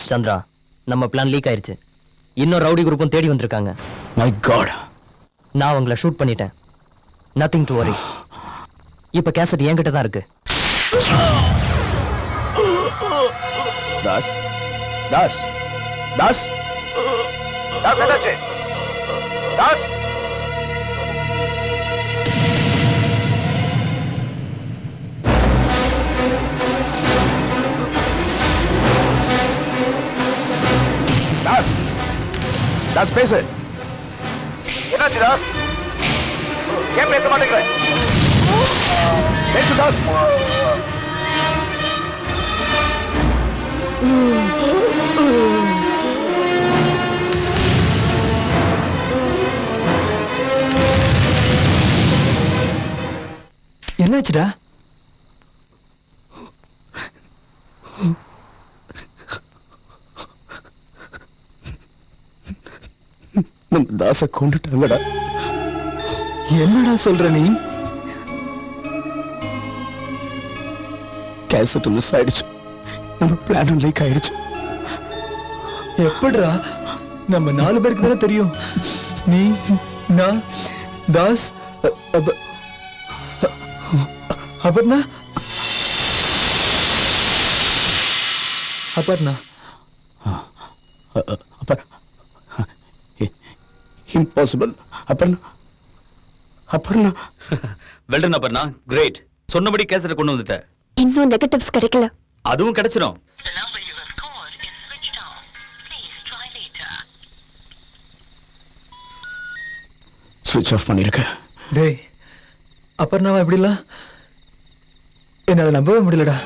K: சந்திரா, நம்ம பிளான் லீக் ஆயிருச்சு. இன்னும் ரவுடி குரூப்பும் தேடி வந்திருக்காங்க.
C: My God.
K: நான் அவங்கள ஷூட் பண்ணிட்டேன். Nothing to worry. இப்ப கேசட் என்கிட்ட தான் இருக்கு.
C: தாஸ், தாஸ், தாஸ், தாஸ், தாஸ். தாஸ், தாஸ் பேசு. என்னாச்சு தாஸ்? ஏன் பேச மாட்டேங்கிற? பேசு தாஸ்.
D: என்னாச்சுடா?
C: நம்ம தாச கொண்டுட்டாங்கடா.
D: என்னடா சொல்ற நீ?
C: கேசட் மிஸ் ஆயிடுச்சு. நம்ம பிளானும் லீக் ஆயிடுச்சு.
D: எப்படிடா? நம்ம 4 பேருக்கு தானே தெரியும். நீ, நான், Das, Aparna. Aparna
C: impossible. Aparna, Aparna.
F: Well done Aparna, great. சொன்னபடி கேசட் கொண்டு வந்துட்ட.
A: இன்னும் நெகட்டிவ்ஸ் கிடைக்கல.
F: அதுவும் கிடைச்சிடும்.
C: ஸ்விட்ச் ஆஃப் பண்ணிருக்க.
D: டேய், அபர்ணாவா எப்படிலாம்? என்னால நம்பவே முடியலடா.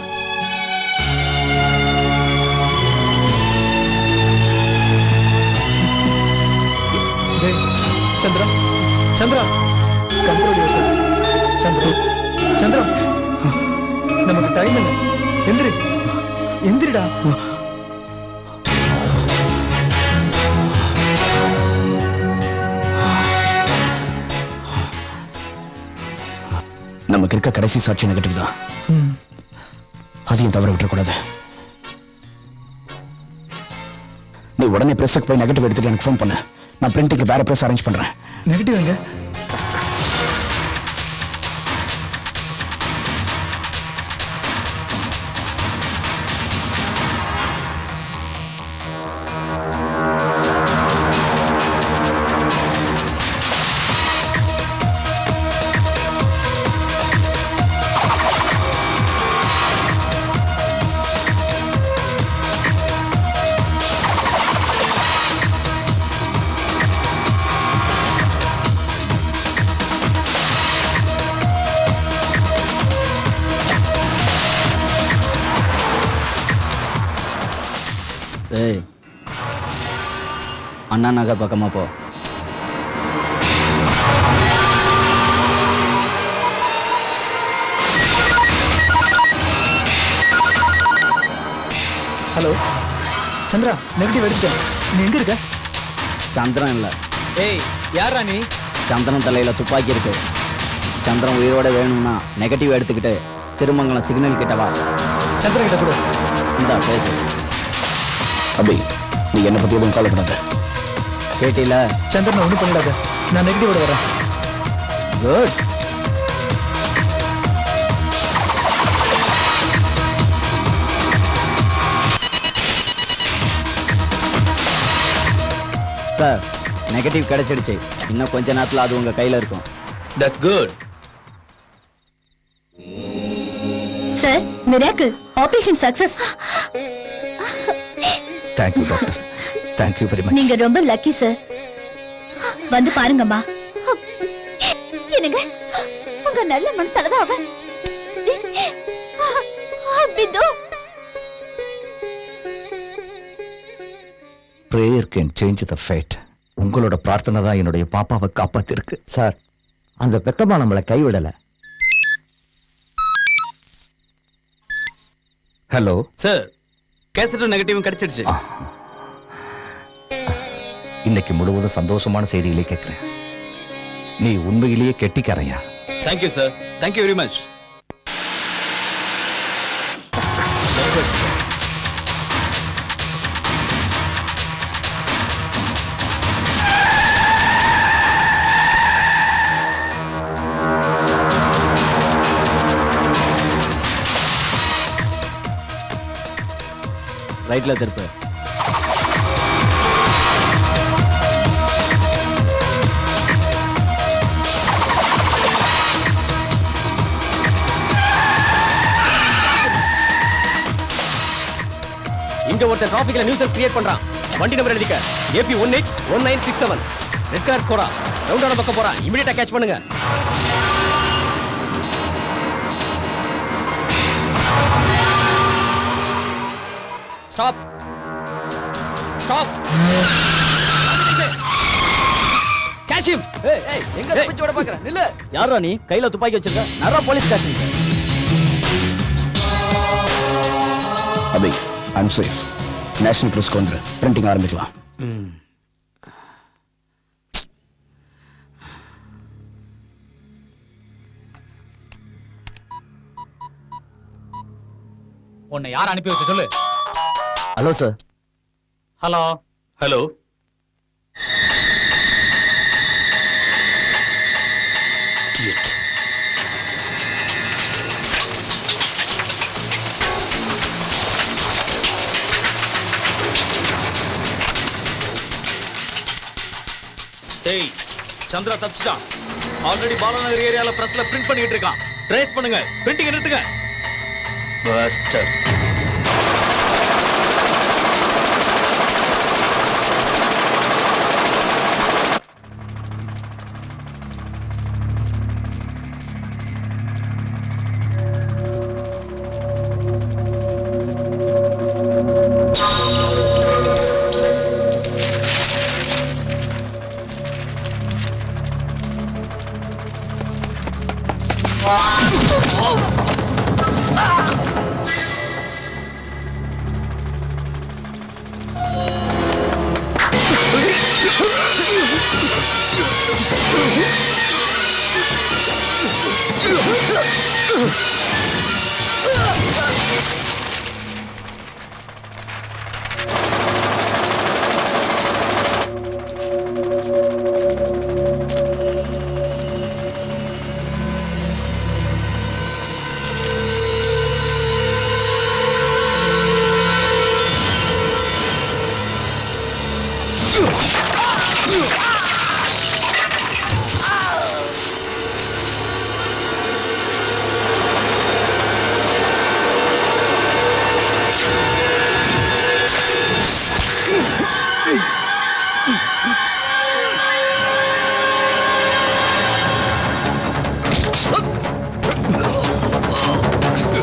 D: சந்திரா கண்ட்ரோல் யோசனை. சந்திரா சந்திரா நமக்கு டைம் இல்லை. எந்திரி எந்திரிடா.
C: நமக்கு இருக்க கடைசி சாட்சி நெகட்டிவ் தான். அதையும் தவற விட்டுறக்கூடாது. நீ உடனே பிரஸ்ஸுக்கு போய் நெகட்டிவ் எடுத்துட்டு எனக்கு ஃபோன் பண்ணு. நான் பிரிண்டிங்க்கு வேற பிரஸ் அரேஞ்ச் பண்றேன்.
D: நெகட்டிவ் எங்க?
K: ஏய், அண்ணா நகர் பக்கமா போ.
D: ஹலோ சந்திரா, நெகட்டிவ் எடுத்துட்டேன். நீ எங்க இருக்க?
K: சந்திரன் இல்ல.
E: ஏய் யாரா நீ?
K: சந்திரன் தலையில துப்பாக்கி இருக்கு. சந்திரன் உயிரோட வேணும்னா நெகட்டிவ் எடுத்துக்கிட்டு திருமங்கலம் சிக்னல் கிட்ட வா.
D: சந்திரன் கிட்ட கூட
K: இந்தா பேசு.
C: அபி, நீ என்னை பத்தி எதுவும் கவலைப்படாத.
K: கேட்டில?
D: சந்திரனை ஒன்றும் பண்ணிடாத. நான் நெகட்டிவோட வரேன்.
K: குட். சார், நெகட்டிவ் கிடைச்சிடுச்சு. இன்னும் கொஞ்ச நேரத்தில் அது உங்க கையில இருக்கும்.
F: That's good.
B: Sir, miracle operation success.
G: Thank you doctor, thank you very much.
B: நீங்க ரொம்ப லக்கி சார். வந்து பாருங்கம்மா. என்னங்க, உங்க நல்ல மனசாலதான் அவ Bindu.
G: Prayer can change the fate. உங்களோட பிரார்த்தனை தான் என்னுடைய பாப்பாவை காப்பாத்திருக்கு. சார், அந்த பெத்தம்மா நம்மளை கைவிடல. Hello
F: sir, கேசட்டும் நெகட்டிவும் கிடைச்சிடுச்சு.
G: இன்னைக்கு முழுவதும் சந்தோஷமான செய்திகளே கேட்கிறேன். நீ உண்மையிலேயே கெட்டிக்காரையா?
F: Thank you sir, thank you very much.
K: ரைட்ல திருப்பு.
L: இங்க ஒருத்தன் டிராபிக்ல நியூசன்ஸ் கிரியேட் பண்றான். வண்டி நம்பர் எழுதிக்க. AP 181967. ரெட் கார் ஸ்கோரா. ரவுண்டான பக்கம் போறான். இமிடியேட்டா கேட்ச் பண்ணுங்க. ஸ்டாப். ஸ்டாப். Catch him. ஏய், எங்க தப்பிச்சு ஓட பாக்குற? நில்லு.
K: யாரா நீ? கையில துப்பாக்கி வச்சிருக்க? நரா police station.
C: Abhi, I'm safe. National press கொண்டு பிரிண்டிங் ஆரம்பிக்கலாம்.
H: உன்னை யார் அனுப்பி வச்ச சொல்லு.
K: Hello sir.
H: Hello
F: hello. டேய், சந்திரா தப்பிச்சிட்டான். ஆல்ரெடி பாலநகர் ஏரியால பிரஸ்ல பிரிண்ட் பண்ணிட்டு இருக்கான். ட்ரேஸ் பண்ணுங்க, பிரிண்டிங் நிறுத்துங்க. பஸ்டர்.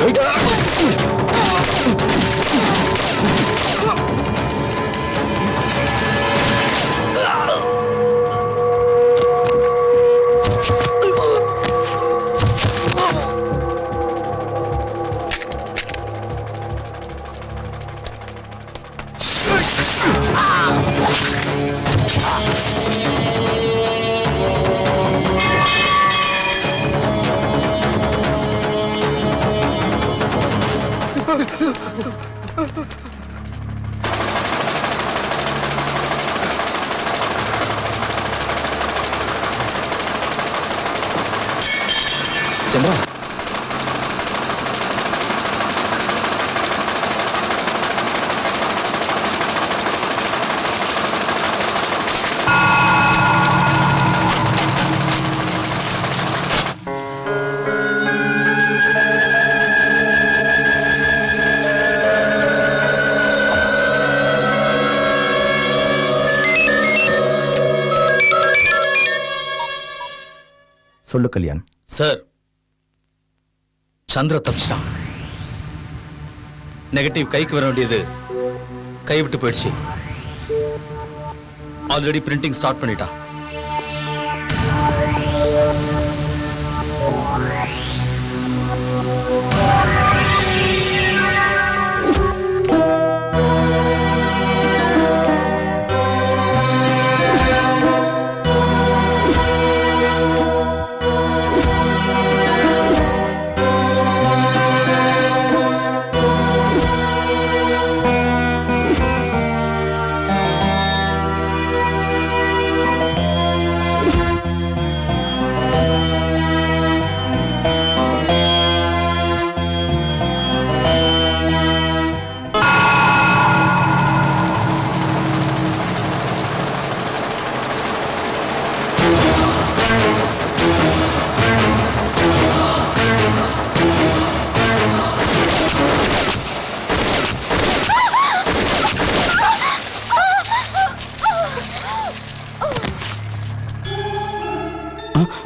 G: சந்திரா, சொல்லு கல்யாண்.
F: சார், சந்திர தப்பிச்சிட்டான். நெகட்டிவ் கைக்கு வர வேண்டியது கை விட்டு போயிடுச்சு. ஆல்ரெடி பிரிண்டிங் ஸ்டார்ட் பண்ணிட்டான்.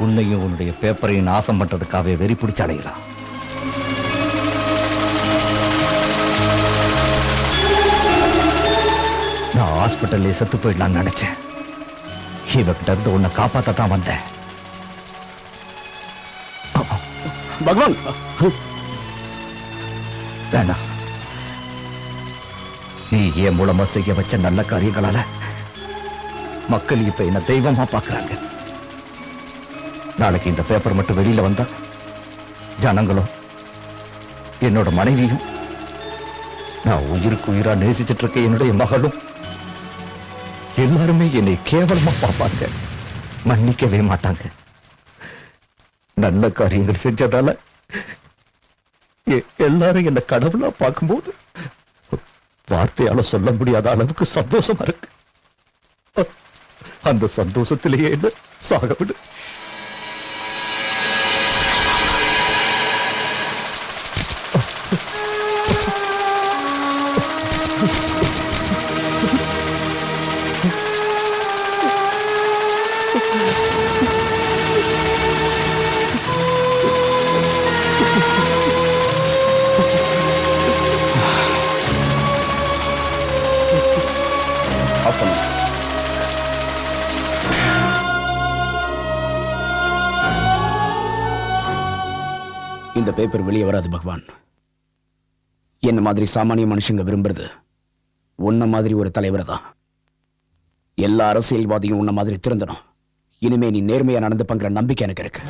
G: உன்னையும் உன்னுடைய பேப்பரையும் நாசம் பண்றதுக்காகவே வெறி பிடிச்சு அலைகிறான். நான் ஹாஸ்பிட்டல்ல செத்து போயிடலாம்னு நினைச்சேன். இவகிட்ட இருந்து உன்னை காப்பாத்தான் வந்தேன்.
C: பகவான்,
G: வேணாம். நீ என் மூலமா செய்ய வச்ச நல்ல காரியங்களால மக்கள் இப்ப என்ன தெய்வமா பாக்குறாங்க. நாளைக்கு இந்த பேப்பர் மட்டும் வெளியில வந்தா ஜனங்களும் என்னோட மனைவியும் நான் உயிருக்கு உயிரா நேசிச்சிட்டு இருக்க என்னுடைய மகளும் எல்லாருமே என்னை கேவலமா பார்ப்பாங்க, மன்னிக்கவே மாட்டாங்க. நல்ல காரியங்கள் செஞ்சதால எல்லாரும் என்ன கடவுளா பார்க்கும்போது வார்த்தையால சொல்ல முடியாத அளவுக்கு சந்தோஷமா இருக்கு. அந்த சந்தோஷத்திலேயே என்ன சாக விடு.
C: இந்த பேப்பர் வெளியே வராது பகவான். என்ன மாதிரி சாமானிய மனுஷங்க விரும்புறது உன்ன மாதிரி ஒரு தலைவரை தான். எல்லா அரசியல்வாதியும் உன்ன மாதிரி திருந்தணும். இனிமே நீ நேர்மையா நடந்துப்பங்கிற நம்பிக்கை எனக்கு இருக்கு.